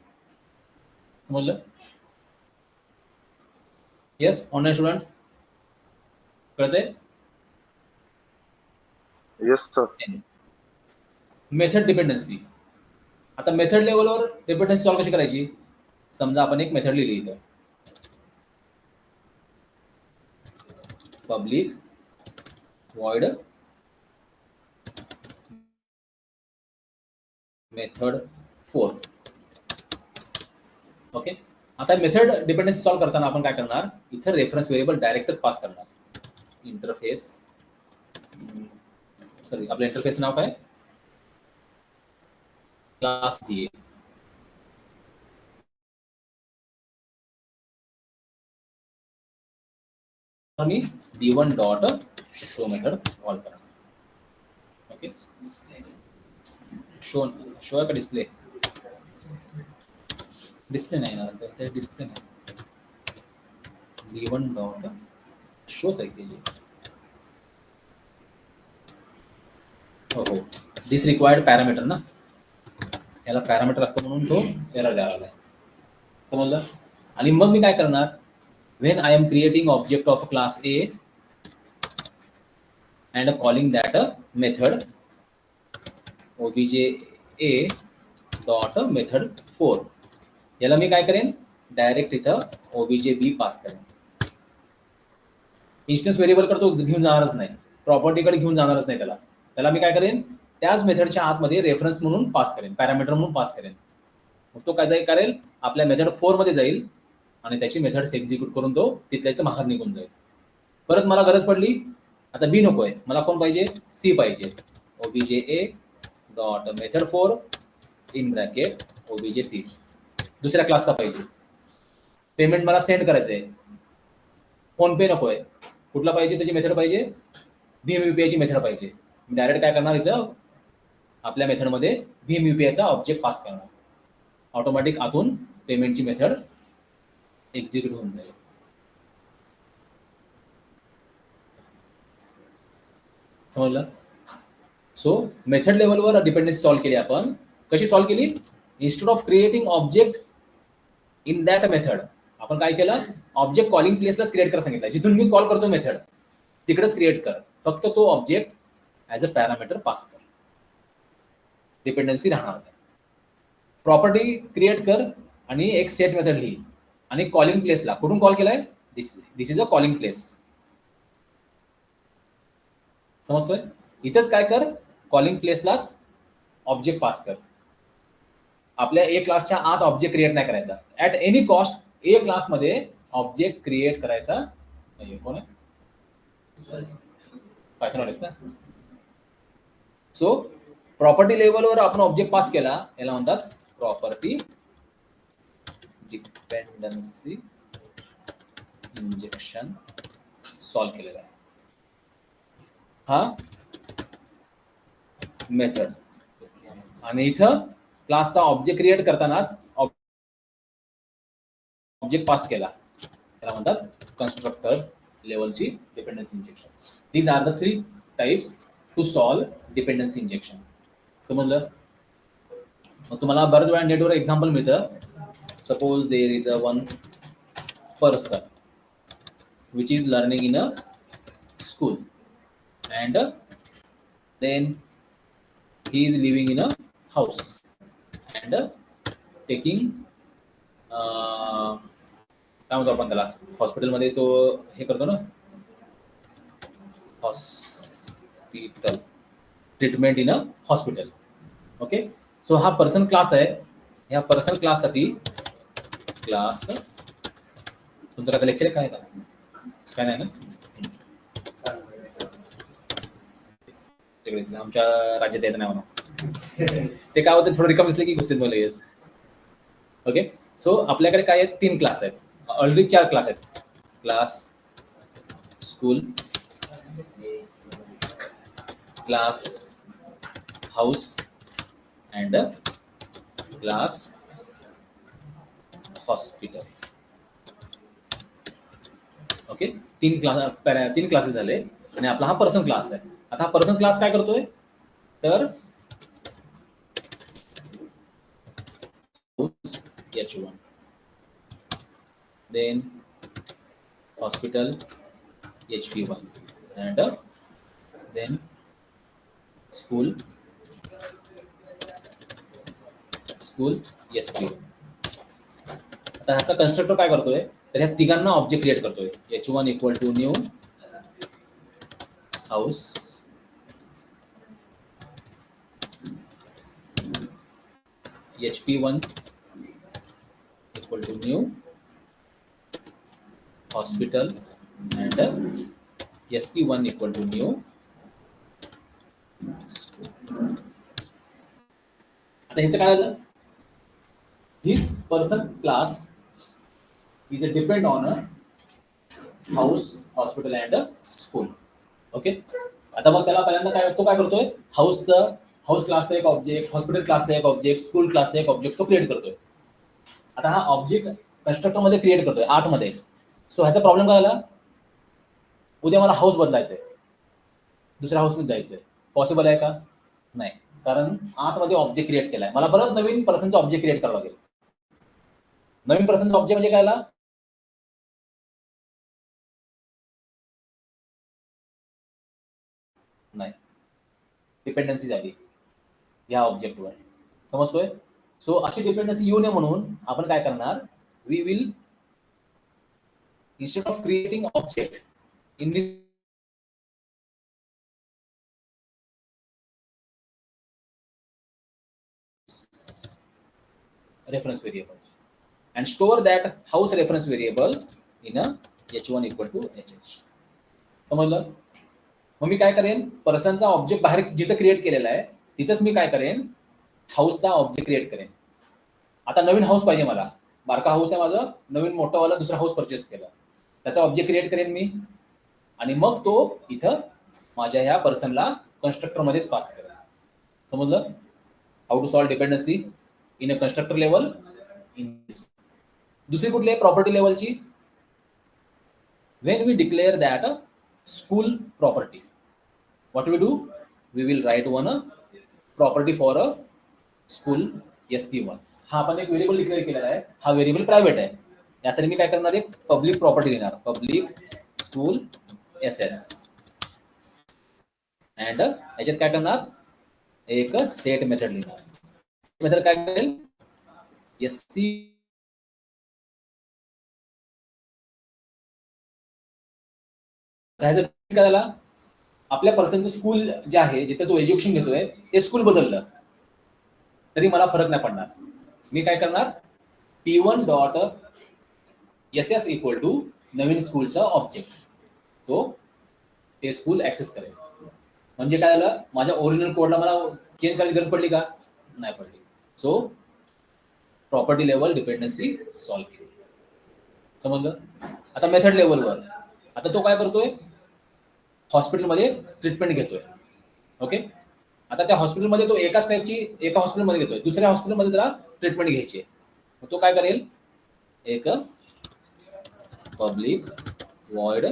समजलं? येस ऑनलाईन स्टुडंट, कळतंय? Yes sir. Method dependency. आता मेथड लेवलवर डिपेंडन्सी सॉल्व्ह कशी करायची? समजा आपण एक मेथड लिहिली इथं, पब्लिक void मेथड 4. ओके. आता मेथड डिपेंडन्सी सॉल्व्ह करताना आपण काय करणार? इथं रेफरन्स व्हेरिएबल डायरेक्टच पास करणार. इंटरफेस, सॉरी आपलं इंटरफेस नाव काय? Class D. आणि d1 dot show method call करणार. ओके. शो शो का डिस्प्ले? डिस्प्ले नाही ना, ते डिस्प्ले नाही. d1 डॉट शोच आहे की हो, दिस रिक्वायर्ड पॅरामीटर ना, याला पॅरामीटर लागतो म्हणून तो एरर द्यावा. समजलं? आणि मग मी काय करणार? when I am creating object of class A and calling that a method obj a dot method 4, याला मी काय करेन? डायरेक्ट इथं obj b पास करेन. इन्स्टन्स व्हेरिएबल करतो घेऊन जाणारच नाही, प्रॉपर्टीकडे घेऊन जाणारच नाही. त्याला मी काय करेन? त्याच मेथडच्या आतमध्ये रेफरन्स म्हणून पास करेन, पॅरामीटर म्हणून पास करेन. मग तो काय करेल? आपल्या मेथड 4 मध्ये जाईल आणि त्याची मेथड्स एक्झिक्यूट करून तो तिथल्या इथं बाहेर निघून जाईल. परत मला गरज पडली, आता बी नकोय, मला कोण पाहिजे? सी पाहिजे. obj dot method 4 in bracket obj C, दुसऱ्या क्लासचा पाहिजे. पेमेंट मला सेंड करायचंय, फोन पे नकोय, कुठला पाहिजे? त्याची मेथड पाहिजे, भीम यूपीआयची मेथड पाहिजे. मी डायरेक्ट काय करणार? इथं आपल्या मेथडमध्ये भीम यूपीआयचा ऑब्जेक्ट पास करणार, ऑटोमॅटिक आतून पेमेंटची मेथड एक्झिक्यूट होऊन जाईल. समजलं? सो मेथड लेवलवर डिपेंडन्सी सॉल्व्ह केली आपण. कशी सॉल्व्ह केली? Instead of creating object in that method, आपण काय केलं? ऑब्जेक्ट कॉलिंग प्लेसलाच क्रिएट कर सांगितलं. जिथून मी कॉल करतो मेथड तिकडेच क्रिएट कर. फक्त तो object as a parameter pass कर, डिपेंडन्सी राहणार नाही. प्रॉपर्टी क्रिएट कर आणि एक सेट मेथड लिही आणि कॉलिंग प्लेसला कुठून कॉल केलाय, दिस इज अ कॉलिंग प्लेस. समजतोय? इथेच काय कर, कॉलिंग प्लेसलाच ऑब्जेक्ट पास कर. आपल्या ए क्लासच्या आत ऑब्जेक्ट क्रिएट नाही करायचा. ऍट एनी कॉस्ट ए क्लासमध्ये ऑब्जेक्ट क्रिएट करायचा नाहीये. कोण आहे? पायथॉन वाले का? सो प्रॉपर्टी लेवलवर आपण ऑब्जेक्ट पास केला, याला म्हणतात प्रॉपर्टी डिपेंडन्सी इंजेक्शन सॉल्व्ह केलेला आहे. हा मेथड. आणि इथं क्लासचा ऑब्जेक्ट क्रिएट करतानाच ऑब्जेक्ट पास केला, त्याला म्हणतात कन्स्ट्रक्टर लेवलची dependency injection. These are the 3 types to solve dependency injection. समजलं? मग तुम्हाला बऱ्याच वेळा नेटवर एक्झाम्पल मिळतं. Suppose there is a one person which is learning in a school and then he is living in a house and taking काय म्हणतो आपण त्याला, हॉस्पिटलमध्ये तो हे करतो ना, hospital treatment in a hospital. Okay, so हा पर्सन क्लास आहे. ह्या पर्सन क्लाससाठी क्लास, तुमचं काय लेक्चर काय का, काय नाही ना? आमच्या राज्यात द्यायचं नाही म्हणा. ते काय होतं, थोडं रिकाम असले की गोष्टी बोलले. ओके, सो आपल्याकडे काय आहेत, 3 क्लास आहेत. ऑलरेडी 4 क्लास आहेत. Class school, class house and class hospital. Okay, 3 classes झाले आणि आपला हा पर्सन क्लास आहे. आता हा पर्सन क्लास काय करतोय, तर H1, then hospital HP1 and then school SP1. आता ह्याचा कन्स्ट्रक्टर काय करतोय, तर ह्या तिघांना ऑब्जेक्ट क्रिएट करतोय. H1 equal to new house, HP1 equal to new hospital and SP1 equal to new. आता ह्याचं काय झालं, this person class is a depend on a house, hospital and a school. Okay, आता मग त्याला पहिल्यांदा काय, तो काय करतोय, हाऊस क्लासचा एक ऑब्जेक्ट, हॉस्पिटल क्लासचा एक ऑब्जेक्ट, स्कूल क्लासचा एक ऑब्जेक्ट तो क्रिएट करतोय. आता हा ऑब्जेक्ट कन्स्ट्रक्टर मध्ये क्रिएट करतोय आतमध्ये. सो ह्याचा प्रॉब्लेम काय झाला, उद्या मला हाऊस बदलायचंय, दुसऱ्या हाऊसमध्ये जायचंय. पॉसिबल आहे का? नाही, कारण आतमध्ये ऑब्जेक्ट क्रिएट केलाय. मला परत नवीन पर्सनचा ऑब्जेक्ट क्रिएट करावा लागेल. नवीन पर्सनचा ऑब्जेक्ट म्हणजे काय आला, नाही, डिपेंडन्सी झाली या ऑब्जेक्टवर. समजतोय? सो अशी डिपेंडन्सी येऊ नये म्हणून आपण काय करणार, we will instead of creating object in this reference variable and store that house reference variable in a h1 equal to hh. समजलं? मग मी काय करेन, पर्सनचा ऑब्जेक्ट बाहेर जिथे क्रिएट केलेला आहे तिथेच मी काय करेन, हाऊसचा ऑब्जेक्ट क्रिएट करेन. आता नवीन हाऊस पाहिजे मला, बारका हाऊस आहे माझं, नवीन मोठा वाला दुसरा हाऊस परचेस केला, त्याचा ऑब्जेक्ट क्रिएट करेन मी आणि मग तो इथं माझ्या ह्या पर्सनला कन्स्ट्रक्टर मध्येच पास करेल. समजलं? How to solve dependency in a constructor level. दुसरी कुठली आहे प्रॉपर्टी लेवलची, when we declare that a school property, what we do, we will write one property for a school SC1. हा आपण एक व्हेरिएबल डिक्लेअर केलेला आहे, हा व्हेरिएबल प्रायव्हेट आहे. यासाठी मी काय करणार, एक पब्लिक प्रॉपर्टी देणार, पब्लिक स्कूल SS अँड याच्यात काय करणार, एक सेट मेथड लिहिणार. मेथड काय करेल, एससी करायला आपल्या पर्सनचं स्कूल जे आहे जिथे तो एज्युकेशन घेतोय ते स्कूल बदललं तरी मला फरक नाही पडणार. मी काय करणार, P1 dot SS equal to नवीन स्कूलचा ऑब्जेक्ट, तो ते स्कूल ऍक्सेस करेल. म्हणजे काय झालं, माझ्या ओरिजिनल कोडला मला चेंज करायची गरज पडली का, नाही पडली. So property level dependency solve केली. समजलं. आता मेथड लेवलवर, आता तो काय करतोय, हॉस्पिटलमध्ये ट्रीटमेंट घेतोय. ओके, आता त्या हॉस्पिटलमध्ये तो एकाच टाईपची एका हॉस्पिटलमध्ये घेतोय, दुसऱ्या हॉस्पिटलमध्ये त्याला ट्रीटमेंट घ्यायची आहे. तो काय करेल, एक पब्लिक वॉइड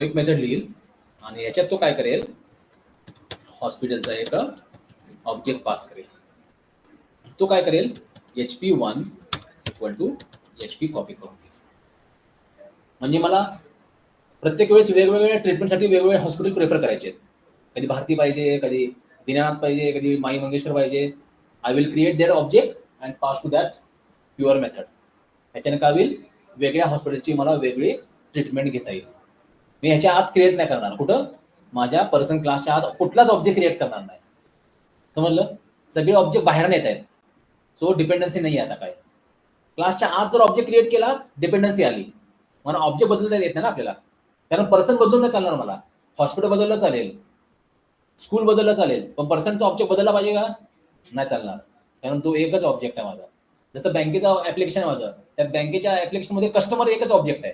एक मेथड लिहिल आणि याच्यात तो काय करेल, हॉस्पिटलचा एक ऑब्जेक्ट पास करेल. तो काय करेल, HP1 equal to HP copy करून देईल. म्हणजे मला प्रत्येक वेळेस वेगवेगळ्या ट्रीटमेंटसाठी वेगवेगळे हॉस्पिटल प्रेफर करायचे. कधी भारती पाहिजे, कधी दीनानाथ पाहिजे, कधी माई मंगेशकर पाहिजे. I will create their object and pass to that pure method. ह्याच्याने काय होईल, वेगळ्या हॉस्पिटलची मला वेगळी ट्रीटमेंट घेता येईल. मी ह्याच्या आत क्रिएट नाही करणार, कुठं, माझ्या पर्सन क्लासच्या आत कुठलाच ऑब्जेक्ट क्रिएट करणार नाही. समजलं. सगळे ऑब्जेक्ट बाहेर येत आहेत, सो डिपेंडन्सी नाही आता काय. क्लासच्या आत जर ऑब्जेक्ट क्रिएट केला, डिपेंडन्सी आली, मला ऑब्जेक्ट बदलता येत नाही ना आपल्याला, कारण पर्सन बदलून नाही चालणार. मला हॉस्पिटल बदललं चालेल, स्कूल बदललं चालेल, पण पर्सनचा ऑब्जेक्ट बदलला पाहिजे का, नाही चालणार, कारण तो एकच ऑब्जेक्ट आहे माझा. जसं बँकेचं ऍप्लिकेशन आहे माझं, त्या बँकेच्या ऍप्लिकेशनमध्ये कस्टमर एकच ऑब्जेक्ट आहे,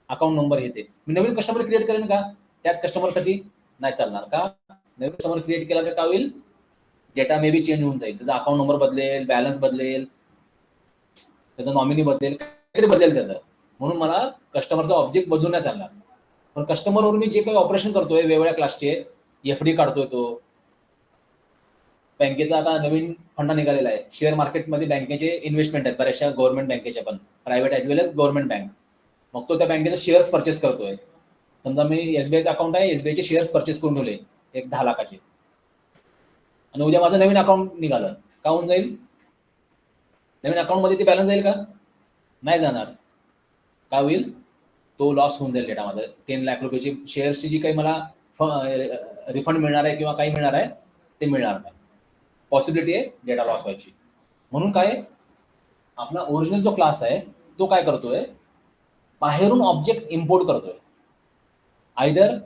अकाउंट नंबर येते. मी नवीन कस्टमर क्रिएट करेन का, त्याच कस्टमरसाठी नाही चालणार का. नवीन कस्टमर क्रिएट केला तर काय होईल, डेटा मे बी चेंज होऊन जाईल, त्याचा अकाउंट नंबर बदलेल, बॅलन्स बदलेल, त्याचा नॉमिनी बदलेल, काहीतरी बदलेल त्याचं. म्हणून मला कस्टमरचा ऑब्जेक्ट बदलून नाही चालणार. पण कस्टमरवर मी जे काही ऑपरेशन करतोय वेगवेगळ्या क्लासचे, एफडी काढतोय, तो बँकेचा आता नवीन फंडा निघालेला आहे, शेअर मार्केटमध्ये बँकेचे इन्व्हेस्टमेंट आहेत बऱ्याचशा, गव्हर्नमेंट बँकेच्या पण, प्रायव्हेट ॲज वेल एज गव्हर्नमेंट बँक. मग तो त्या बँकेचे शेअर्स परचेस करतोय. समजा मी एसबीआयचं अकाउंट आहे, एसबीआयचे शेअर्स परचेस करून ठेवले एक 10 लाखाचे, आणि उद्या माझं नवीन अकाउंट निघालं, का होऊन जाईल, नवीन अकाउंटमध्ये ते बॅलन्स जाईल का, नाही जाणार. काय होईल, तो लॉस होऊन जाईल डेटा माझा. 10 लाख रुपयाची शेअर्सची जी काही मला रिफंड मिळणार आहे किंवा काही मिळणार आहे ते मिळणार नाही, पॉसिबिलिटी आहे डेटा लॉस व्हायची. म्हणून काय, आपला ओरिजिनल जो क्लास आहे तो काय करतोय, बाहेरून ऑब्जेक्ट इम्पोर्ट करतोय, either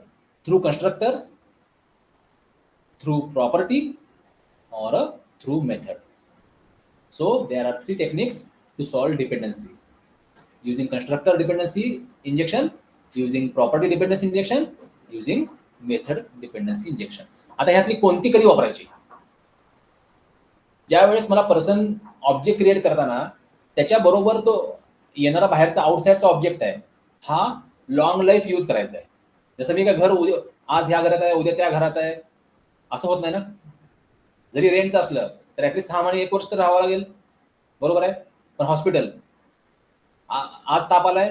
through constructor, through property or through method. So there are 3 techniques to solve dependency: using constructor dependency injection, using property dependency injection, using method dependency injection. आता ह्यातली कोणती कधी वापरायची, ज्या वेळेस मला पर्सन ऑब्जेक्ट क्रिएट करताना त्याच्या बरोबर तो येणारा बाहेरचा आउटसाइडचा ऑब्जेक्ट आहे, हा लॉंग लाईफ यूज करायचा आहे. जसं मी काय घर उद्या आज ह्या घरात आहे, उद्या त्या घरात आहे, असं होत नाही ना. जरी रेंटचं असलं तर ऍटलीस्ट 6 महिने 1 वर्ष तर राहावं लागेल, बरोबर आहे. पण हॉस्पिटल, आज ताप आलाय,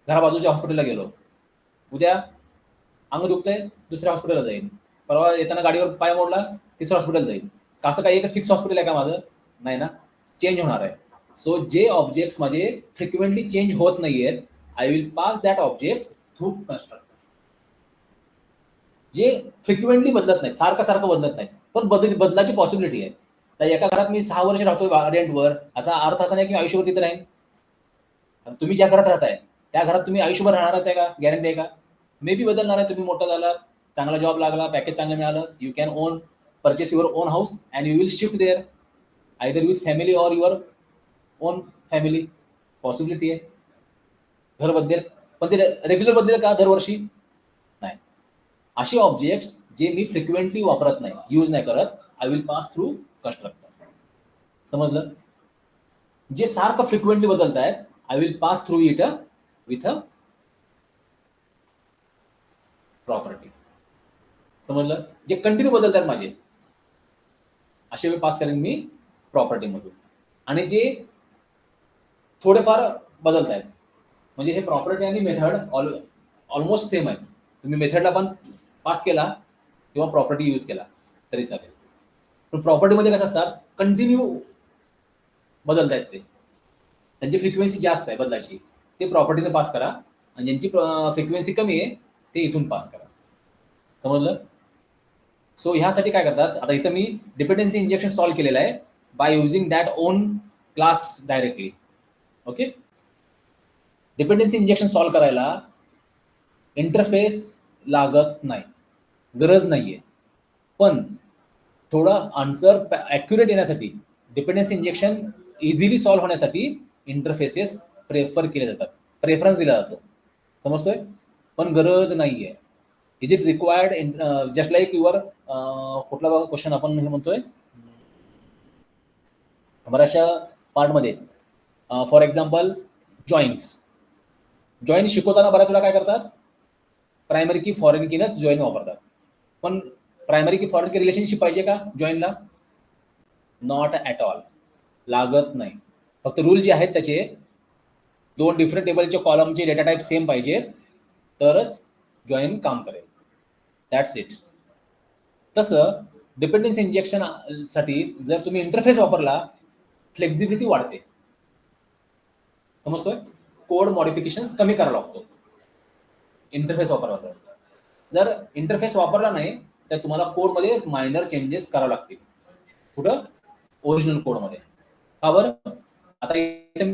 घरा बाजूच्या हॉस्पिटलला गेलो, उद्या अंग दुखतंय, दुसऱ्या हॉस्पिटलला जाईल, परवा येताना गाडीवर पाय मोडला, तिसऱ्या हॉस्पिटल जाईल. असं काही एकच फिक्स हॉस्पिटल आहे का माझं, नाही ना, चेंज होणार आहे. सो जे ऑब्जेक्ट्स माझे फ्रिक्वेंटली चेंज होत नाहीयेत, I will pass that object through constructor. जे फ्रिक्वेंटली बदलत नाही, सारखं सारखं बदलत नाही, पण बदलाची पॉसिबिलिटी आहे. तर एका घरात मी 6 वर्ष राहतोय रेंटवर, याचा अर्थ असा नाही की आयुष्यभर तिथे राहील. तुम्ही ज्या घरात राहताय त्या घरात तुम्ही आयुष्यभर राहणारच आहे का, गॅरंटी आहे का, मे बी बदलणार आहे. तुम्ही मोठा झाला, चांगला जॉब लागला, पॅकेज चांगलं मिळालं, you can own purchase your own house and you will shift there, either with family or your own family, possibility आहे. घर बदलेल, पण ते रेग्युलर बदलेल का दरवर्षी, नाही. असे ऑब्जेक्ट्स जे मी फ्रिक्वेंटली वापरत नाही, यूज नाही करत, I will pass through constructor. समजलं. जे सारखं फ्रिक्वेंटली बदलत आहेत, I will pass through it with a property. समजलं. जे कंटिन्यू बदलत आहेत माझे, असे पास करेन मी प्रॉपर्टी मधून. आणि जे थोडेफार बदलत आहेत. म्हणजे हे प्रॉपर्टी आणि मेथड ऑलमोस्ट सेम आहे. तुम्ही मेथडला पण पास केला किंवा प्रॉपर्टी यूज केला तरी चालेल. पण प्रॉपर्टीमध्ये कसं असतात, कंटिन्यू बदलत आहेत ते. त्यांची फ्रिक्वेन्सी जास्त आहे बदलायची, ते प्रॉपर्टीने पास करा. आणि ज्यांची फ्रिक्वेन्सी कमी आहे ते इथून पास करा. समजलं? सो ह्यासाठी काय करतात, आता इथं मी डिपेंडन्सी इंजेक्शन सॉल्व्ह केलेलं आहे by using that on class directly. Okay. Dependency injection solve करायला इंटरफेस लागत नाही, गरज नाहीये. पण थोडं आन्सर ॲक्युरेट येण्यासाठी डिपेंडन्सी इंजेक्शन इझिली सॉल्व्ह होण्यासाठी इंटरफेसेस प्रेफर केले जातात, प्रेफरन्स दिला जातो. समजतोय? पण गरज नाहीये. Is it required just like your कुठला क्वेश्चन आपण हे म्हणतोय बऱ्याचशा पार्टमध्ये, फॉर एक्झाम्पल जॉईन शिकवताना बऱ्याच वेळा काय करतात, प्रायमरी की फॉरेन कीनच जॉईन वापरतात. पण प्रायमरी की फॉरेन की रिलेशनशिप पाहिजे का जॉईनला? नॉट ॲट ऑल, लागत नाही. फक्त रूल जे आहेत त्याचे 2 डिफरंट टेबलचे कॉलमचे डेटा टाईप सेम पाहिजेत तरच जॉईन काम करेल. That's it. तसं डिपेंडन्सी इंजेक्शन साठी जर तुम्ही इंटरफेस वापरला, फ्लेक्झिबिलिटी वाढते. समजतोय? कोड मॉडिफिकेशन कमी करावा लागतो इंटरफेस वापरला. जर इंटरफेस वापरला नाही तर तुम्हाला कोडमध्ये मायनर चेंजेस करावे लागतील. कुठं? ओरिजिनल कोडमध्ये. का बरं? आता इथे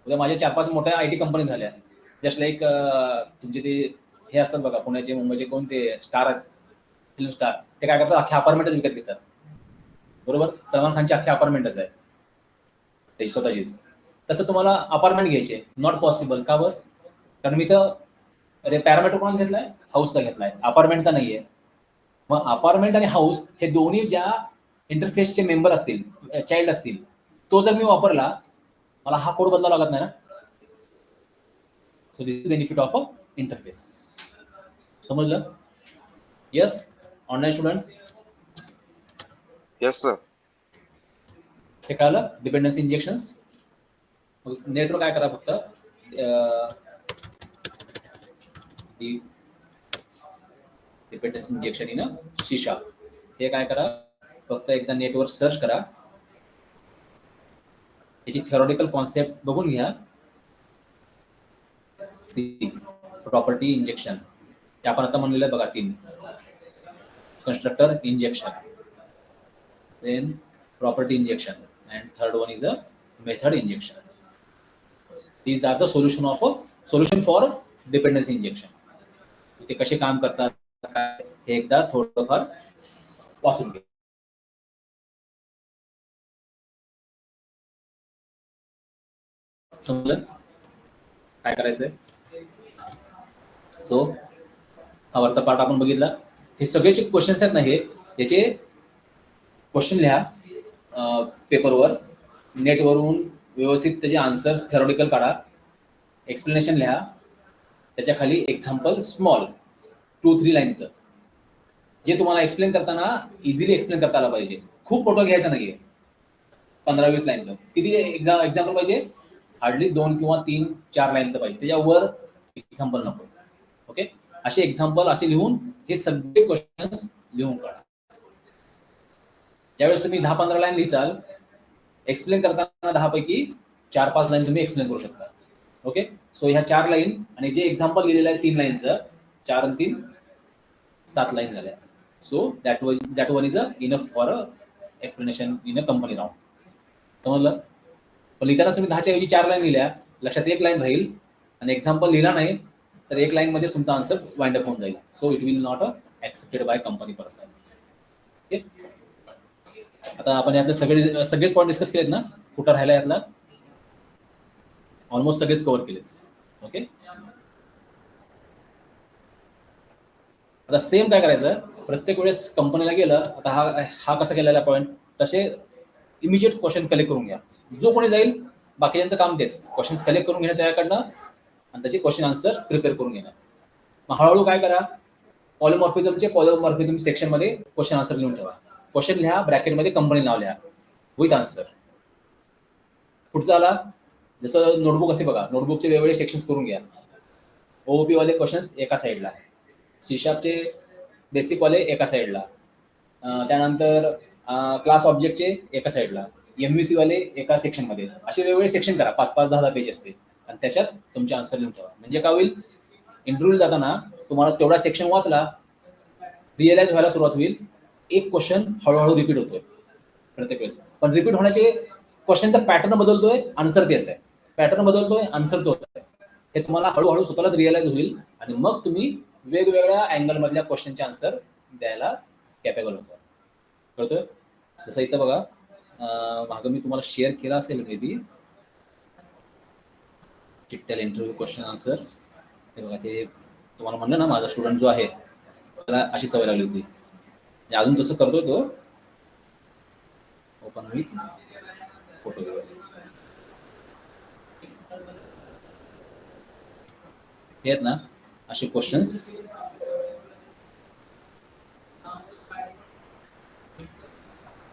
उद्या माझ्या 4-5 मोठ्या IT कंपनी झाल्या. जस्ट लाईक तुमचे ते हे असतात बघा, पुण्याचे मुंबईचे कोणते स्टार आहेत, फिल्म स्टार, ते काय करतात, अख्खे अपार्टमेंटच विकत घेतात. बरोबर? सलमान खानची अख्खे अपार्टमेंटच आहे त्याची स्वतःचीच. तसं तुम्हाला अपार्टमेंट घ्यायचे, नॉट पॉसिबल. का बरं? कारण मी तर पॅरामीटर कोणाच घेतलाय? हाऊसचा घेतलाय, अपार्टमेंटचा नाहीये. मग अपार्टमेंट आणि हाऊस हे दोन्ही ज्या इंटरफेसचे मेंबर असतील, चाइल्ड असतील, तो जर मी वापरला, मला हा कोड बदलावा लागत नाही ना. So this is benefit of a interface. समजलं? Yes online student? Yes sir. हे कळलं डिपेंडन्सी इंजेक्शन्स. नेटवर काय करा, फक्त डिपेंडन्सी इंजेक्शन इन शीशा हे काय करा, फक्त एकदा नेटवर सर्च करा, याची थेरोटिकल कॉन्सेप्ट बघून घ्या. प्रॉपर्टी इंजेक्शन ते आपण आता म्हणलेलं बघा 3. constructor injection, then property injection, and third one is a method injection. These are the solution for dependency injection. ते कसे काम करतात काय हे एकदा थोडंफार वाचून घ्या. समजलं काय करायचंय? सो हा वरचा पार्ट आपण बघितला. हे सगळेचे क्वेश्चन्स आहेत ना, हे त्याचे क्वेश्चन लिहा पेपरवर, नेटवरून व्यवस्थित त्याचे आन्सर्स थेरोटिकल काढा, एक्सप्लेनेशन लिहा, त्याच्या खाली एक्झाम्पल स्मॉल 2-3 लाईनचं, जे तुम्हाला एक्सप्लेन करताना इझिली एक्सप्लेन करता आला पाहिजे. खूप मोठं घ्यायचं नाहीये, 15-20 लाईनचं. किती एक्झाम्पल पाहिजे? हार्डली 2 किंवा 3-4 लाईनचं पाहिजे, त्याच्यावर एक्झाम्पल नको. ओके. असे एक्झाम्पल असे लिहून हे सगळे क्वेश्चन्स लिहून काढा. ज्यावेळेस तुम्ही 10-15 लाईन लिहिचाल, एक्सप्लेन करताना 10 पैकी 4-5 लाईन तुम्ही एक्सप्लेन करू शकता. ओके. सो ह्या 4 लाईन आणि जे एक्झाम्पल लिहिलेलं आहे 3 लाईनचं, 4 आणि 3 7 लाईन झाल्या. So that one is enough for explanation in a company round. समजलं? पण लिहिताना तुम्ही 10च्या ऐवजी 4 लाईन लिहिल्या, लक्षात 1 लाईन राहील, आणि एक्झाम्पल लिहिला नाही तर 1 लाईन मध्येच तुमचा आन्सर वाइंड अप होऊन जाईल. So it will not accepted by company person. Okay. आता आपण यातले सगळेच पॉईंट डिस्कस केलेत ना? कुठं राहिला यातला? ऑलमोस्ट सगळेच कव्हर केलेत. ओके. आता सेम काय करायचं, प्रत्येक वेळेस कंपनीला गेलं, आता हा कसा केलेला पॉईंट, तसे इमिजिएट क्वेश्चन कलेक्ट करून घ्या. जो कोणी जाईल बाकीच्यांचं काम तेच, क्वेश्चन्स कलेक्ट करून घेणं त्याकडनं आणि त्याचे क्वेश्चन आन्सर्स प्रिपेअर करून घेणं. मग हळूहळू काय करा, पॉलिमॉर्फिझम सेक्शन मध्ये क्वेश्चन आन्सर लिहून ठेवा. क्वेश्चन लिहा, ब्रॅकेटमध्ये कंपनी नाव लिहा विथ आन्सर. पुढचा आला, जसं नोटबुक असते बघा, नोटबुकचे वेगवेगळे सेक्शन्स करून घ्या. ओओपी वाले क्वेश्चन्स एका साईडला, सी#चे बेसिक वाले एका साईडला, त्यानंतर क्लास ऑब्जेक्टचे एका साईडला, MVC वाले एका सेक्शनमध्ये, असे वेगवेगळे सेक्शन करा. 5-5, 10-10 पेज असते आणि त्याच्यात तुमचे आन्सर लिहून ठेवा. म्हणजे काय होईल, इंटरव्ह्यू जाताना तुम्हाला तेवढा सेक्शन वाचला, रिअलाइज व्हायला सुरुवात होईल. एक क्वेश्चन हळूहळू रिपीट होतोय प्रत्येक वेळेस, पण रिपीट होण्याचे क्वेश्चनचा पॅटर्न बदलतोय, आन्सर तेच आहे. पॅटर्न बदलतोय, आन्सर तोच आहे. हे तुम्हाला हळूहळू स्वतःलाच रिअलाइज होईल आणि मग तुम्ही वेगवेगळ्या अँगल मधल्या क्वेश्चनचे आन्सर द्यायला कॅपेबल होता. कळतोय? जसं इथं बघा, मागं मी तुम्हाला शेअर केला असेल may be, detail interview question answers. हे बघा, ते तुम्हाला म्हणलं ना, माझा स्टुडंट जो आहे त्याला अशी सवय लागली होती, अजून तसं करतोय तो. ओपन विथ फोटो हे आहेत ना, असे क्वेश्चन्स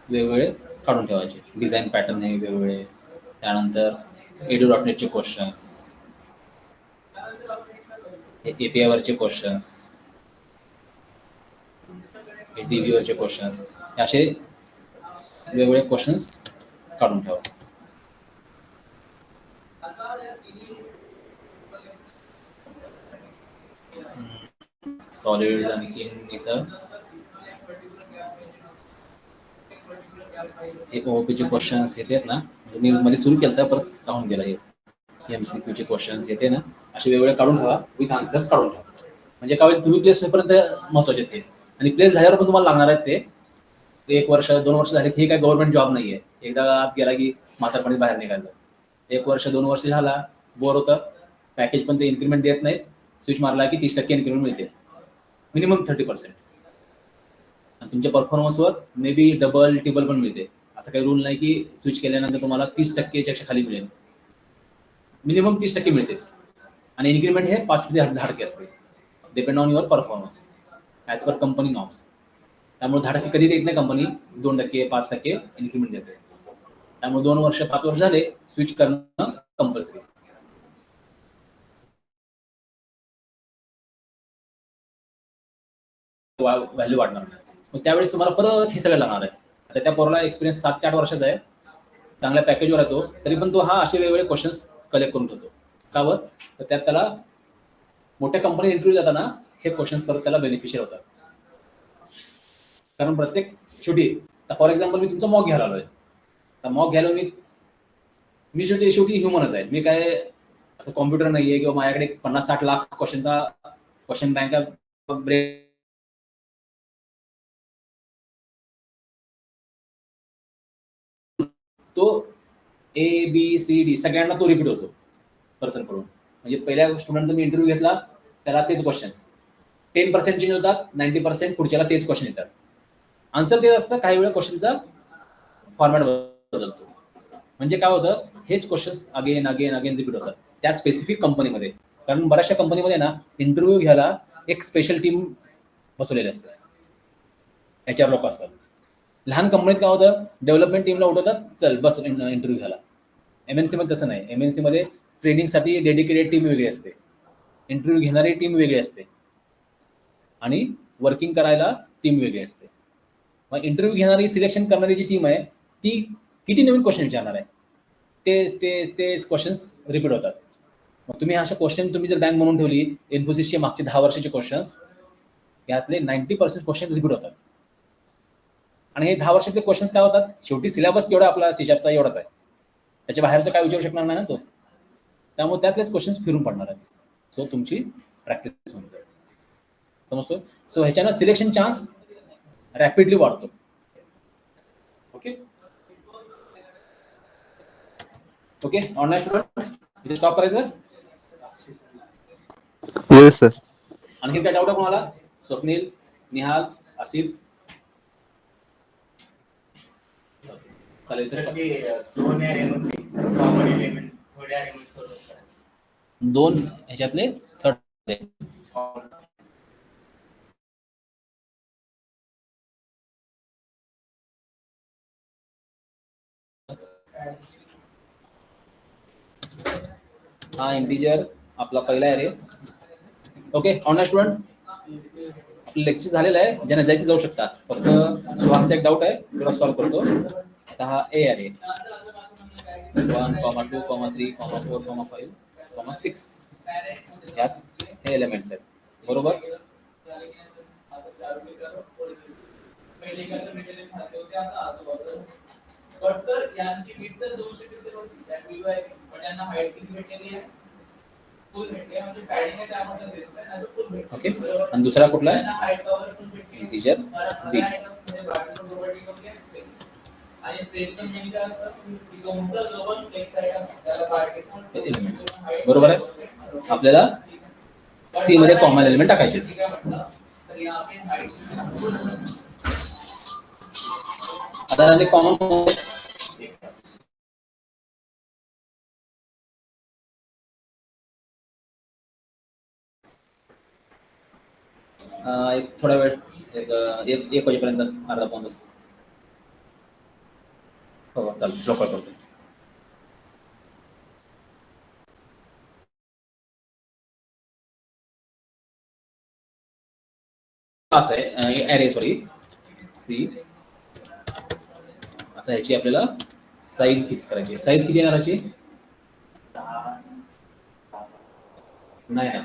वेगवेगळे काढून ठेवायचे. डिझाईन पॅटर्न हे वेगवेगळे, त्यानंतर edu.netचे क्वेश्चन्स, API वरचे क्वेश्चन्स, DB वरचे क्वेश्चन्स, असे वेगवेगळे क्वेश्चन्स काढून ठेवा. सॉलिड आणखी इथं हे ओपीचे क्वेश्चन्स येतात ना, मी मध्ये सुरू केलं परत राहून गेला. हे MCQचे क्वेश्चन्स येते ना, असे वेगवेगळे काढून ठेवा, विथ आन्सर्स काढून ठेवा. म्हणजे काय होईल, तुम्ही प्लेस होईपर्यंत महत्वाचे ते, आणि प्लेस झाल्यावर पण तुम्हाला लागणार आहेत ते. 1 वर्ष 2 वर्ष झाले की हे काय गव्हर्नमेंट जॉब नाहीये, एकदा आत गेला की म्हातारपणी बाहेर निघायचं. 1 वर्ष 2 वर्ष झाला, बोर होतं, पॅकेज पण ते इन्क्रीमेंट देत नाहीत. स्विच मारला की 30% इन्क्रीमेंट मिळते, मिनिमम 30%. आणि तुमच्या परफॉर्मन्सवर मे बी डबल टिबल पण मिळते. असं काही रूल नाही की स्विच केल्यानंतर तुम्हाला 30%च्या खाली मिळेल. मिनिमम 30% मिळतेच, आणि इन्क्रीमेंट हे 5 ते 10% असते, depend on your performance as per company norms. त्यामुळे 10% कधी देत नाही कंपनी, 2%, 5% इन्क्रीमेंट देते. त्यामुळे 2 वर्ष 5 वर्ष झाले, स्विच करणं कंपल्सरी. व्हॅल्यू वाढणार नाही. मग त्यावेळेस तुम्हाला परत हे सगळं लागणार आहे. आता त्या पोराला एक्सपिरियन्स 7 ते 8 वर्षाचा आहे, चांगल्या पॅकेजवर येतो, तरी पण तो हा असे वेगवेगळे क्वेश्चन्स कलेक्ट करून ठेवतो. का बरं? तर त्यात त्याला मोठ्या कंपनी इंटरव्ह्यू जाताना हे क्वेश्चन्स परत त्याला बेनिफिशियल होतात. कारण प्रत्येक शेवटी, फॉर एक्झाम्पल मी तुमचा मॉक घ्यायला आलोय, तर मॉक घ्यायला मी शेवटी ह्युमनच आहे. मी काय असं कॉम्प्युटर नाहीये किंवा माझ्याकडे 50-60 लाख क्वेश्चनचा क्वेश्चन बँक ब्रेक तो ABCD सगळ्यांना तो रिपीट होतो पर्सन कडून. म्हणजे पहिल्या स्टुडंटचा मी इंटरव्ह्यू घेतला, त्याला तेच क्वेश्चन्स 10% चेंज होतात, 90% पुढच्याला तेच क्वेश्चन येतात. आन्सर तेच असतं, काही वेळा क्वेश्चनचा फॉर्मॅट बदलतो. म्हणजे काय होतं, हेच questions again again again repeat होतात त्या स्पेसिफिक कंपनीमध्ये. कारण बऱ्याचशा कंपनीमध्ये ना, इंटरव्ह्यू घ्यायला एक स्पेशल टीम बसवलेली असते, HR लोक असतात. लहान कंपनीत काय होतं, डेव्हलपमेंट टीमला उठवतात, चल बस इंटरव्ह्यू घ्यायला. MNC मध्ये तसं नाही. MNC मध्ये ट्रेनिंगसाठी डेडिकेटेड टीम वेगळी असते, इंटरव्ह्यू घेणारी टीम वेगळी असते, आणि वर्किंग करायला टीम वेगळी असते. मग इंटरव्ह्यू घेणारी, सिलेक्शन करणारी जी टीम आहे, ती किती नवीन क्वेश्चन विचारणार आहे, तेच क्वेश्चन्स रिपीट होतात. मग तुम्ही अशा क्वेश्चन तुम्ही जर बँक म्हणून ठेवली, इन्फोसिसचे मागचे 10 वर्षाचे क्वेश्चन्स, यातले 90% क्वेश्चन रिपीट होतात. आणि हे 10 वर्षातले क्वेश्चन्स काय होतात, शेवटी सिलेबस तेवढा आपला सी#चा एवढाच आहे, त्याच्या बाहेरचं काय विचारू शकणार नाही ना तो. त्यामुळे त्यातलेच क्वेश्चन्स फिरून पडणार आहेत. सो तुमची प्रॅक्टिस होऊन जाईल. समजतोय? सो ह्याच्यानं सिलेक्शन चान्स रॅपिडली वाढतो. ओके ओके, ऑनलाईन स्टुडंट इथे स्टॉप करायचं. Yes sir. आणखी काय डाऊट आहे कोणाला? स्वप्नील, निहाल, आसिफ? चालेल, जसं की 2 एलिमेंट कॉमन एलिमेंट थोडे एलिमेंट्स करू शकतात. 2 ह्याच्यातले थर्ड हा इंटिजर आपला पहिला ॲरे. ओके ऑनलाईन स्टुडंट, आपलं लेक्चर झालेलं आहे, ज्यांना जायचं जाऊ शकता. फक्त सुहासचा एक डाऊट आहे, थोडा सॉल्व्ह करतो. आता हा ए ॲरे 1, 2, 3, 4, 5, 6 यात हे एलिमेंट्स आहेत, बरोबर. ओके, आणि दुसरा कुठला आहे इंटिजर बी. एलिमेंट्स बरोबर आहे. आपल्याला सी मध्ये कॉमन एलिमेंट टाकायचे. आता कॉमन एक थोडा वेळ, एक वाजेपर्यंत, अर्धा पाऊण तास. हो चालेल, लवकर करतो. असं आहे ॲरे, सॉरी सी. आता ह्याची आपल्याला साईज फिक्स करायची. साईज किती येणार याची? नाही ना.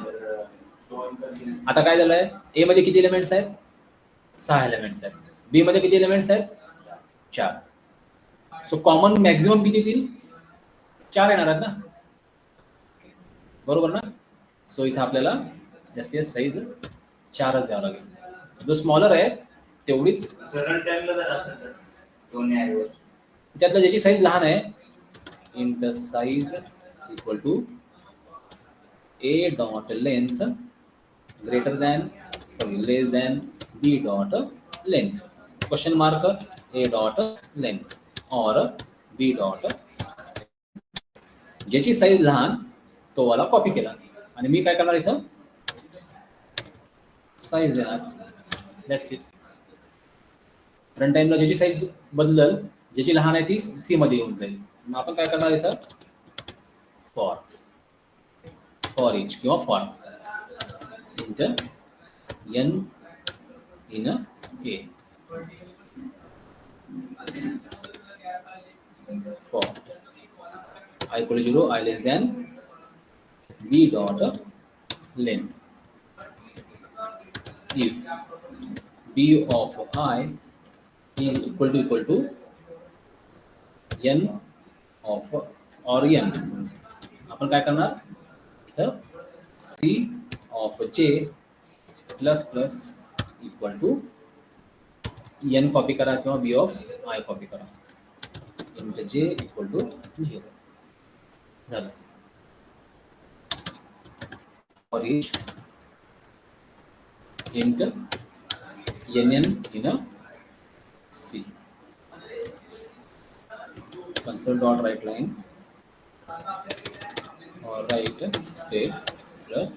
आता काय झालंय, ए मध्ये किती एलिमेंट्स आहेत? 6 एलिमेंट्स आहेत. बी मध्ये किती एलिमेंट्स आहेत? 4. सो कॉमन मॅक्झिमम किती येतील? 4 येणार आहेत ना, बरोबर ना. सो इथे आपल्याला जास्तीत जास्त साईज 4च द्यावं लागेल. जो स्मॉलर आहे तेवढीच सरळ टाइमला जर असेल तर दोन्ही ॲरेवर त्यातलं ज्याची साईज लहान आहे, int size equal to a dot length greater than less than b dot length. Question mark a dot length और बी डॉट. ज्याची साईज लहान तो वाला कॉपी केला, आणि मी काय करणार इथं साईज देणार. That's it. रन टाइमला ज्याची साईज बदलल, ज्याची लहान आहे ती सी मध्ये येऊन जाईल. मग आपण काय करणार इथं फॉर इच किंवा for int n in a for I equal to 0, I less than b dot length. If b of I is equal to n of or n, आपण काय करणार इथं c of j plus plus equal to n copy करा किंवा b of I copy करा, int j equal to 0 झालं. For each int nn in a C. Console dot write line or write space plus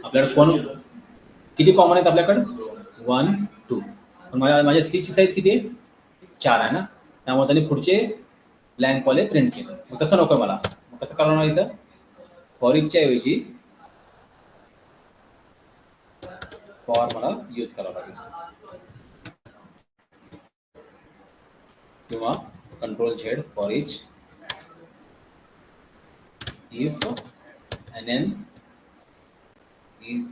आपल्याकडे कोण किती common आहेत आपल्याकडे? 1 2. पण माझ्या सी ची साईज किती आहे? 4 आहे ना, त्यामुळे त्यांनी पुढचे ब्लँक वाले प्रिंट केले. मग तसं नको मला. मग कसं करणार इथं फॉर इचच्या ऐवजी फॉर मला यूज करावं लागेल, किंवा control Z for each if nn is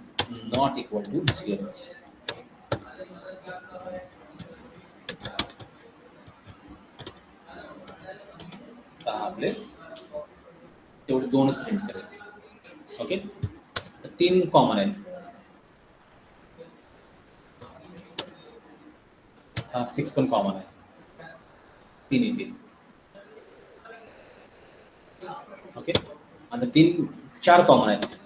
not equal to 0. आपले तेवढे 2च प्रिंट करेल. ओके, तर 3 कॉमन आहेत. हा 6 पण कॉमन आहे, 3 येतील. ओके, आता 4 कॉमन आहेत.